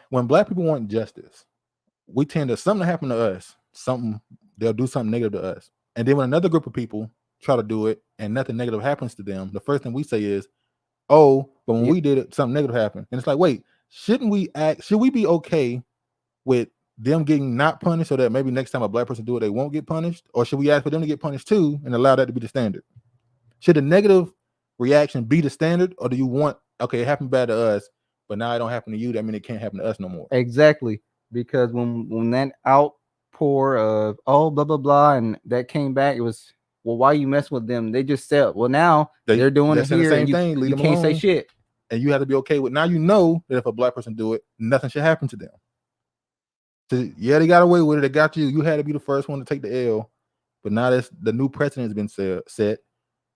When black people want justice, we tend to something happen to us, they'll do something negative to us. And then when another group of people try to do it and nothing negative happens to them, the first thing we say is, oh, but when we did it, something negative happened. And it's like, wait, should we be okay with them getting not punished so that maybe next time a black person do it, they won't get punished? Or should we ask for them to get punished too and allow that to be the standard? Should the negative reaction be the standard, or do you want, okay, it happened bad to us, but now it don't happen to you, that means it can't happen to us no more? Exactly, because when that outpour of blah blah blah and that came back, it was, well, why you messing with them? They just sell. Well, now they're doing it here, the same and thing. you can't say shit, and you have to be okay with. Now you know that if a black person do it, nothing should happen to them. So, yeah, they got away with it. They got you. You had to be the first one to take the L, but now that's the new precedent has been set.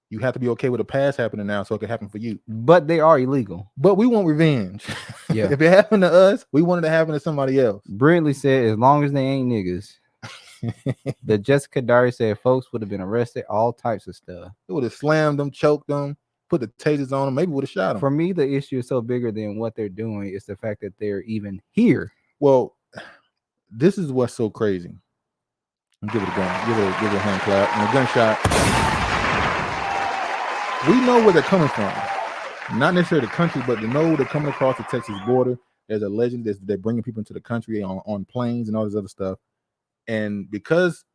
You have to be okay with the past happening now so it can happen for you. But they are illegal. But we want revenge. Yeah. If it happened to us, we want it to happen to somebody else. Brilliantly said, as long as they ain't niggas. The Jessica Diaries said folks would have been arrested, all types of stuff. It would have slammed them, choked them, put the tasers on them, maybe would have shot them. For me, the issue is so bigger than what they're doing. It's the fact that they're even here. Well, this is what's so crazy. Give it a gun. Give it a hand clap and a gunshot. We know where they're coming from. Not necessarily the country, but to know they're coming across the Texas border. There's a legend that they're bringing people into the country on planes and all this other stuff. And because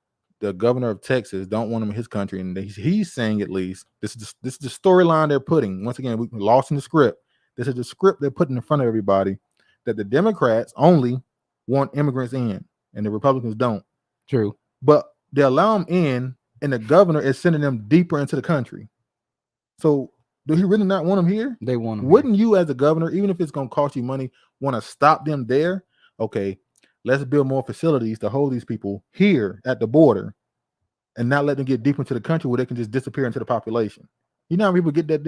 the governor of Texas don't want him in his country, and he's saying, at least, this is the storyline they're putting. Once again, we lost in the script. This is the script they're putting in front of everybody, that the Democrats only want immigrants in, and the Republicans don't. True. But they allow them in, and the governor is sending them deeper into the country. So do he really not want them here? They want them. Wouldn't you, as a governor, even if it's going to cost you money, want to stop them there? Okay, let's build more facilities to hold these people here at the border and not let them get deep into the country where they can just disappear into the population. You know how people get that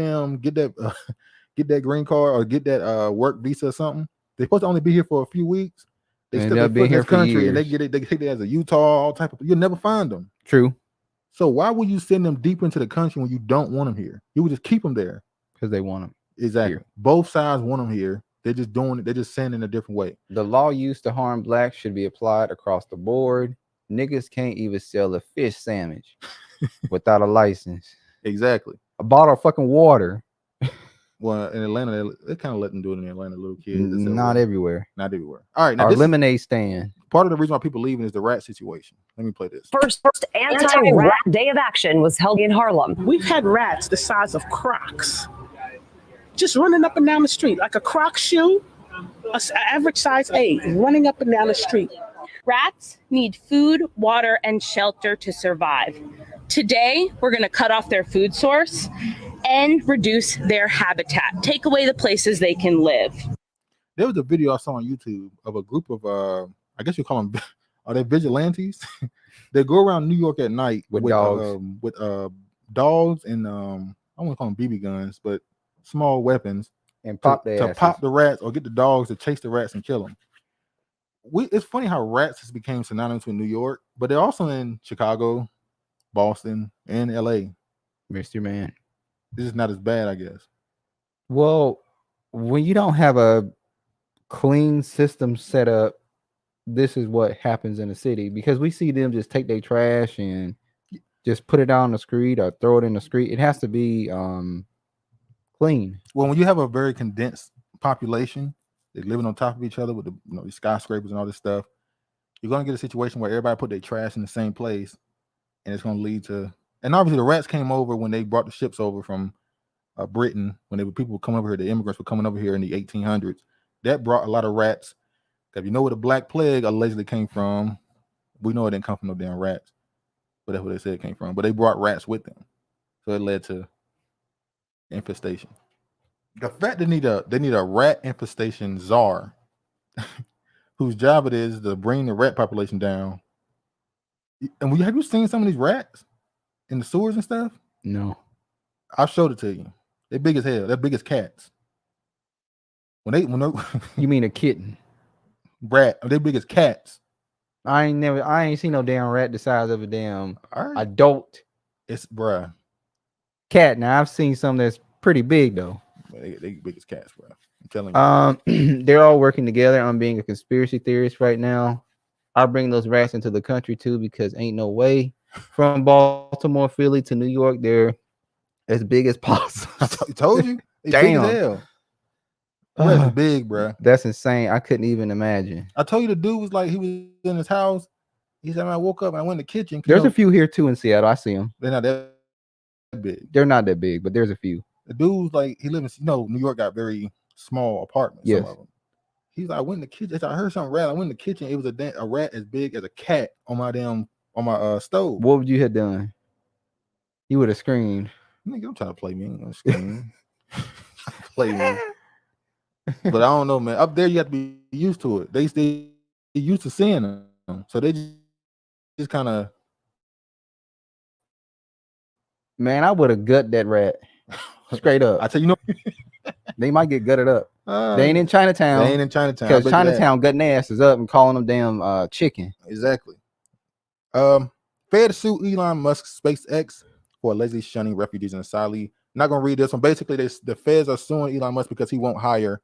green card or get that work visa or something? They're supposed to only be here for a few weeks. They still been here for country, and they get it. They take it as a Utah, all type of. You'll never find them. True. So why would you send them deep into the country when you don't want them here? You would just keep them there because they want them. Exactly. Here. Both sides want them here. They're just doing it. They're just saying it in a different way. The law used to harm blacks should be applied across the board. Niggas can't even sell a fish sandwich without a license. Exactly. A bottle of fucking water. Well, in Atlanta, they kind of let them do it in Atlanta, little kids. Not everywhere. Not everywhere. All right. Now our lemonade stand. Part of the reason why people leaving is the rat situation. Let me play this. First anti-rat day of action was held in Harlem. We've had rats the size of Crocs, just running up and down the street like a Croc shoe, an average size 8, running up and down the street. Rats need food, water, and shelter to survive. Today, we're going to cut off their food source and reduce their habitat. Take away the places they can live. There was a video I saw on YouTube of a group of, I guess you call them, are they vigilantes? They go around New York at night With dogs. Dogs and I want to call them BB guns, but small weapons, and pop their to asses. pop the rats or get the dogs to chase the rats and kill them. It's funny how rats has became synonymous with New York, but they're also in Chicago, Boston, and LA. Mr. Man. This is not as bad, I guess. Well, when you don't have a clean system set up, this is what happens in the city, because we see them just take their trash and just put it out on the street or throw it in the street. It has to be clean. Well, when you have a very condensed population, they're living on top of each other with the these skyscrapers and all this stuff, you're going to get a situation where everybody put their trash in the same place, and it's going to lead to. And obviously, the rats came over when they brought the ships over from Britain. When people were coming over here, the immigrants were coming over here in the 1800s. That brought a lot of rats. If you know where the Black Plague allegedly came from, we know it didn't come from no damn rats, but that's where they said it came from. But they brought rats with them, so it led to infestation. The fact they need a rat infestation czar, whose job it is to bring the rat population down. And have you seen some of these rats in the sewers and stuff? No, I showed it to you. They're big as hell. They're big as cats. When they you mean a kitten? Rat. They're big as cats. I ain't seen no damn rat the size of a damn adult. It's bruh. Cat. Now I've seen some that's pretty big though. They big as cats, bro. I'm telling you. They're all working together. I'm being a conspiracy theorist right now. I'll bring those rats into the country too, because ain't no way from Baltimore, Philly to New York they're as big as possible. I told you. It's Damn. big as hell. That's big, bro. That's insane. I couldn't even imagine. I told you the dude was like, he was in his house. He said, I woke up and I went in the kitchen. There's a few here too in Seattle. I see them. They're not that big. They're not that big, but there's a few. The dude's like, he lives in, New York got very small apartments. Yes. Some of them. He's like, I went in the kitchen. I heard something rat. I went in the kitchen. It was a rat as big as a cat on my stove. What would you have done? You would have screamed. Nigga, I'm trying to play me. I'm screaming. Play me. But I don't know, man. Up there, you have to be used to it. They used to seeing them, so they just kind of. Man, I would have gut that rat straight up. I tell you, they might get gutted up. They ain't in Chinatown. They ain't in Chinatown because Chinatown gutting their asses up and calling them damn chicken. Exactly. Fair to sue Elon Musk's SpaceX for allegedly shunning refugees and asylees. Not gonna read this one. Basically, the feds are suing Elon Musk because he won't hire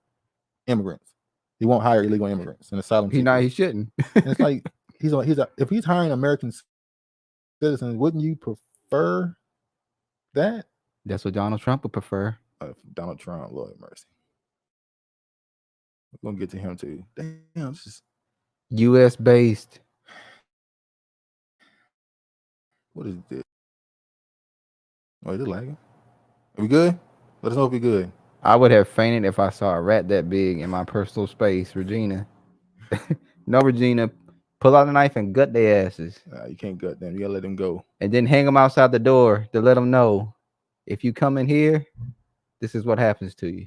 immigrants. He won't hire illegal immigrants and asylum seekers. He shouldn't. It's like if he's hiring American citizens, wouldn't you prefer that? That's what Donald Trump would prefer. Donald Trump, Lord have mercy. We're gonna get to him too. Damn, this is U.S. based. What is this? Oh, is it lagging? Are we good? Let us know if we're good. I would have fainted if I saw a rat that big in my personal space, Regina. No, Regina, pull out a knife and gut their asses. You can't gut them. You gotta let them go. And then hang them outside the door to let them know, if you come in here, this is what happens to you.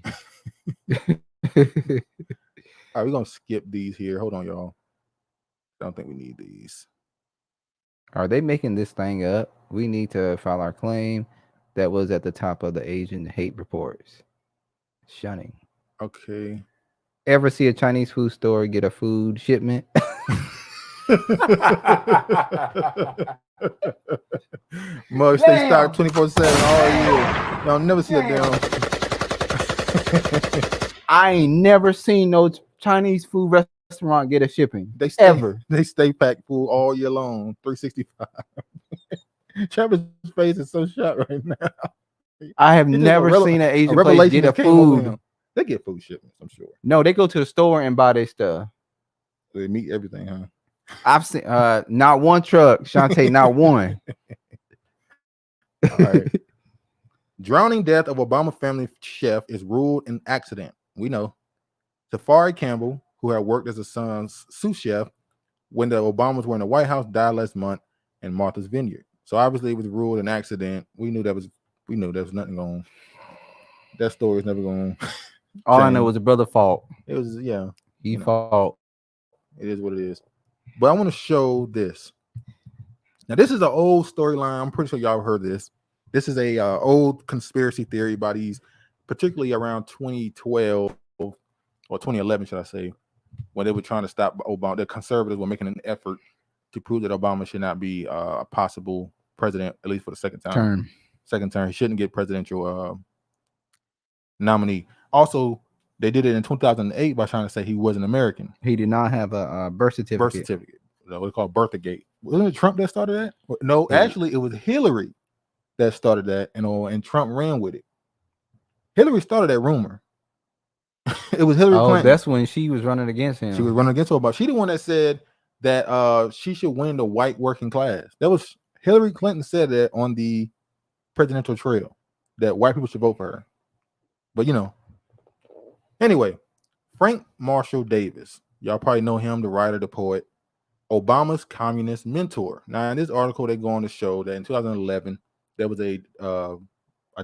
All right, we're gonna skip these here. Hold on, y'all. I don't think we need these. Are they making this thing up? We need to file our claim. That was at the top of the Asian hate reports. Shunning. Okay. Ever see a Chinese food store get a food shipment? Mug stay stocked 24/7 all year. Y'all never see a damn. I ain't never seen no Chinese food restaurant get a shipping. They stay packed full all year long, 365. Travis' face is so shot right now. I have never seen an Asian place get a food. They get food shipments, I'm sure. No, they go to the store and buy their stuff. They meet everything, huh? I've seen not one truck, Shantae, not one. All right. Drowning death of Obama family chef is ruled an accident. We know. Safari Campbell, who had worked as a son's sous chef when the Obamas were in the White House, died last month in Martha's Vineyard. So obviously it was ruled an accident. We knew there was nothing going. That story is never going. All I know was a brother fault. It was, yeah. He fault. It is what it is. But I want to show this. Now, this is an old storyline. I'm pretty sure y'all heard this. This is a old conspiracy theory by these, particularly around 2012 or 2011, should I say, when they were trying to stop Obama. The conservatives were making an effort to prove that Obama should not be a possible president, at least for the second time. Second term. He shouldn't get presidential nominee. Also, they did it in 2008 by trying to say he wasn't American. He did not have a birth certificate. Birth certificate. What we call Birthgate. Wasn't it Trump that started that? No, actually, it was Hilary that started that, and Trump ran with it. Hillary started that rumor. It was Hillary Clinton. That's when she was running against him. She was running against Obama. She the one that said that she should win the white working class. That was Hillary Clinton said that on the presidential trail, that white people should vote for her. But anyway, Frank Marshall Davis. Y'all probably know him, the writer, the poet, Obama's communist mentor. Now, in this article, they go on to show that in 2011, there was a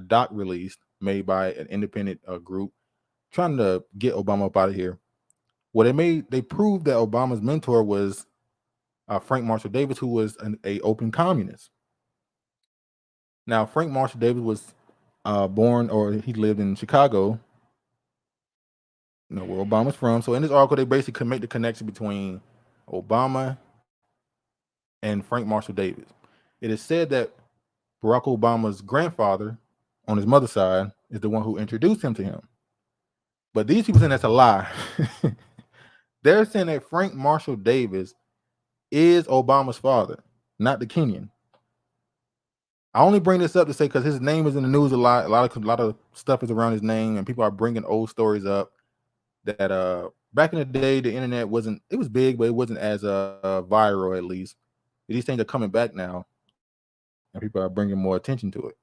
doc released made by an independent group trying to get Obama up out of here. Well, they proved that Obama's mentor was Frank Marshall Davis, who was an open communist. Now, Frank Marshall Davis was born, or he lived in Chicago, where Obama's from. So in this article, they basically could make the connection between Obama and Frank Marshall Davis. It is said that Barack Obama's grandfather, on his mother's side, is the one who introduced him to him. But these people saying that's a lie. They're saying that Frank Marshall Davis is Obama's father, not the Kenyan. I only bring this up to say because his name is in the news a lot. A lot of stuff is around his name, and people are bringing old stories up. That back in the day, the internet it was big, but it wasn't as viral, at least. These things are coming back now, and people are bringing more attention to it.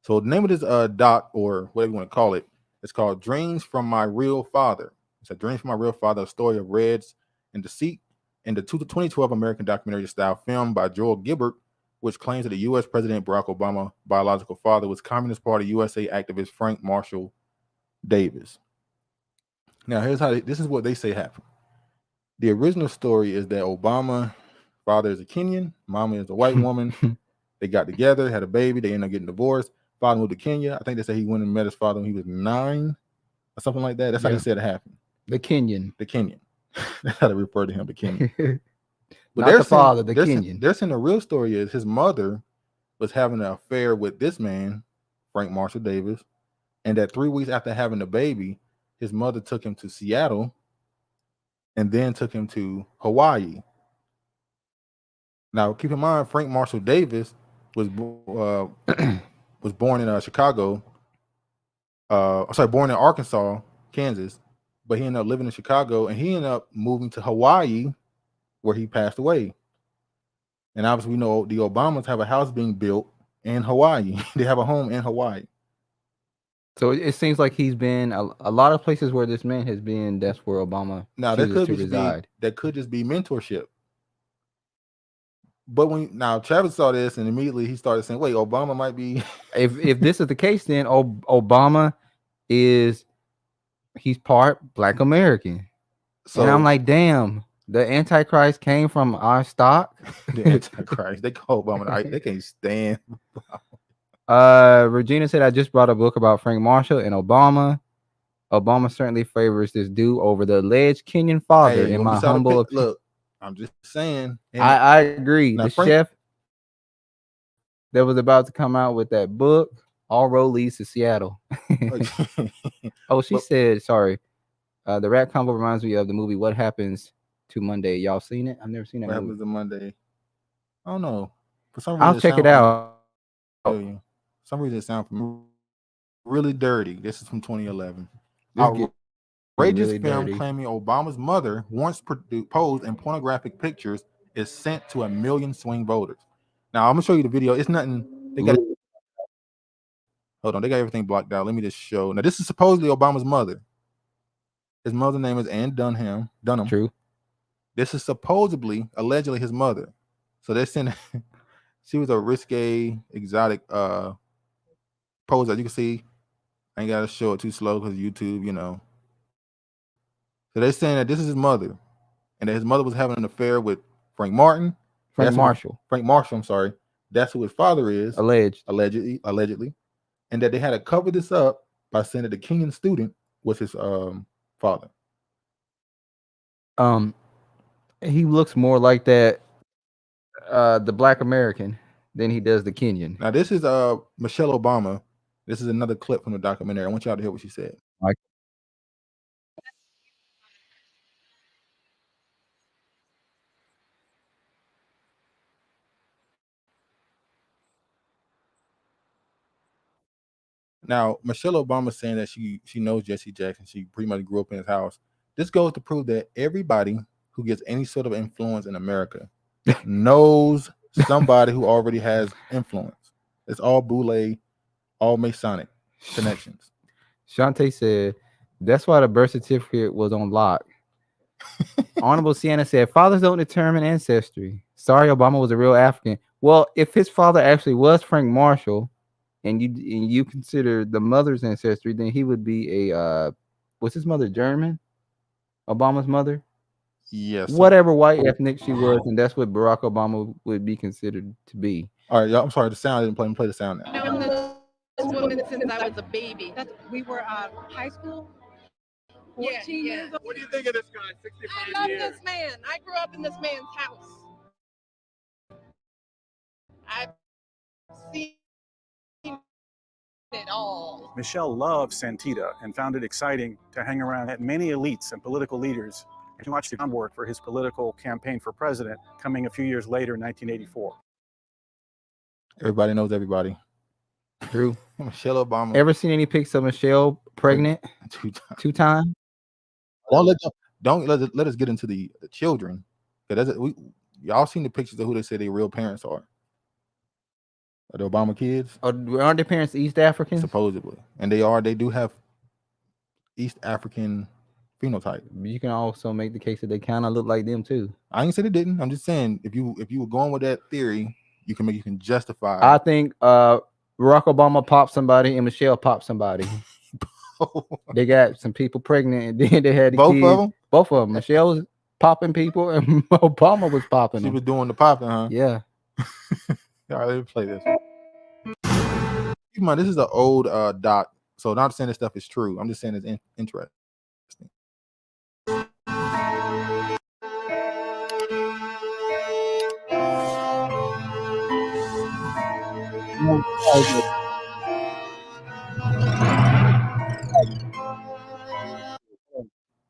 So the name of this doc, or whatever you want to call it, it's called Dreams from My Real Father. It's a Dreams from My Real Father, a story of Reds and Deceit, in the 2012 American documentary style film by Joel Gilbert, which claims that the U.S. President Barack Obama's biological father was Communist Party USA activist Frank Marshall Davis. Now, this is what they say happened. The original story is that Obama's father is a Kenyan, mama is a white woman. They got together, had a baby. They ended up getting divorced. Father moved to Kenya. I think they said he went and met his father when he was 9 or something like that. That's how they said it happened. The Kenyan. That's how they refer to him, the Kenyan. But Not the father, the Kenyan. They're saying the real story is his mother was having an affair with this man, Frank Marshall Davis, and that 3 weeks after having the baby, his mother took him to Seattle and then took him to Hawaii. Now, keep in mind, Frank Marshall Davis was born in Chicago. Born in Arkansas, Kansas, but he ended up living in Chicago, and he ended up moving to Hawaii, where he passed away. And obviously, we know the Obamas have a house being built in Hawaii. They have a home in Hawaii. So it seems like he's been a lot of places where this man has been. That's where Obama chooses to reside. That could just be mentorship. But now Travis saw this, and immediately he started saying, "Wait, Obama might be." If this is the case, then Obama he's part Black American. So, and I'm like, damn, the Antichrist came from our stock. The Antichrist. They call Obama. They can't stand. Regina said, I just brought a book about Frank Marshall and Obama. Obama certainly favors this dude over the alleged Kenyan father, in my humble opinion. Look, I'm just saying. I agree. Now, the chef that was about to come out with that book, all road leads to Seattle. She said, sorry. The rap combo reminds me of the movie What Happens to Monday. Y'all seen it? I've never seen that movie. What Happens to Monday? I don't know. For some reason, I'll check it out. For some reason, it sounds really dirty. This is from 2011. Outrageous film claiming Obama's mother once posed in pornographic pictures is sent to 1 million swing voters. Now, I'm going to show you the video. It's nothing. Hold on. They got everything blocked out. Let me just show. Now, this is supposedly Obama's mother. His mother's name is Ann Dunham. True. This is supposedly, allegedly, his mother. So they're saying she was a risque, exotic pose. As you can see, I ain't got to show it too slow because YouTube, So they're saying that this is his mother, and that his mother was having an affair with Frank Martin, Frank Marshall. Frank Marshall, I'm sorry. That's who his father is. Allegedly. And that they had to cover this up by saying that the Kenyan student was his father. He looks more like that the Black American than he does the Kenyan. Now this is Michelle Obama. This is another clip from the documentary. I want y'all to hear what she said. Now, Michelle Obama saying that she knows Jesse Jackson. She pretty much grew up in his house. This goes to prove that everybody who gets any sort of influence in America knows somebody who already has influence. It's all boule, all Masonic connections. Shantae said, that's why the birth certificate was on lock. Honorable Sienna said, fathers don't determine ancestry. Sorry, Obama was a real African. Well, if his father actually was Frank Marshall, and you consider the mother's ancestry, then he would be a was his mother German? Obama's mother? Yes. Whatever white ethnic she was, and that's what Barack Obama would be considered to be. All right, y'all. I'm sorry, the sound didn't play. Let me play the sound now. Known this woman since I was a baby. We were high school. 14 years old. What do you think of this guy? 65 I years. love this man. I grew up in this man's house. I've seen it all. Michelle loved Santita and found it exciting to hang around at many elites and political leaders and to watch the groundwork for his political campaign for president coming a few years later in 1984. Everybody knows everybody. True. Michelle Obama. Ever seen any pics of Michelle pregnant? Two times? Don't let us get into the children. Y'all seen the pictures of who they say their real parents are. The Obama kids. Aren't their parents East Africans? Supposedly. And they do have East African phenotype. You can also make the case that they kind of look like them too. I ain't said they didn't. I'm just saying if you were going with that theory, you can justify. I think Barack Obama popped somebody and Michelle popped somebody. They got some people pregnant and then they had the both kids. of them. Both of them. Michelle was popping people and Obama was popping She them. was doing the popping, huh? Yeah. All right, let me play this. Keep in mind, this is an old doc, so not saying this stuff is true. I'm just saying it's interesting.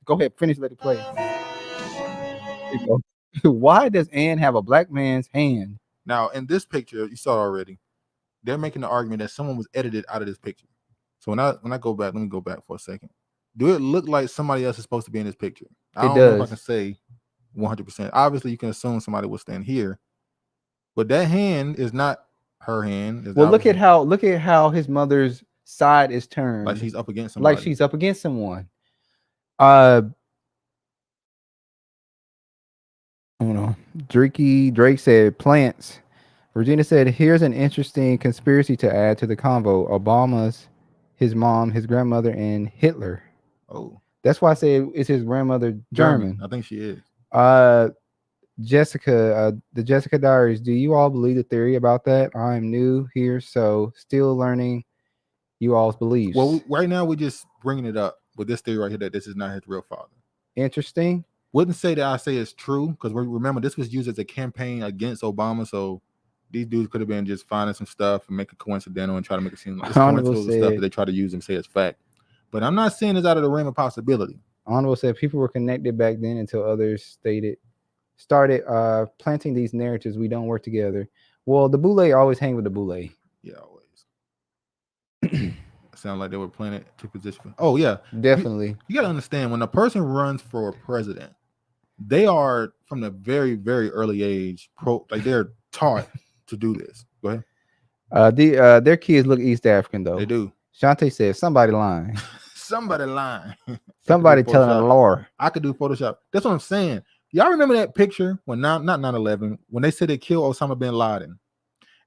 Go ahead, finish, let it play. Why does Ann have a black man's hand? Now, in this picture, you saw it already. They're making the argument that someone was edited out of this picture. So when I go back, let me go back for a second. Do it look like somebody else is supposed to be in this picture? I don't know if I can say 100%. Obviously, you can assume somebody will stand here, but that hand is not her hand. Well, look at how his mother's side is turned. Like she's up against somebody. Like she's up against someone. Drake said plants. Regina said, here's an interesting conspiracy to add to the convo. Obama's, his mom, his grandmother, and Hitler. Oh. That's why I say is his grandmother German. I think she is. Jessica, the Jessica Diaries. Do you all believe the theory about that? I'm new here, so still learning you all's beliefs. Well, right now we're just bringing it up with this theory right here that this is not his real father. Interesting. Wouldn't say that I say it's true because remember this was used as a campaign against Obama, so these dudes could have been just finding some stuff and make it coincidental and try to make it seem like it's coincidental stuff that they try to use and say it's fact. But I'm not saying it's out of the realm of possibility. Honorable said people were connected back then until others started planting these narratives. We don't work together. Well, the boule always hang with the boule. Yeah, always. Sound like they were planted to position. Oh yeah, definitely. You got to understand when a person runs for president, they are from the very, very early age they're taught to do this. Go ahead. Their kids look East African though. They do. Shantae said somebody lying. Somebody lying. Somebody telling a lie. I could do Photoshop. That's what I'm saying. Y'all remember that picture when not 9/11 when they said they killed Osama bin Laden,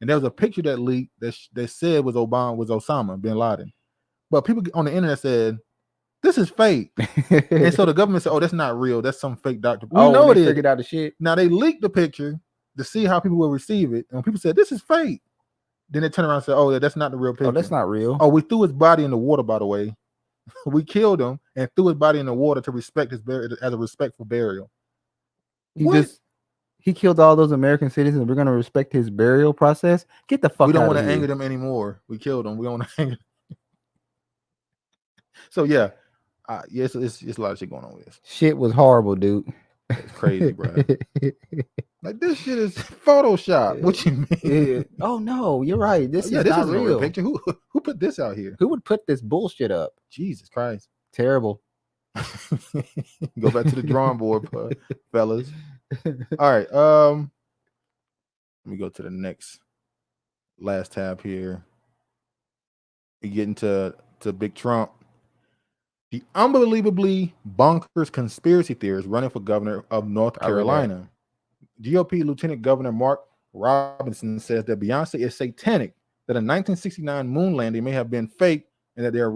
and there was a picture that leaked that they said was Osama bin Laden, but people on the internet said this is fake, and so the government said, "Oh, that's not real. That's some fake doctor." We know it is. Figured out the shit. Now they leaked the picture. to see how people will receive it. And when people said this is fake, then they turn around and say, "Oh, that's not the real picture. Oh, that's not real. Oh, we threw his body in the water, by the way. We killed him and threw his body in the water to respect his as a respectful burial." He killed all those American citizens. We're gonna respect his burial process. Get the fuck. We don't out want of to here. anger them anymore. We killed them. We don't want to anger. So yeah, it's a lot of shit going on with this. Shit was horrible, dude. It's crazy, bro. Like this shit is Photoshop. What you mean? Oh no, you're right. This is not a real. picture. Who put this out here? Who would put this bullshit up? Jesus Christ. Terrible. Go back to the drawing board, fellas. All right. Let me go to the last tab here. We get into Big Trump. The unbelievably bonkers conspiracy theorist running for governor of North Carolina. GOP Lieutenant Governor Mark Robinson says that Beyonce is satanic, that a 1969 moon landing may have been fake, and that they are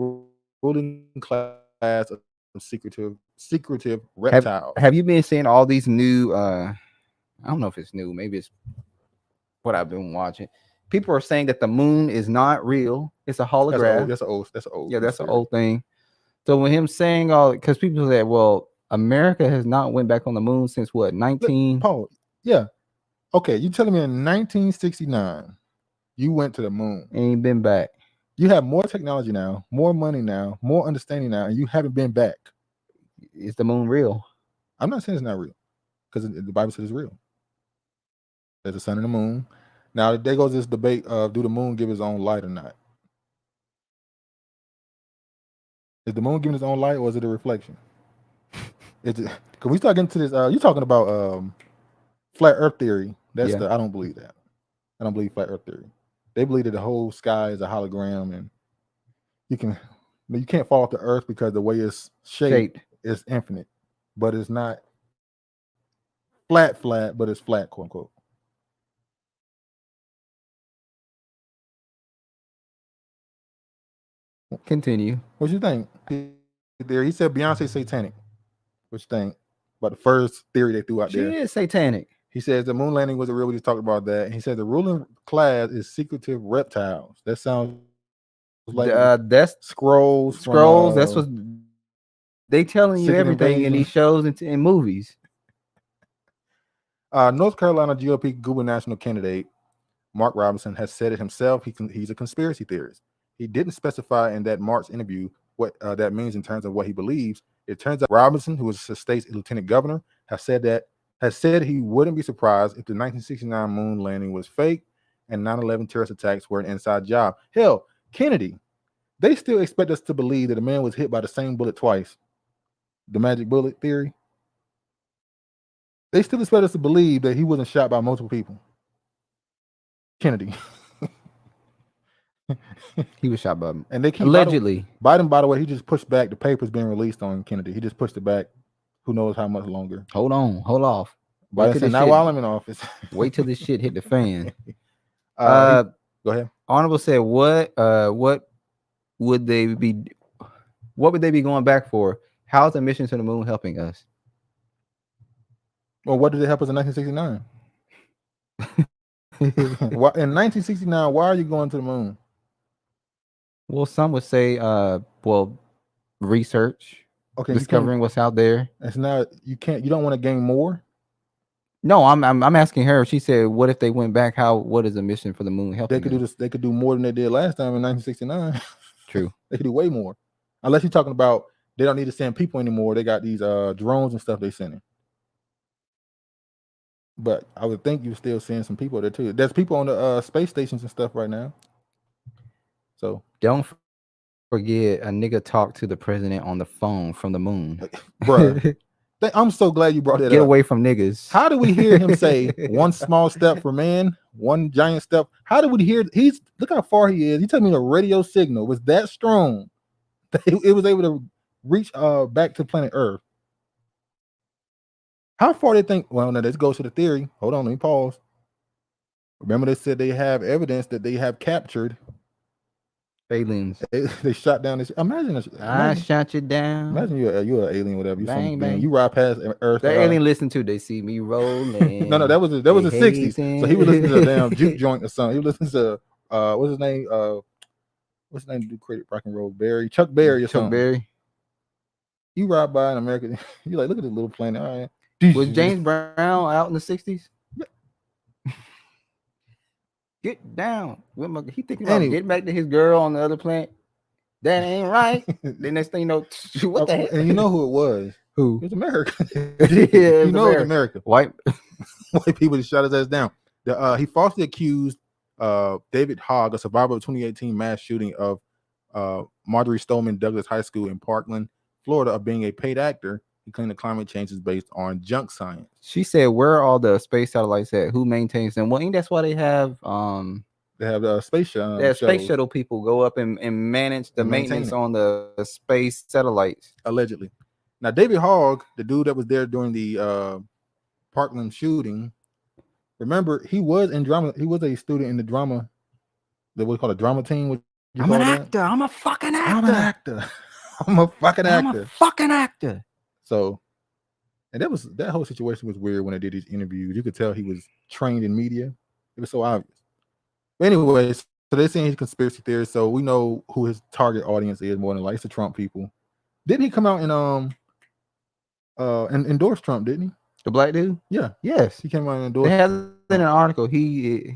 ruling class of secretive reptiles. Have you been seeing all these new I don't know if it's new, maybe it's what I've been watching. People are saying that the moon is not real, it's a hologram. That's old. Yeah, that's an old thing. So when him saying all, because people said, well, America has not went back on the moon since what, 19? Paul, yeah. Okay, you telling me in 1969 you went to the moon. Ain't been back. You have more technology now, more money now, more understanding now, and you haven't been back. Is the moon real? I'm not saying it's not real, because the Bible says it's real. There's the sun and the moon. Now there goes this debate of do the moon give its own light or not? Is the moon giving its own light, or is it a reflection? Because we start getting to this. You're talking about flat Earth theory. I don't believe that. I don't believe flat Earth theory. They believe that the whole sky is a hologram, and you can't fall off the Earth because the way it's shaped is infinite, but it's not flat, but it's flat, quote unquote. Continue. What you think? There, he said Beyonce satanic. What you think about the first theory they threw out there? She is satanic. He says the moon landing wasn't real. We just talked about that. And he said the ruling class is secretive reptiles. That sounds like that's scrolls. That's what they telling you everything in these shows and in movies. North Carolina GOP gubernatorial candidate Mark Robinson has said it himself. He's a conspiracy theorist. He didn't specify in that March interview what that means in terms of what he believes. It turns out Robinson, who is the state's lieutenant governor, has said he wouldn't be surprised if the 1969 moon landing was fake and 9/11 terrorist attacks were an inside job. Hell, Kennedy, they still expect us to believe that a man was hit by the same bullet twice. The magic bullet theory. They still expect us to believe that he wasn't shot by multiple people. Kennedy. He was shot by, and they keep allegedly. Biden, by the way, he just pushed back the papers being released on Kennedy. He just pushed it back. Who knows how much longer? Hold off. Biden said, not while I'm in office. Wait till this shit hit the fan. Go ahead. Honorable said, what would they be going back for? How's the mission to the moon helping us? Well, what did it help us in 1969? In 1969, why are you going to the moon? Well, some would say, research, discovering what's out there. It's not, you don't want to gain more. No, I'm asking her. She said, what if they went back? What is the mission for the moon helping? They could do this. They could do more than they did last time in 1969. True. They could do way more. Unless you're talking about they don't need to send people anymore. They got these drones and stuff they sending. But I would think you're still seeing some people there too. There's people on the space stations and stuff right now. So don't forget, a nigga talked to the president on the phone from the moon. Bruh, I'm so glad you brought that up. Get away from niggas. How do we hear him say one small step for man, one giant step? How do we hear? Look how far he is. He told me the radio signal was that strong that it was able to reach back to planet Earth. How far they think? Well, now this goes to the theory. Hold on, let me pause. Remember, they said they have evidence that they have captured Aliens. They shot down this. Imagine I shot you down. Imagine you're an alien, whatever. Bang, bang. You ride past Earth. The alien listen to. They see me rolling. No, that was the 60s. So he was listening to a damn juke joint or something. He was listening to what's his name? What's his name? Do create rock and roll? Chuck Berry or something. Berry. You ride by in America, you like, look at this little planet. All right. Was James Brown out in the 60s? Yeah. Get down. He thinking about getting back to his girl on the other planet. That ain't right. The next thing you know, what the heck? And you know who it was? Who? It was America. Yeah, you know it's America. White people just shot his ass down. He falsely accused David Hogg, a survivor of 2018 mass shooting of Marjorie Stoneman Douglas High School in Parkland, Florida, of being a paid actor. He claimed that climate change is based on junk science. She said, "Where are all the space satellites at? Who maintains them?" Well, ain't that's why they have space shuttle. They have space shuttle people go up and manage the maintenance on the space satellites. Allegedly. Now, David Hogg, the dude that was there during the Parkland shooting, remember, he was in drama. He was a student in the drama, what's called a drama team. I'm an actor. I'm a fucking actor. I'm an actor. I'm a fucking actor. I'm a fucking actor. So, and that whole situation was weird when I did these interviews. You could tell he was trained in media. It was so obvious. But anyways, so they're saying he's a conspiracy theorist. So we know who his target audience is more than likes the Trump people. Didn't he come out and endorse Trump? Didn't he? The black dude? Yeah. Yes. He came out and endorsed. They had in an article. He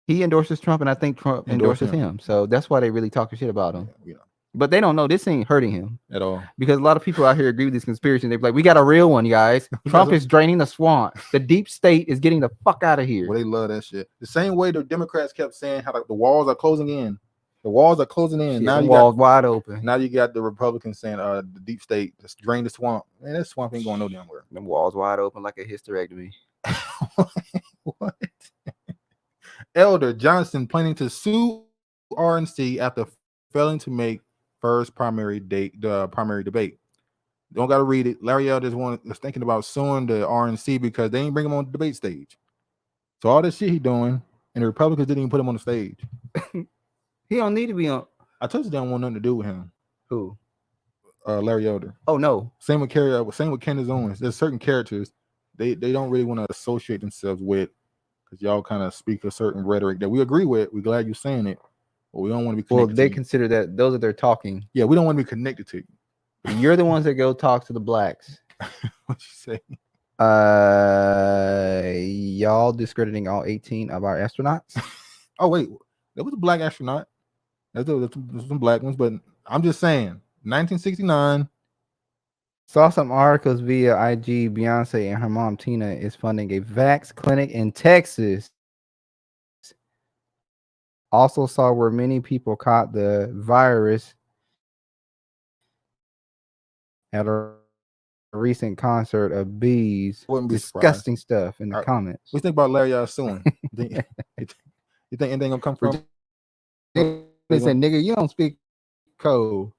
endorses Trump, and I think Trump endorses him. So that's why they really talking shit about him. Yeah. But they don't know this ain't hurting him at all, because a lot of people out here agree with this conspiracy. They're like, "We got a real one, guys. Trump is draining the swamp. The deep state is getting the fuck out of here." Well, they love that shit. The same way the Democrats kept saying how the walls are closing in. The walls are closing in. Shit, now the you walls got, wide open. Now you got the Republicans saying the deep state just drain the swamp. Man, that swamp ain't going no damn where. The walls wide open like a hysterectomy. What? Elder Johnson planning to sue RNC after failing to make first primary debate. Don't got to read it. Larry Elder is thinking about suing the RNC because they ain't bring him on the debate stage. So all this shit he doing, and the Republicans didn't even put him on the stage. He don't need to be on. I told you they don't want nothing to do with him. Who? Larry Elder. Oh no. Same with Candace Owens. There's certain characters they don't really want to associate themselves with because y'all kind of speak a certain rhetoric that we agree with. We're glad you're saying it, but we don't want to be connected. Well, they consider that those are their talking. Yeah, we don't want to be connected to you. You're the ones that go talk to the blacks. What you say? Y'all discrediting all 18 of our astronauts. Oh wait, there was a black astronaut. There's some black ones, but I'm just saying, 1969. Saw some articles via IG. Beyonce and her mom Tina is funding a vax clinic in Texas. Also saw where many people caught the virus at a recent concert of bees. Disgusting stuff in the comments. What do you think about Larry suing? You think anything gonna come from? They said, "Nigga, you don't speak code."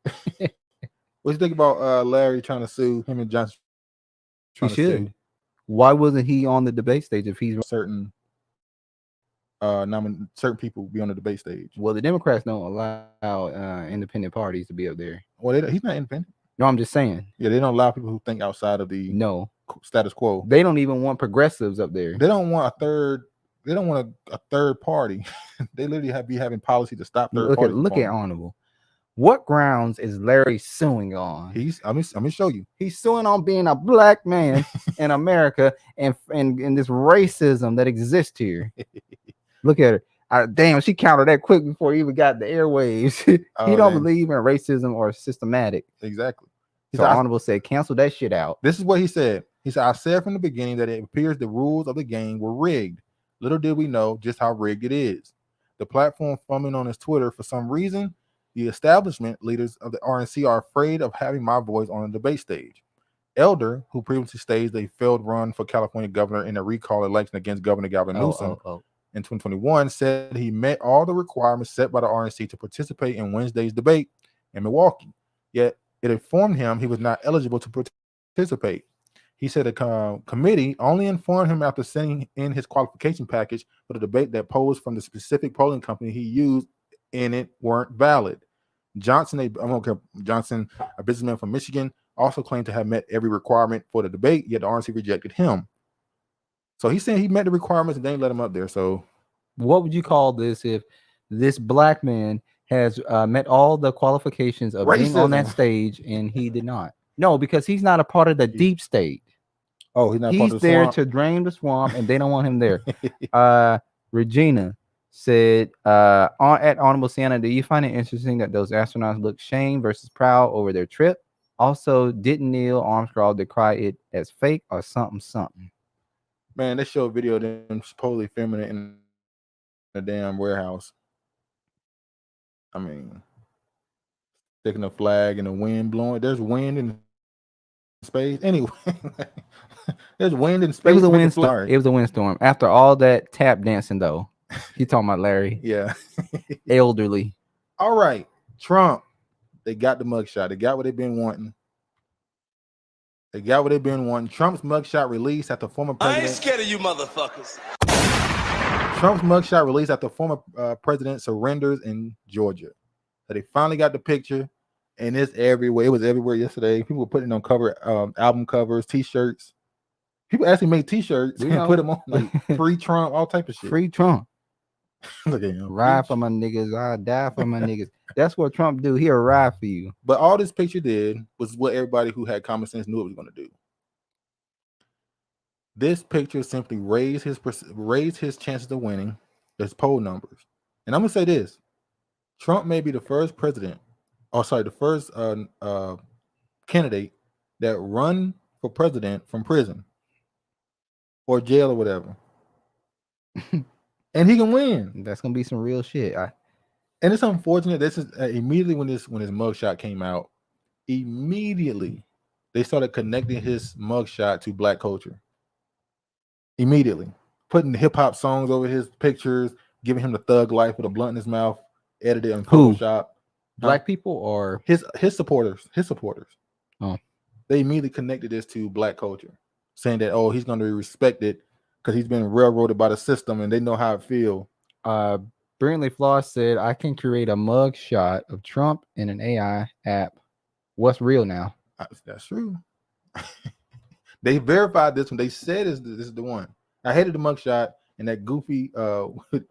What do you think about Larry trying to sue him and Johnson? He should. Why wasn't he on the debate stage if he's certain people be on the debate stage? Well, the Democrats don't allow independent parties to be up there. Well, he's not independent. No, I'm just saying. Yeah, they don't allow people who think outside of the status quo. They don't even want progressives up there. They don't want a third. They don't want a third party. They literally be having policy to stop third parties. Look at Honorable. What grounds is Larry suing on? I'm gonna show you. He's suing on being a black man in America and this racism that exists here. Look at her. Damn, she countered that quick before he even got the airwaves. He don't believe in racism or systematic. Exactly. So Honorable said, cancel that shit out. This is what he said. He said, I said from the beginning that it appears the rules of the game were rigged. Little did we know just how rigged it is. The platform foaming on his Twitter for some reason. The establishment leaders of the RNC are afraid of having my voice on the debate stage. Elder, who previously staged a failed run for California governor in a recall election against Governor Gavin Newsom in 2021, said he met all the requirements set by the RNC to participate in Wednesday's debate in Milwaukee. Yet it informed him he was not eligible to participate. He said a committee only informed him after sending in his qualification package for the debate that polls from the specific polling company he used in it weren't valid. Johnson, a businessman from Michigan, also claimed to have met every requirement for the debate, yet the RNC rejected him. So he's saying he met the requirements and they didn't let him up there. So what would you call this if this black man has met all the qualifications of being on that Racism. stage and he did not? No, because he's not a part of the deep state. Oh, he's not part He's of the there swamp? to drain the swamp, and they don't want him there. Regina said, at Honorable Sienna, do you find it interesting that those astronauts look shame versus proud over their trip? Also, didn't Neil Armstrong decry it as fake or something? Man, they show a video of them supposedly filming it in a damn warehouse. I mean, sticking a flag and the wind blowing. There's wind in space. Anyway, there's wind in space. It was a making windstorm. flag. It was a windstorm. After all that tap dancing, though, he talking about Larry. Yeah. Elderly. All right, Trump. They got the mugshot. They got what they've been wanting. Trump's mugshot released after former I ain't president. scared of you motherfuckers. Trump's mugshot released after former president surrenders in Georgia. So they finally got the picture, and it's everywhere. It was everywhere yesterday. People were putting it on album covers, T-shirts. People actually made T-shirts and put them on like free Trump, all type of shit. Free Trump. Look at him. Ride for my niggas. I die for my niggas. That's what Trump do. He'll ride for you. But all this picture did was what everybody who had common sense knew it was going to do. This picture simply raised his chances of winning, his poll numbers. And I'm going to say this. Trump may be the first candidate that run for president from prison or jail or whatever. And he can win. That's gonna be some real shit. And it's unfortunate. This is immediately when his mugshot came out. Immediately, they started connecting his mugshot to black culture. Immediately, putting hip hop songs over his pictures, giving him the thug life with a blunt in his mouth, edited in Photoshop. Black people or his supporters? His supporters. Oh, they immediately connected this to black culture, saying that he's going to be respected because he's been railroaded by the system and they know how it feels. Brilliantly Floss said, I can create a mug shot of Trump in an AI app. What's real now? That's true. They verified this one. They said this is the one. I hated the mugshot and that goofy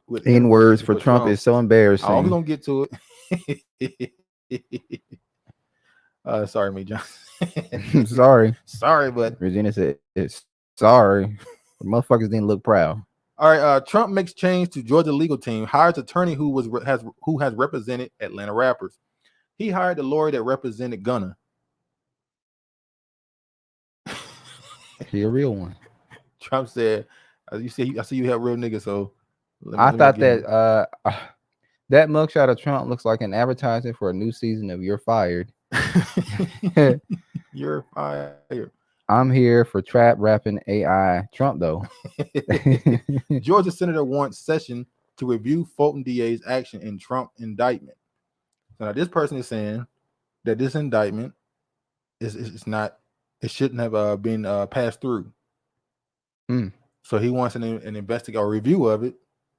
with N words for Trump is so embarrassing. I'm gonna get to it. Sorry, me, John. Sorry, but Regina said it's sorry. The motherfuckers didn't look proud. All right, Trump makes change to Georgia legal team, hires attorney who has represented Atlanta rappers. He hired the lawyer that represented Gunna. He a real one. Trump said, "You see, I see you have real niggas." So I thought that that mugshot of Trump looks like an advertisement for a new season of You're Fired. You're fired. I'm here for trap rapping AI Trump, though. Georgia senator wants session to review Fulton DA's action in Trump indictment. So now this person is saying that this indictment is not, it shouldn't have been passed through. So he wants an investigate or review of it.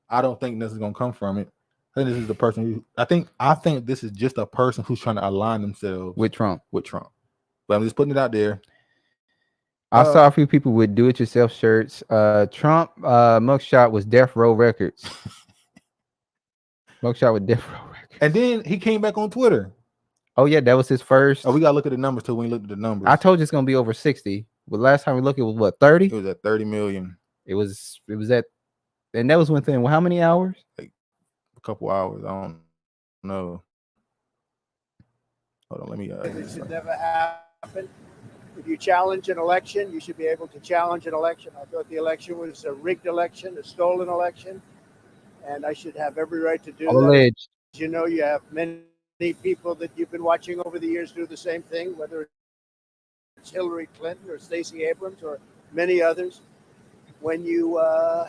I don't think this is going to come from it. I think this is the person who, I think this is just a person who's trying to align themselves with Trump. But I'm just putting it out there. I saw a few people with do-it-yourself shirts. Trump mugshot was Death Row Records. Mugshot with Death Row Records. And then he came back on Twitter. Oh yeah, that was his first. Oh, we gotta look at the numbers too. When we looked at the numbers, I told you it's gonna be over 60. But last time we looked, it was what, 30? It was at 30 million. It was at, and that was within how many hours? Like a couple hours. I don't know. Hold on, let me. It should never happen. If you challenge an election, you should be able to challenge an election. I thought the election was a rigged election, a stolen election, and I should have every right to do that. As you know, you have many people that you've been watching over the years do the same thing, whether it's Hilary Clinton or Stacey Abrams or many others. When you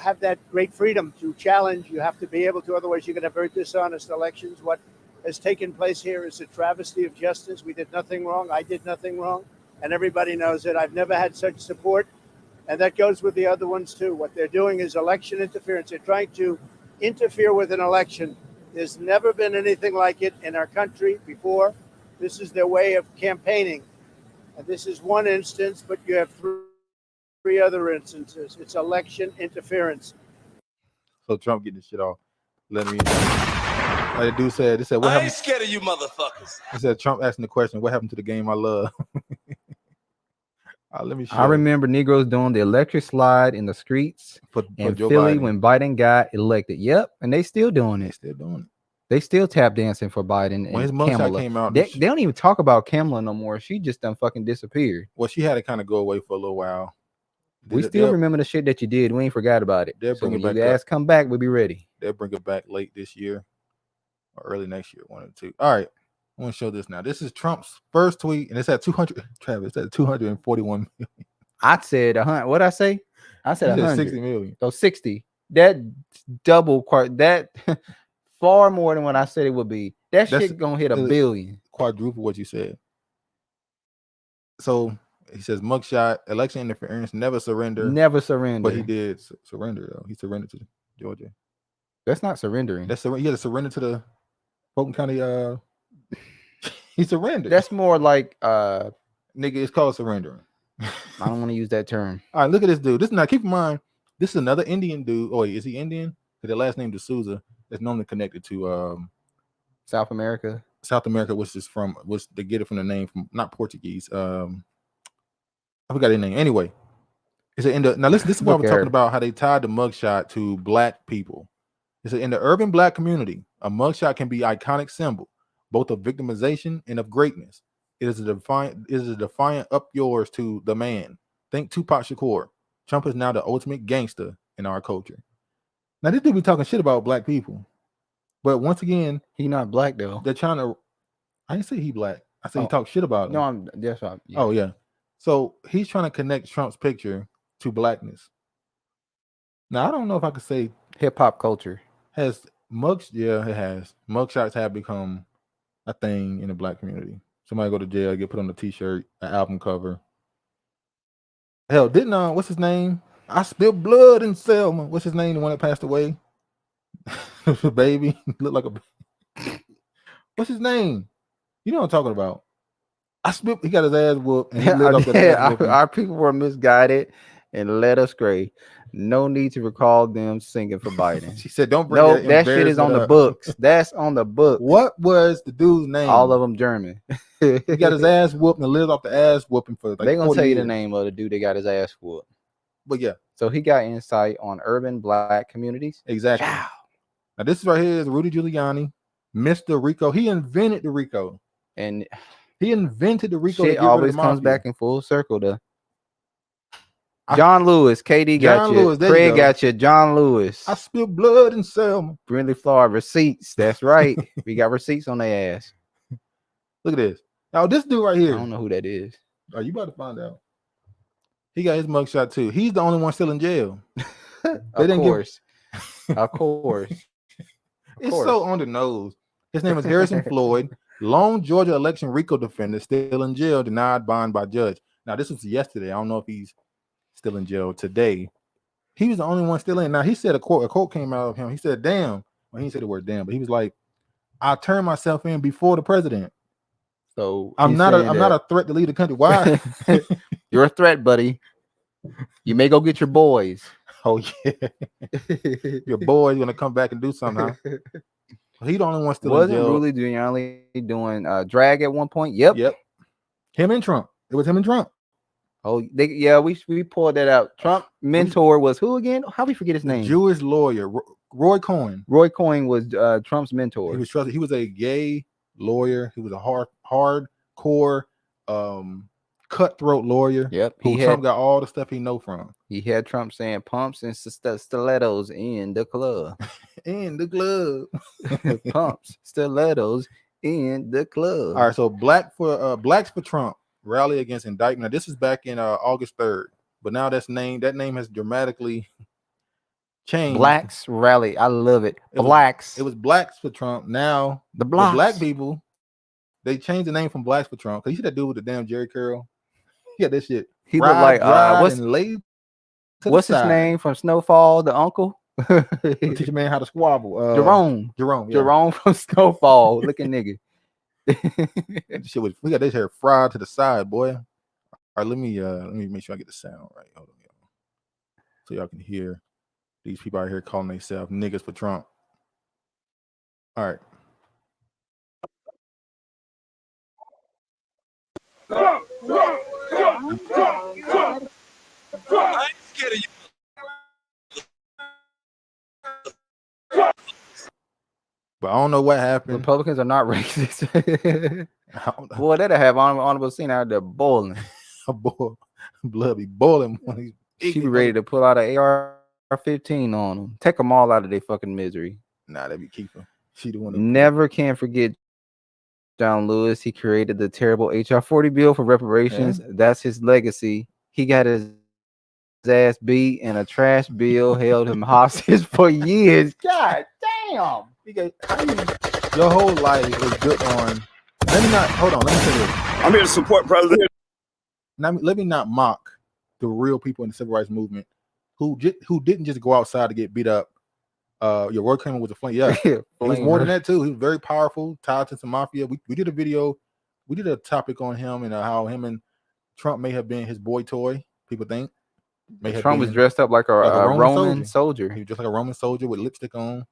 have that great freedom to challenge, you have to be able to, otherwise you're going to have very dishonest elections. What has taken place here is a travesty of justice. We did nothing wrong. I did nothing wrong. and everybody knows it. I've never had such support, and that goes with the other ones too. What they're doing is election interference. They're trying to interfere with an election. There's never been anything like it in our country before. This is their way of campaigning. And this is one instance, but you have three other instances. It's election interference. So Trump getting this shit off. Let me. Like the dude said, they said, what I happened? ain't scared of you motherfuckers. He said, Trump asking the question, what happened to the game I love? Let me show I remember Negroes doing the electric slide in the streets in Joe Philly Biden. when Biden got elected. Yep, and they still doing it. Still doing it. They still tap dancing for Biden. When his and mugshot Kamala. came out, They don't even talk about Kamala no more. She just done fucking disappeared. Well, she had to kind of go away for a little while. We still remember the shit that you did. We ain't forgot about it. They'll So bring when it back you up. guys come back, we'll be ready. They'll bring it back late this year or early next year, one or two. All right, I want to show this now. This is Trump's first tweet, and it's at 200. Travis, it's at 241 million. I said 100. What I say? I said You said 100. 60 million. So 60. That double that far more than what I said it would be. That shit gonna hit a billion. Quadruple what you said. So he says mugshot, election interference, never surrender. Never surrender. But he did surrender though. He surrendered to Georgia. That's not surrendering. That's he had to surrender to the Fulton County. He surrendered. That's more like nigga. It's called surrendering. I don't want to use that term. All right, look at this dude. This now keep in mind, this is another Indian dude. Oh, wait, is he Indian? The last name D'Souza that's normally connected to South America. South America, which they get it from the name from not Portuguese. I forgot his name. Anyway, it's now listen. This is what we're talking about. How they tied the mugshot to black people. It said in the urban black community, a mugshot can be iconic symbol, both of victimization and of greatness. It is a defiant up yours to the man. Think Tupac Shakur. Trump is now the ultimate gangster in our culture. Now this dude be talking shit about black people, but once again, he not black though. They're trying to. I didn't say he black. I said he talk shit about him. No, that's right. Yeah. Oh yeah. So he's trying to connect Trump's picture to blackness. Now I don't know if I could say hip hop culture has mugs. Yeah, it has. Mugshots have become a thing in the black community. Somebody go to jail, get put on a t-shirt, an album cover. Hell, didn't what's his name? I spilled blood in Selma. What's his name? The one that passed away? Baby. Look like a what's his name? You know what I'm talking about. He got his ass whooped. And he lit up that our people were misguided and led astray. No need to recall them singing for Biden. She said, "Don't bring that shit is on the books. That's on the book." What was the dude's name? All of them German. He got his ass whooped and lived off the ass whooping for like they gonna 40 tell you years. the name of the dude that got his ass whooped. But yeah, so he got insight on urban black communities. Exactly. Wow. Now this right here is Rudy Giuliani, Mr. Rico. He invented the Rico, and he invented the Rico. Shit always comes back in full circle to John Lewis. KD got you. Craig got you. John Lewis. I spilled blood in Selma. Brindley Florida receipts. That's right. We got receipts on their ass. Look at this. Now this dude right here. I don't know who that is. Oh, you about to find out. He got his mugshot too. He's the only one still in jail. Of course. Of course. It's so on the nose. His name is Harrison Floyd, lone Georgia election RICO defender, still in jail, denied bond by judge. Now this was yesterday. I don't know if he's still in jail today. He was the only one still in. Now he said a quote came out of him. He said, "Damn." Well, he didn't say the word "damn," but he was like, "I turned myself in before the president." So I'm not a threat to lead the country. Why? You're a threat, buddy. You may go get your boys. Oh yeah, your boy's gonna come back and do something. Huh? He the only one still in jail. Wasn't Rudy Giuliani doing drag at one point? Yep. Him and Trump. It was him and Trump. Oh, we pulled that out. Trump mentor was who again? How we forget his name? Jewish lawyer Roy Cohen. Roy Cohen was Trump's mentor. He was trusted. He was a gay lawyer. He was a hardcore cutthroat lawyer. Yep. Trump got all the stuff he know from. He had Trump saying pumps and stilettos in the club. In the club. Pumps, stilettos in the club. All right, so Blacks for Trump rally against indictment. Now, this is back in August 3rd, but now that name has dramatically changed. Blacks rally. I love it. It was Blacks for Trump. Now the black people, they changed the name from Blacks for Trump. Cause you see that dude with the damn Jerry curl. Yeah, this shit. He looked like what's and laid to what's the his side. name from Snowfall? The uncle. Teach a man how to squabble. Jerome. Jerome. Yeah. Jerome from Snowfall. Looking nigga. This shit was. We got this hair fried to the side, boy. All right, let me make sure I get the sound right. Hold on, y'all. So y'all can hear these people out here calling themselves niggas for Trump. All right. I ain't scared of you. But I don't know what happened. Republicans are not racist. Boy, that'll have honorable scene out there boiling. Blood be boiling. She be ready to pull out an AR-15 on them. Take them all out of their fucking misery. Nah, they be keeping. She the one. Never can forget John Lewis. He created the terrible HR 40 bill for reparations. Yeah. That's his legacy. He got his ass beat and a trash bill held him hostage for years. God damn. Your whole life is built on. Let me not hold on. Let me say this. I'm here to support President. Now, let me not mock the real people in the civil rights movement who didn't just go outside to get beat up. Your word came was a flame. Yeah, it was more than that too. He was very powerful, tied to some mafia. We did a video. We did a topic on him and how him and Trump may have been his boy toy. People think. Trump was dressed up like a Roman soldier. He was just like a Roman soldier with lipstick on.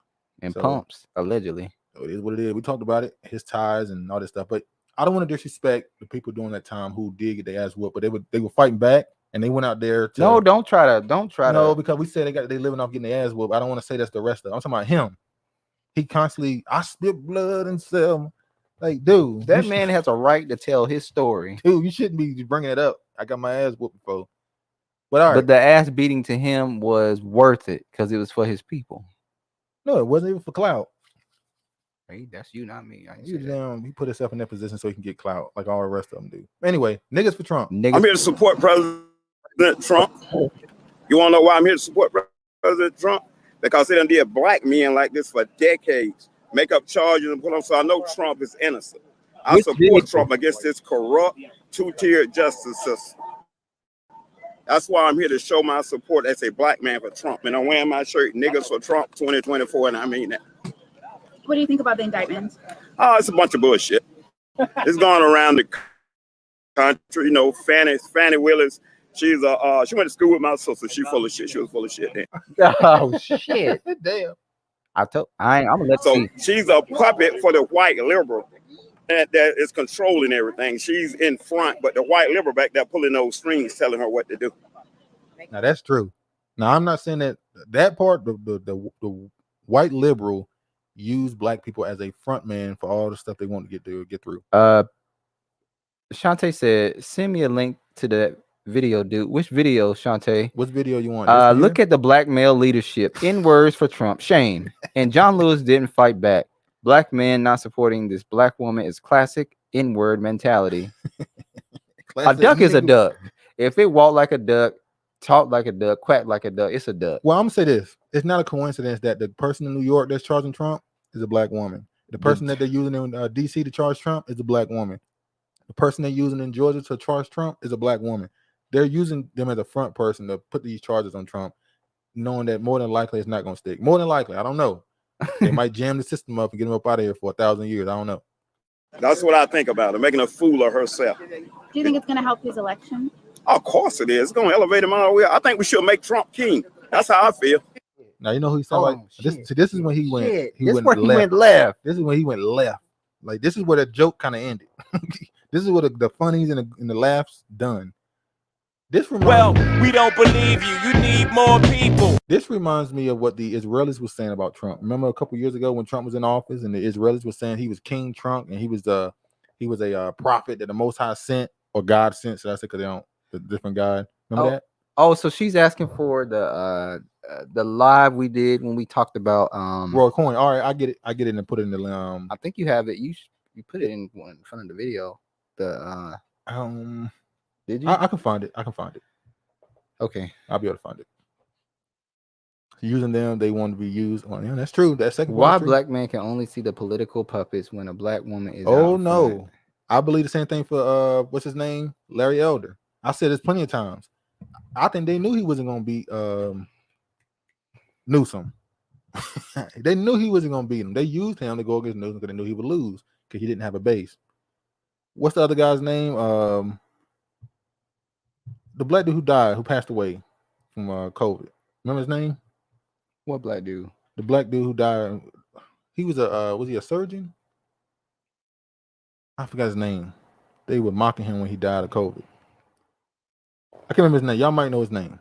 And pumps, allegedly. So it is what it is. We talked about it, his ties and all this stuff. But I don't want to disrespect the people during that time who did get their ass whooped, but they were fighting back and they went out there to. No, don't try to. No, because we said they living off getting their ass whooped. I don't want to say that's the rest of it. I'm talking about him. He constantly, I spit blood and sell. Like, dude, that man has a right to tell his story. Dude, you shouldn't be bringing it up. I got my ass whooped before. But all right. But the ass beating to him was worth it because it was for his people. No, it wasn't even for clout. Hey, that's you, not me. He put himself in that position so he can get clout, like all the rest of them do. Anyway, niggas for Trump. I'm here to support President Trump. You want to know why I'm here to support President Trump? Because they done did black men like this for decades, make up charges and put on. So I know Trump is innocent. I support Trump against this corrupt, two-tiered justice system. That's why I'm here to show my support as a black man for Trump. And I'm wearing my shirt, niggas for Trump 2024, and I mean that. What do you think about the indictment? Oh, it's a bunch of bullshit. It's going around the country. You know, Fannie Willis, she went to school with my sister. She full of shit. She was full of shit then. Oh, shit. Damn. I'm gonna let you. She's a puppet for the white liberal that is controlling everything. She's in front, but the white liberal back there pulling those strings, telling her what to do. Now that's true. Now I'm not saying that part. The white liberal use black people as a front man for all the stuff they want to get through. Shantae said, "Send me a link to that video, dude." Which video, Shantae? What video you want? Look at the black male leadership. In words for Trump. Shame. And John Lewis didn't fight back. Black men not supporting this black woman is classic N-word mentality. A duck is a duck. If it walk like a duck, talk like a duck, quack like a duck, it's a duck. Well, I'm gonna say this: it's not a coincidence that the person in New York that's charging Trump is a black woman. The person that they're using in DC to charge Trump is a black woman. The person they're using in Georgia to charge Trump is a black woman. They're using them as a front person to put these charges on Trump, knowing that more than likely it's not gonna stick. More than likely, I don't know. They might jam the system up and get him up out of here for 1,000 years. I don't know. That's what I think about her, making a fool of herself. Do you think it's going to help his election? Of course it is. It's going to elevate him all the way. I think we should make Trump king. That's how I feel. Now you know who he sound like. This is when he went. He went left. This is when he went left. Like this is where the joke kind of ended. This is where the funnies and the laughs done. We don't believe you. You need more people. This reminds me of what the Israelis were saying about Trump. Remember a couple years ago when Trump was in office and the Israelis were saying he was King Trump and he was a prophet that the Most High sent or God sent. So that's because they don't the different God. Remember that? Oh, so she's asking for the live we did when we talked about Roy Coin. All right, I get it and put it in the I think you have it. You put it in front of the video. Did you? I can find it. Okay, I'll be able to find it. Using them, they want to be used. Well, yeah, that's true. That's second. Why black man can only see the political puppets when a black woman is? Oh no, I believe the same thing for what's his name, Larry Elder. I said this plenty of times. I think they knew he wasn't gonna beat Newsom. They knew he wasn't gonna beat him. They used him to go against Newsom because they knew he would lose because he didn't have a base. What's the other guy's name? The black dude who died, who passed away from COVID. Remember his name? What black dude? The black dude who died. He was was he a surgeon? I forgot his name. They were mocking him when he died of COVID. I can't remember his name. Y'all might know his name.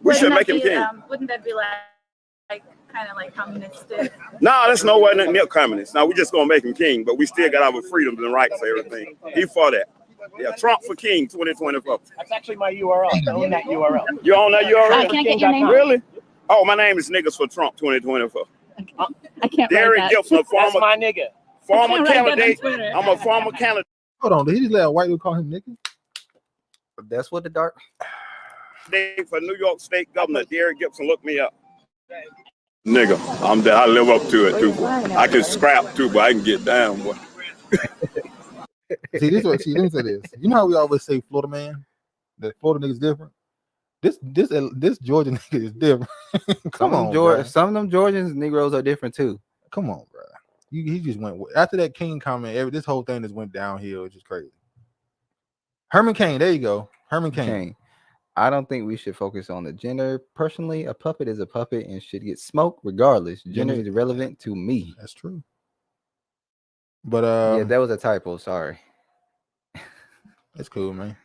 We should make him king. Wouldn't that be like kind of like communistic? No, that's nowhere near communist. Now we just gonna make him king, but we still got our freedoms and rights and everything. He for that. Yeah, Trump for king 2024. That's actually my URL. I own that URL. You own that URL? Can I get your name? Really? Oh, my name is Niggas for Trump 2024. I can't Derek write that. Gibson, That's my nigga. former I can't write that on candidate. Twitter. I'm a former candidate Hold on, did he just let a white dude call him nigga? That's what the dark. for New York State Governor. Derek Gibson, look me up. Nigga, I'm there. I live up to it too. Boy. I can scrap too, but I can get down, boy. See, let me say this. You know how we always say Florida man? That Florida nigga's different. This Georgia nigga is different. Come on, bro. Some of them Georgians Negroes are different too. Come on, bro. He just went after that King comment. This whole thing just went downhill. It's just crazy. Herman Cain, there you go. Herman Cain. I don't think we should focus on the gender. Personally, a puppet is a puppet and should get smoked regardless. Gender is irrelevant to me. That's true. But yeah, that was a typo. Sorry. That's cool, man.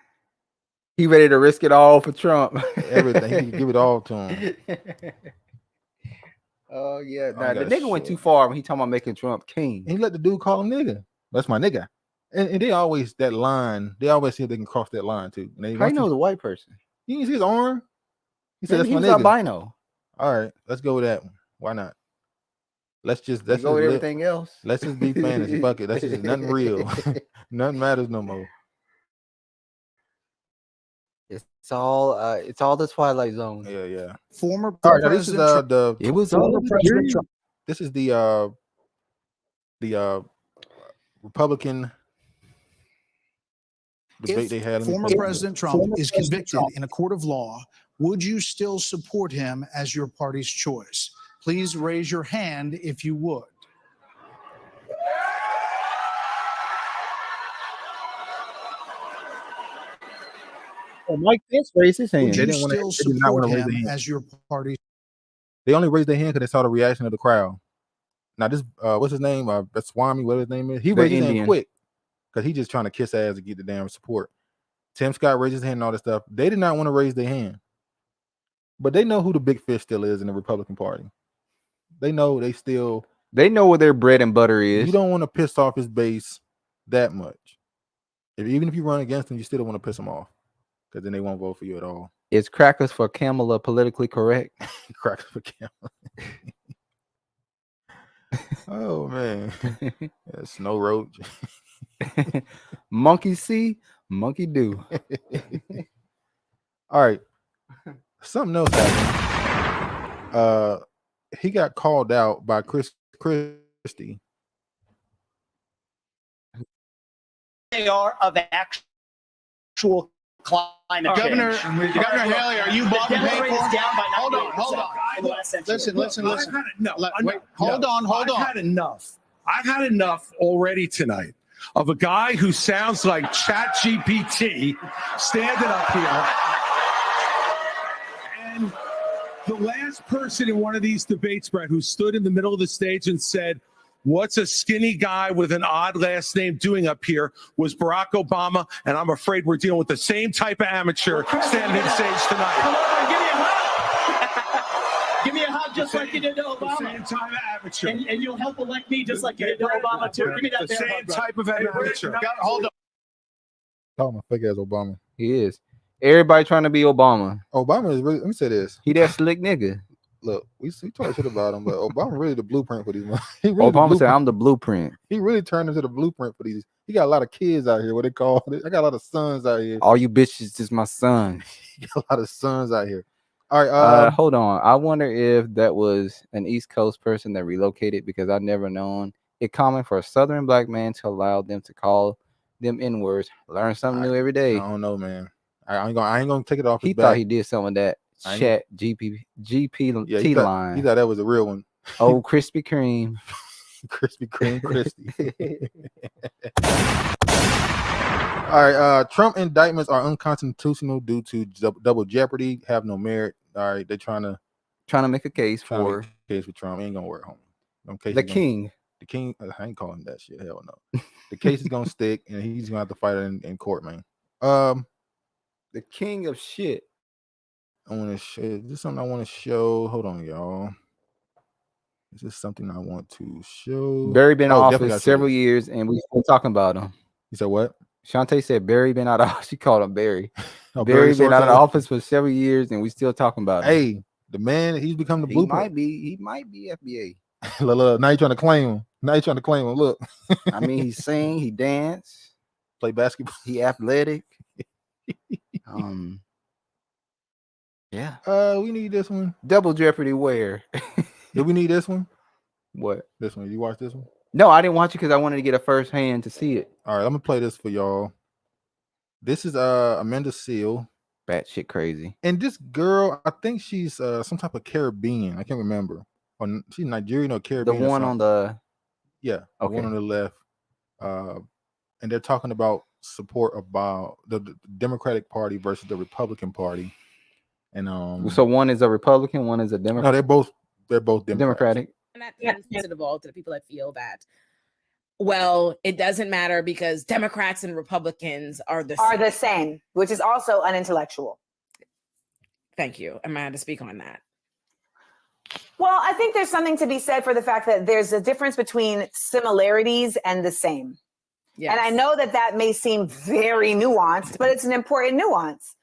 He ready to risk it all for Trump. Everything. He can give it all to him. Oh yeah. Nah, the nigga went too far when he talking about making Trump king. He let the dude call him nigga. That's my nigga. And they always that line. They always see if they can cross that line too. How you know the white person? You can see his arm. He said, Maybe "That's my he's nigga." albino. All right, let's go with that one. Why not? Let's go with everything else. Let's just be fantasy. Fuck it. That's just nothing real. Nothing matters no more. It's all the Twilight Zone. Yeah. Former All right, now this is President the. It was Former all President Trump. This is the Republican debate they had. Former President Trump is convicted in a court of law, would you still support him as your party's choice? Please raise your hand if you would. Mike Pence raised his hand. Would They you didn't want still to. They did not want support to raise their him hand. as your party? They only raised their hand because they saw the reaction of the crowd. Now this, what's his name? Swami, whatever his name is. He raised his hand quick because he just trying to kiss ass to get the damn support. Tim Scott raised his hand and all this stuff. They did not want to raise their hand, but they know who the big fish still is in the Republican Party. They know they know where their bread and butter is. You don't want to piss off his base that much. Even if you run against them, you still don't want to piss them off because then they won't vote for you at all. Is crackers for Kamala politically correct? Crackers for Kamala. Oh man, yeah, Snow Roach. Monkey see, monkey do. All right, something else happened. He got called out by Chris Christie. They are of actual climate Governor, change. Governor Haley, are you bought and paid Hillary for? is down by Hold on. 98% in the last century. Listen. I've Hold on. I've had enough. I've had enough already tonight of a guy who sounds like ChatGPT standing up here. And the last person in one of these debates, Brett, who stood in the middle of the stage and said, "What's a skinny guy with an odd last name doing up here?" was Barack Obama, and I'm afraid we're dealing with the same type of amateur standing on stage tonight. Come over and give me a hug. Give me a hug just like you did to Obama. The same type of amateur. And you'll help elect me just like you did to Obama, too. Give me that the bear same hug, bro. type of amateur. Hold on. Talking about fake ass Obama. He is. Everybody trying to be Obama. Obama is really. Let me say this. He that slick nigga. Look, we talk shit about him, but Obama really the blueprint for these. Really Obama said, "I'm the blueprint." He really turned into the blueprint for these. He got a lot of kids out here. What they call it? I got a lot of sons out here. All you bitches is my son. He got a lot of sons out here. All right. Hold on. I wonder if that was an East Coast person that relocated, because I've never known it common for a Southern black man to allow them to call them N-words. Learn something new every I day. don't know, man. I ain't gonna take it off. He his thought back. he did some of that I ain't chat GP Yeah, T he thought line. that was a real one. Oh, Krispy Kreme. Krispy Kreme, Christy. All right. Trump indictments are unconstitutional due to double jeopardy. Have no merit. All right, they're trying to make a case for Trump. Ain't gonna work, homie. the king. The king. I ain't calling that shit. Hell no. The case is gonna stick, and he's gonna have to fight it in court, man. The king of shit. I want to show. Is this something I want to show? Hold on, y'all. Is this something I want to show? Barry been in definitely gotta office show several this. years, and we still talking about him. You said what? Shantae said Barry been out of. She called him Barry. Oh, Barry been out of Short-Tail? office for several years, and we still talking about him. Hey, the man, he's become the He blueprint. might be FBA. Look, now you're trying to claim him. Look. I mean, he sing, he dance, play basketball, he athletic. Yeah. We need this one. Double Jeopardy where? Do we need this one? What? This one. You watch this one? No, I didn't watch it because I wanted to get a first hand to see it. All right, I'm gonna play this for y'all. This is Amanda Seal. Batshit crazy. And this girl, I think she's some type of Caribbean. I can't remember. Or she's Nigerian or Caribbean. The one on the the one on the left. And they're talking about support about the Democratic Party versus the Republican Party. And so one is a Republican, one is a Democrat. No, they're both Democratic. And that tends to evolve to the people that feel that, well, it doesn't matter because Democrats and Republicans are the same, which is also unintellectual. Thank you. I'm going to speak on that. Well, I think there's something to be said for the fact that there's a difference between similarities and the same. Yes. And I know that that may seem very nuanced, but it's an important nuance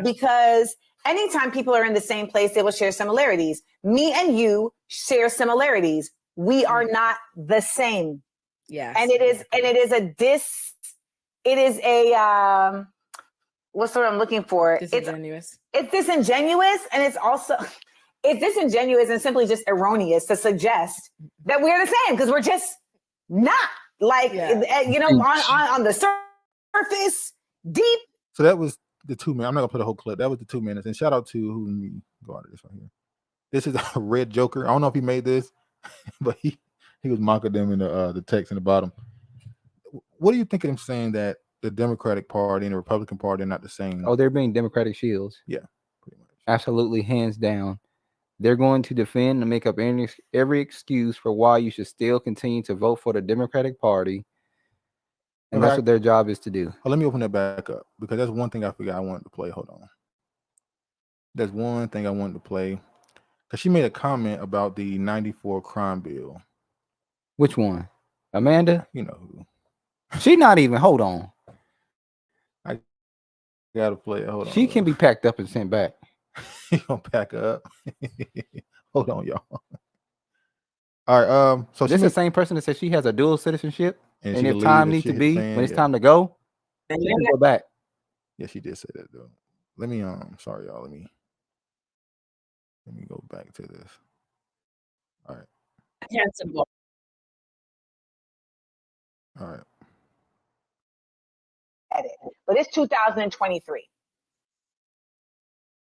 because anytime people are in the same place, they will share similarities. Me and you share similarities. We are not the same. Yes. And it is a what's the word I'm looking for? Disingenuous. It's disingenuous, and it's disingenuous and simply just erroneous to suggest that we're the same because we're just not on the surface deep. So that was the 2 minutes. I'm not gonna put a whole clip. That was the 2 minutes. And shout out to who let me go out of this right here. This is a Red Joker. I don't know if he made this, but he was mocking them in the text in the bottom. What do you think of him saying that the Democratic Party and the Republican Party are not the same? Oh, they're being Democratic shields. Yeah, pretty much. Absolutely, hands down. They're going to defend and make up every excuse for why you should still continue to vote for the Democratic Party. And that's what their job is to do. Well, let me open that back up because that's one thing I forgot I wanted to play. Hold on. There's one thing I wanted to play because she made a comment about the 94 crime bill. Which one? Amanda? You know who. She not even, hold on. I gotta play it. Hold on. She can be packed up and sent back. You gonna pack her up? Hold on, y'all. All right. So this is the same person that said she has a dual citizenship, and if leave time if needs she to hit be, the fan, when it's yeah. time to go, she can go back. Yeah, she did say that though. Let me sorry y'all. Let me go back to this. All right. All right. But it's 2023.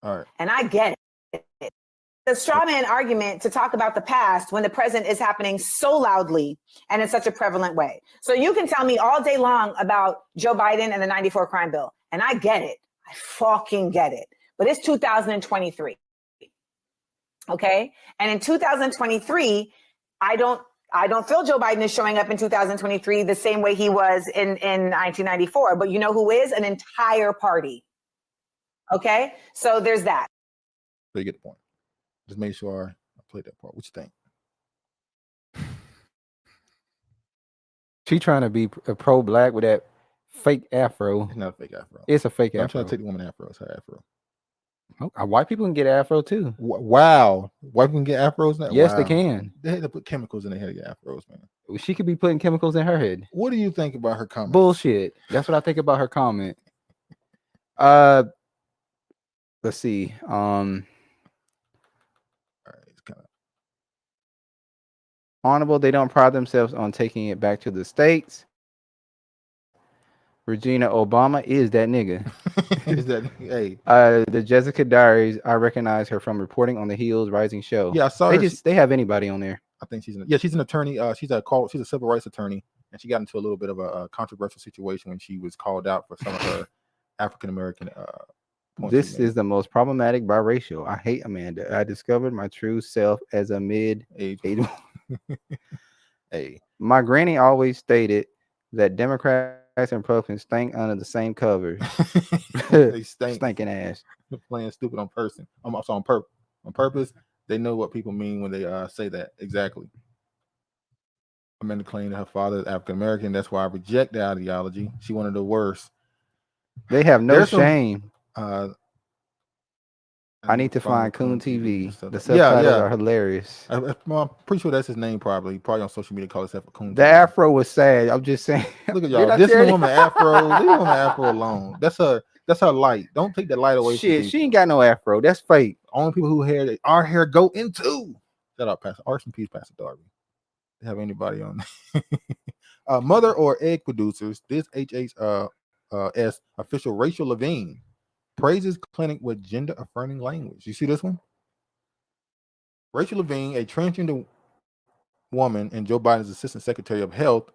All right. And I get it. The straw man argument to talk about the past when the present is happening so loudly and in such a prevalent way. So you can tell me all day long about Joe Biden and the 94 crime bill. And I get it. I fucking get it. But it's 2023. Okay. And in 2023, I don't feel Joe Biden is showing up in 2023 the same way he was in 1994. But you know who is? An entire party. Okay. So there's that. So you get the point. Just make sure I played that part. What you think? She trying to be a pro-black with that fake afro. It's not a fake afro. It's a fake afro. I'm trying to take the woman afro. It's her afro. Okay. White people can get afro too. Wow. White people can get afros now? Yes, Wow. they can. They had to put chemicals in their head to get afros, man. She could be putting chemicals in her head. What do you think about her comment? Bullshit. That's what I think about her comment. Let's see. Honorable, they don't pride themselves on taking it back to the states. Regina, Obama is that nigga. Is that hey? The Jessica Diaries. I recognize her from reporting on the Heels Rising show. Yeah, I saw they her. They have anybody on there. I think she's she's an attorney. She's a civil rights attorney, and she got into a little bit of a controversial situation when she was called out for some of her African American. This is the most problematic biracial. I hate Amanda. I discovered my true self as a mid-age. Hey, my granny always stated that Democrats and Republicans stink under the same covers. They stink. Stinking ass. Playing stupid on person. I'm also on purpose. They know what people mean when they say that. Exactly. Amanda claimed that her father is African American. That's why I reject the ideology. She one of the worst. They have no shame. I need to find Coon TV. The subtitles are hilarious. I'm pretty sure that's his name. Probably on social media, call himself a Coon. The afro was sad. I'm just saying. Look at y'all. This woman afro. Leave woman afro alone. That's her light. Don't take the light away. Shit, she ain't got no afro. That's fake. Only people who our hair go into. Shut up, Pastor. Arson Peace, Pastor Darby. They have anybody on? Mother or egg producers. This HHS official Rachel Levine praises clinic with gender affirming language. You see this one? Rachel Levine, a transgender woman and Joe Biden's assistant secretary of health,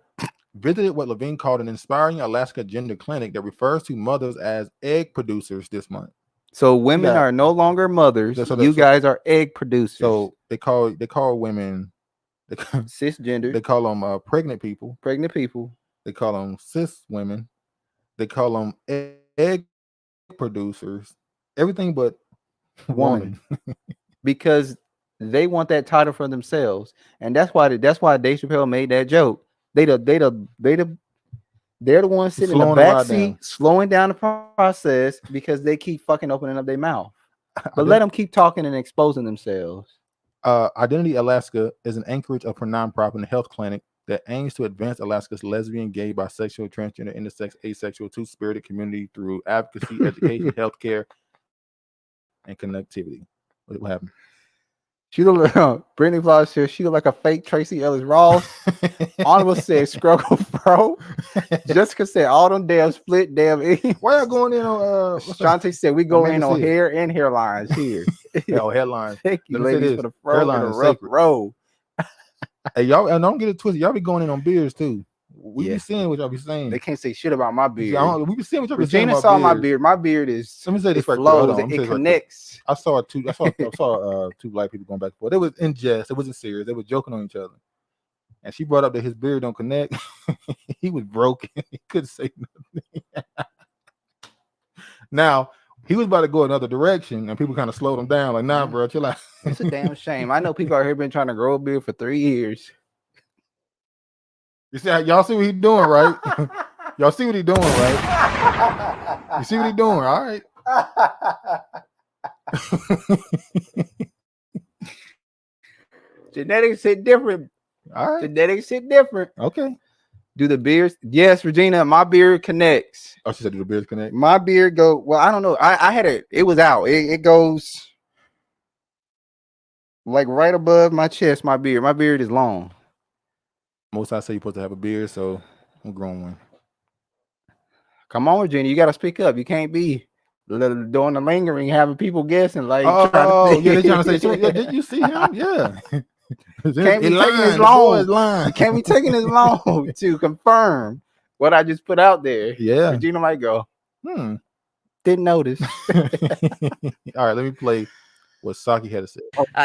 visited what Levine called an inspiring Alaska gender clinic that refers to mothers as egg producers this month. So women are no longer mothers. You guys are egg producers. So they call women cisgender. They call them pregnant people. Pregnant people. They call them cis women. They call them egg producers. Everything but woman. Because they want that title for themselves, and that's why Dave Chappelle made that joke. They're the ones sitting in the back seat, slowing down the process because they keep fucking opening up their mouth. But let them keep talking and exposing themselves. Identity Alaska is an anchorage of a nonprofit and health clinic that aims to advance Alaska's lesbian, gay, bisexual, transgender, intersex, asexual, two-spirited community through advocacy, education, healthcare, and connectivity. What happened? She look Brittany Vlogs here. She look like a fake Tracy Ellis Ross. Oliver said, "Scruggle, bro." Jessica said, "All them damn split damn." Why y'all going in on? Shantae said, "We go in on hair and hairlines here." Headlines. Thank you, ladies, for the rough road. Hey, y'all, and don't get it twisted. Y'all be going in on beards too. We be seeing what y'all be saying. They can't say shit about my beard. We be seeing what y'all be saying. Regina saw my beard. My beard is. Let me say this right flows. It connects. I saw two black people going back and forth. It was in jest. It wasn't serious. They were joking on each other. And she brought up that his beard don't connect. He was broken. He couldn't say nothing. Now he was about to go another direction, and people kind of slowed him down. Like, nah, bro, chill out. It's a damn shame. I know people out here been trying to grow a beard for 3 years. You see, y'all see what he's doing, right? Y'all see what he's doing, right? You see what he's doing, all right? Genetics hit different. All right. Genetics hit different. Okay. Do the beards? Yes, Regina, my beard connects. Oh, she said, do the beards connect? My beard go, well, I don't know. I had it. It was out. It goes like right above my chest, my beard. My beard is long. Most I say you're supposed to have a beard, so I'm growing one. Come on, Regina, you got to speak up. You can't be doing the lingering, having people guessing. Like, yeah, they're trying to say, so, yeah, did you see him? Yeah. Can't be taking this long. Can't be taking this long to confirm what I just put out there. Yeah. Regina might go, didn't notice. All right, let me play what Saki had to say.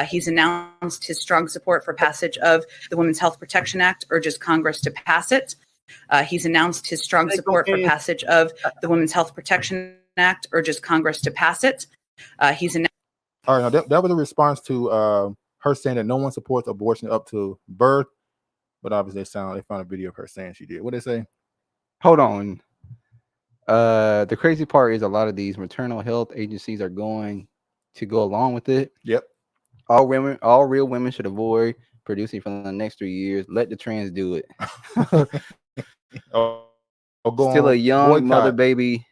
He's announced his strong support for passage of the Women's Health Protection Act, urges Congress to pass it. He's announced his strong support for passage of the Women's Health Protection Act, urges Congress to pass it. All right, now that was a response to her saying that no one supports abortion up to birth, but obviously they found a video of her saying she did. What did they say? Hold on. The crazy part is a lot of these maternal health agencies are going to go along with it. Yep. All real women should avoid producing for the next 3 years. Let the trans do it. Still a young mother baby.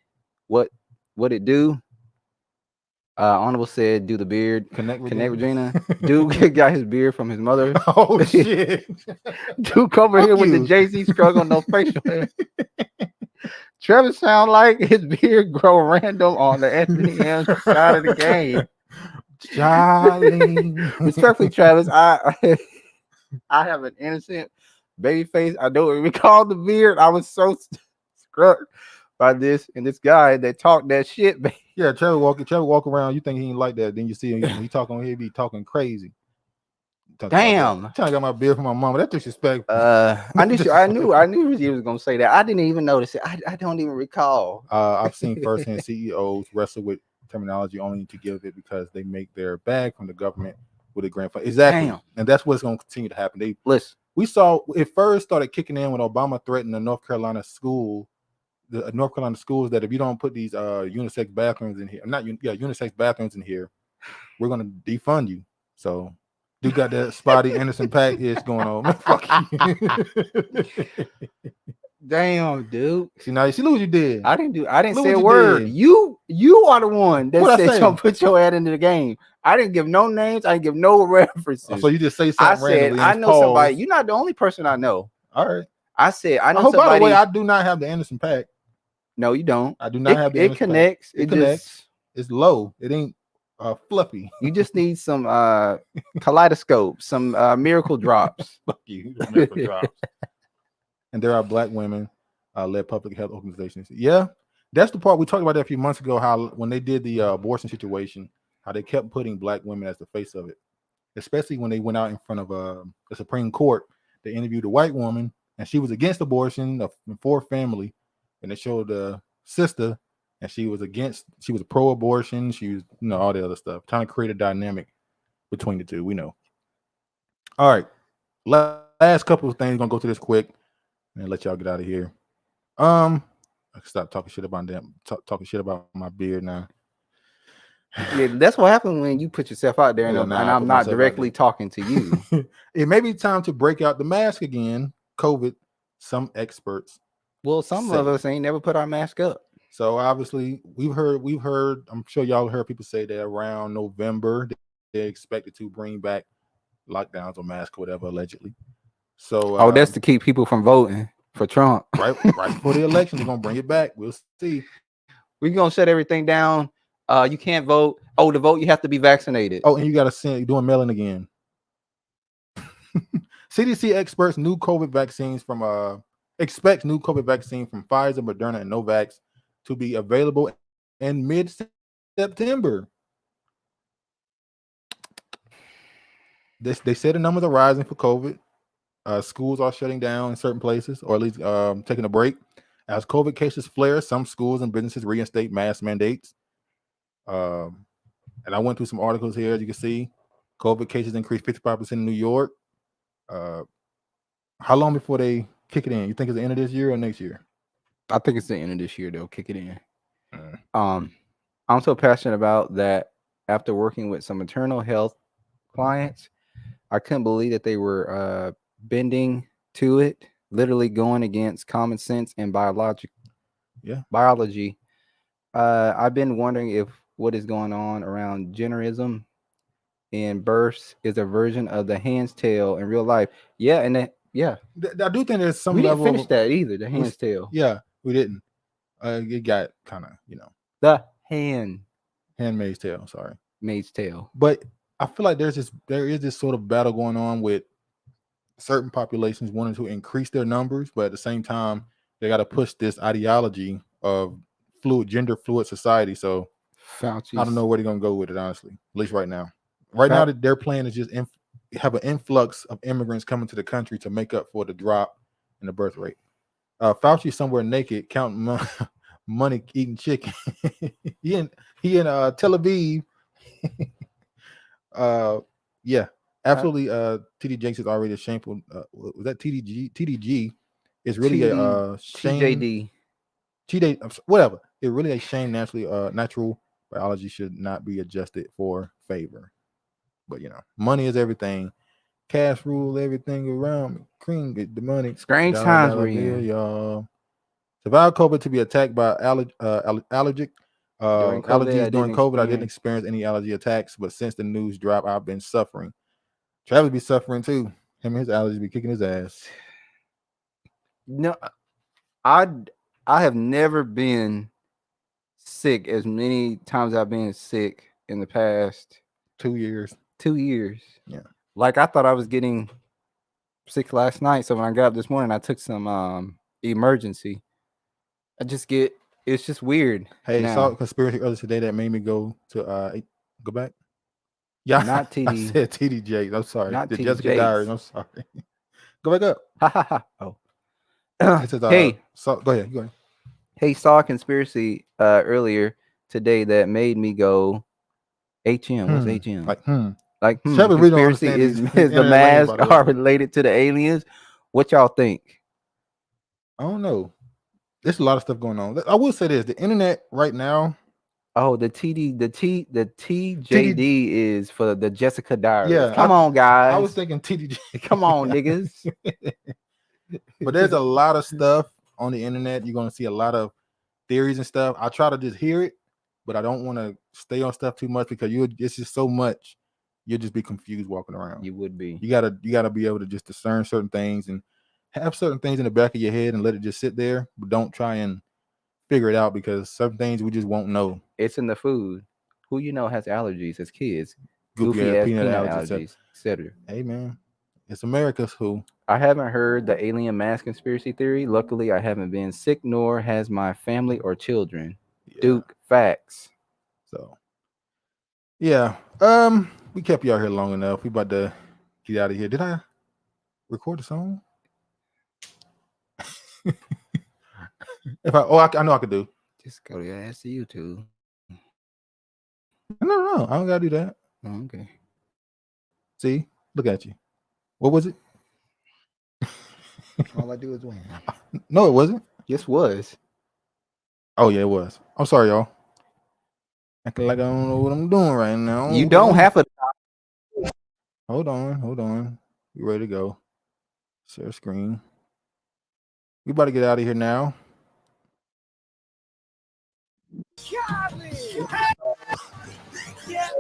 What it do? Honorable said, do the beard. Connect Regina. Dude got his beard from his mother. Oh shit. Dude come over here with the Jay-Z struggle, no facial hair. Travis sound like his beard grow random on the Anthony M side of the game. Charlie. Respectfully, Travis, I have an innocent baby face. I don't recall the beard. I was so struck by this and this guy that talked that shit. Yeah, Trevor walk around. You think he ain't like that? Then you see him. He talking. He be talking crazy. Damn. Trying to get my beard from my mama. That's disrespectful. I knew he was gonna say that. I didn't even notice it. I don't even recall. I've seen firsthand CEOs wrestle with terminology only to give it because they make their bag from the government with a grant fund. Exactly. Damn. And that's what's going to continue to happen. We saw it first started kicking in when Obama threatened the North Carolina schools that if you don't put these unisex bathrooms in here, unisex bathrooms in here, we're going to defund you. So dude got that spotty innocent package going on. Fuck you. Damn, dude. See look what you did. I didn't say a word. You are the one that said don't put your head into the game. I didn't give no names. I didn't give no references. So you just say something randomly. I know somebody. You're not the only person I know. All right. I said I know somebody. By the way, I do not have the innocent pack. No, you don't. I do not have the innocent connects. Pack. It connects. It's low. It ain't fluffy. You just need some kaleidoscope, some miracle drops. Fuck you. Miracle drops. And there are black women led public health organizations. Yeah, that's the part we talked about that a few months ago. How when they did the abortion situation, how they kept putting black women as the face of it, especially when they went out in front of the Supreme Court. They interviewed a white woman, and she was against abortion for family, and they showed the sister, and she was pro-abortion. She was, all the other stuff, trying to create a dynamic between the two. We know. All right, last couple of things. Gonna go through this quick. And let y'all get out of here. I can stop talking shit about them. Talking shit about my beard now. Yeah, that's what happens when you put yourself out there, and I'm not directly talking to you. It may be time to break out the mask again. COVID. Some experts. Well, some of us ain't never put our mask up. So obviously, we've heard. I'm sure y'all heard people say that around November they're expected to bring back lockdowns or masks or whatever, allegedly. So that's to keep people from voting for Trump. right before the election, they're gonna bring it back. We'll see. We're gonna shut everything down. You can't vote. To vote, you have to be vaccinated. Oh, and you gotta send. You're doing mail-in again. CDC experts expect new COVID vaccine from Pfizer, Moderna, and Novavax to be available in mid-September. They said the numbers are rising for COVID. Schools are shutting down in certain places, or at least taking a break. As COVID cases flare, some schools and businesses reinstate mask mandates. And I went through some articles here. As you can see, COVID cases increased 55% in New York. How long before they kick it in? You think it's the end of this year or next year? I think it's the end of this year. They'll kick it in. I'm so passionate about that. After working with some maternal health clients, I couldn't believe that they were bending to it, literally going against common sense and biology. I've been wondering if what is going on around genderism in births is a version of the hand's tail in real life. I do think there's some we level. We didn't finish that either. The hand's tail. Yeah, we didn't. It got kind of the handmaid's tale. Sorry, maid's tale. But I feel like there is this sort of battle going on with certain populations wanting to increase their numbers, but at the same time, they got to push this ideology of gender fluid society. So Fauci's. I don't know where they're gonna go with it, honestly. At least right now. Now, their plan is just have an influx of immigrants coming to the country to make up for the drop in the birth rate. Fauci somewhere naked, counting money, eating chicken. he in Tel Aviv. Absolutely. TD Jakes is already a shameful. Was that TDG? TDG is really a shame. TJD, whatever. It really a shame. Natural biology should not be adjusted for favor. But money is everything. Cash rule everything around me. Cream get the money. Strange times we're in, y'all. Survived COVID to be attacked by allergic allergies during COVID. I didn't experience any allergy attacks, but since the news dropped, I've been suffering. Travis be suffering too. Him and his allergies be kicking his ass. No, I I have never been sick as many times I've been sick in the past 2 years. 2 years. Yeah. Like I thought I was getting sick last night, so when I got up this morning, I took some emergency. It's just weird. Hey, now. saw a conspiracy earlier today that made me go to go back. Yeah, Not TD. I said TD Jakes. I'm sorry. Not The TD Jessica Jakes. Diaries. I'm sorry. Go back up. Ha ha ha. Oh. It says, Hey. go ahead. Go ahead. Hey, saw a conspiracy earlier today that made me go HM. What's HM? Like, Trevor really don't conspiracy understand is these the internet lanes, masks by the way. are related to the aliens. What y'all think? I don't know. There's a lot of stuff going on. I will say this: the internet right now. Oh, the TJD is for the Jessica Diaries. Yeah, Come on, guys. I was thinking TDJ. Come on, niggas. But there's a lot of stuff on the internet. You're gonna see a lot of theories and stuff. I try to just hear it, but I don't want to stay on stuff too much because it's just so much. You'll just be confused walking around. You would be. You gotta be able to just discern certain things and have certain things in the back of your head and let it just sit there, but don't try and figure it out because certain things we just won't know. It's in the food. Who you know has allergies as kids? Goofy ass peanut allergies, etc. Hey man, it's America's who. I haven't heard the alien mass conspiracy theory. Luckily, I haven't been sick, nor has my family or children. Yeah. Duke, facts. So, yeah, we kept you out here long enough. We about to get out of here. Did I record the song? I know I could do. Just go to your ass to YouTube. No, I don't gotta do that. Oh, okay. See, look at you. What was it? All I do is win. No, it wasn't. Yes, was. Oh yeah, it was. I'm sorry, y'all. Acting like I don't know what I'm doing right now. You don't have to. Hold on. We ready to go. Share screen. We about to get out of here now.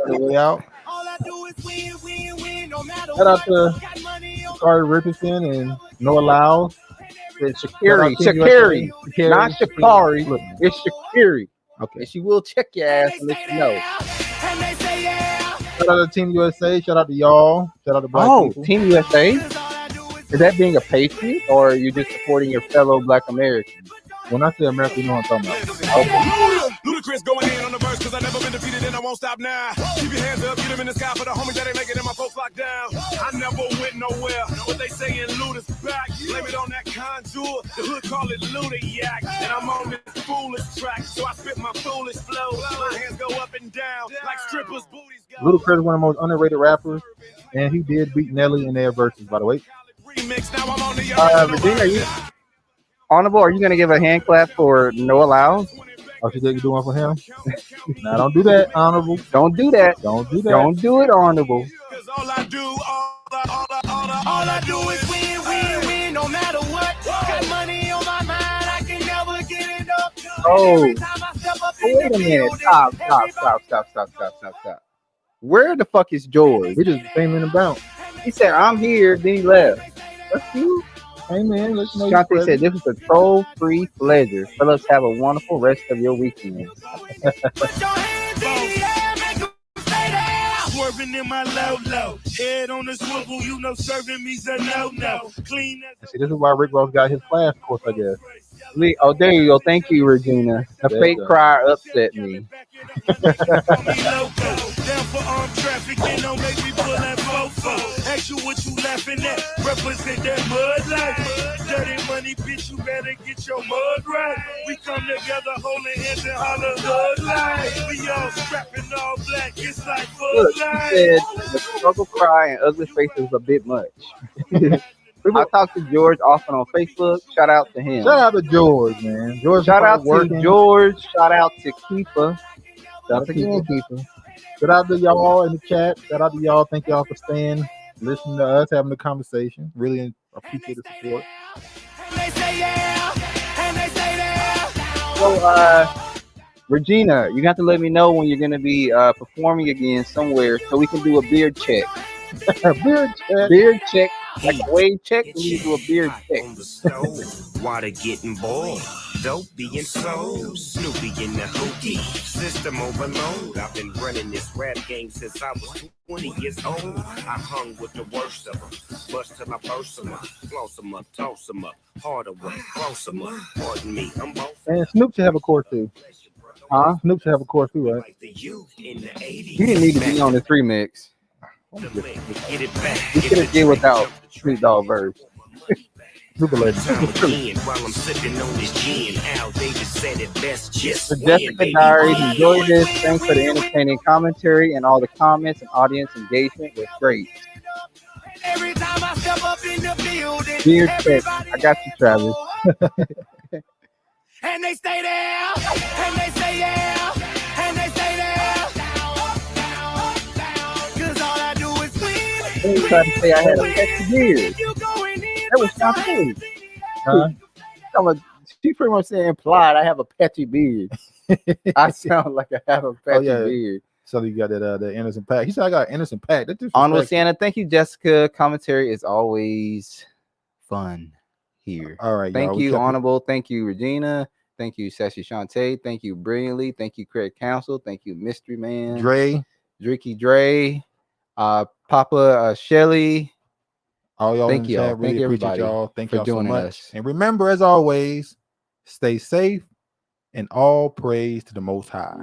Way out. Shout out to Sha'Carri Richardson and Noah Lyles. Sha'Carri, not Sha'Carri. Look, it's Sha'Carri. Okay. And she will check your ass and let you know. Shout out to Team USA. Shout out to y'all. Shout out to Black people. Team USA? Is that being a patriot or are you just supporting your fellow Black Americans? When I say America, you know what I'm talking about. Okay. Ludacris going in on the verse because I never been defeated and I won't stop now. Keep your hands up, get them in the sky for the homies that ain't making it, my folks locked down. I never went nowhere, but they saying Luda's back. Blame it on that contour, the hood call it Luda yak. And I'm on this foolish track, so I spit my foolish flow. My hands go up and down like strippers' booties go. Ludacris is one of the most underrated rappers, and he did beat Nelly in their verses, by the way. Regina, are you honorable? Are you going to give a hand clap for Noah Lyles? Oh, she did do one for him? Nah, don't do that, honorable. Don't do that. Don't do that. Don't do it, honorable. All I do is win, no matter what. Got money on my mind, I can never get it up. Oh, wait a minute. Stop. Where the fuck is George? He just came in and bounced. He said, I'm here, then he left. That's you. Hey man, let's know. Sha'Carri said this was a troll-free pleasure. Fellas, have a wonderful rest of your weekend. Swerving in my low, head on the swivel, you know serving me's a no. Clean. See, this is why Rick Ross got his class course, I guess. Oh, there you go. Thank you, Regina. The fake cry upset me. Down for armed traffic, don't make me pull that fofo. Ask you what you laughing at, represent that mud life. Dirty money, bitch, you better get your mud right. We come together holding hands and holler hood life. We all strapping all black, it's like Look, she said the struggle cry and ugly face is a bit much. I talked to George often on Facebook. Shout out to him. Shout out to George, man. George, shout out to George. Shout out to Keeper. Shout out to Keeper. Shout out to y'all in the chat. Shout out to y'all. Thank y'all for staying, listening to us, having the conversation. Really appreciate the support. So, Regina, you have to let me know when you're going to be performing again somewhere so we can do a beard check. Beard check. Like a wave check, we need to do a beard check. Water getting boiled. dope being sold. Snoopy in the hookie. System overload. I've been running this rap game since I was 20 years old. I hung with the worst of them. Bust till I burst them up. Floss them up, toss them up. Harder work, cross them up. Pardon me, I'm both. And Snoop should have a course too. Huh? Snoop should have a course too, right? He didn't need to be on this remix. He should have did without Snoop Dogg verse. While I'm sipping on this gin, Al Davis said it best. Just So Jessica Diaries, enjoy this. Thanks for the entertaining commentary and all the comments and audience engagement was great. Every time I step up in the building, Beard check. I got you, Travis. and they stay there, and they say yeah, and they stay there. Cause all I do is win. They tried to say I had a petty beard. That was not true. She pretty much said implied I have a petty beard. I sound like I have a petty beard. So you got that innocent pack. He said I got an innocent pack. Honorable Sienna, thank you, Jessica. Commentary is always fun here. All right, thank y'all. you, Honorable. Thank you, Regina. Thank you, Sassy Shantae. Thank you, Brilliantly. Thank you, Craig Council. Thank you, Mystery Man. Drakey Dre. Papa Shelly. All y'all Thank in the chat, really Thank appreciate everybody y'all. Thank for y'all so joining much. us. And remember, as always, stay safe and all praise to the Most High.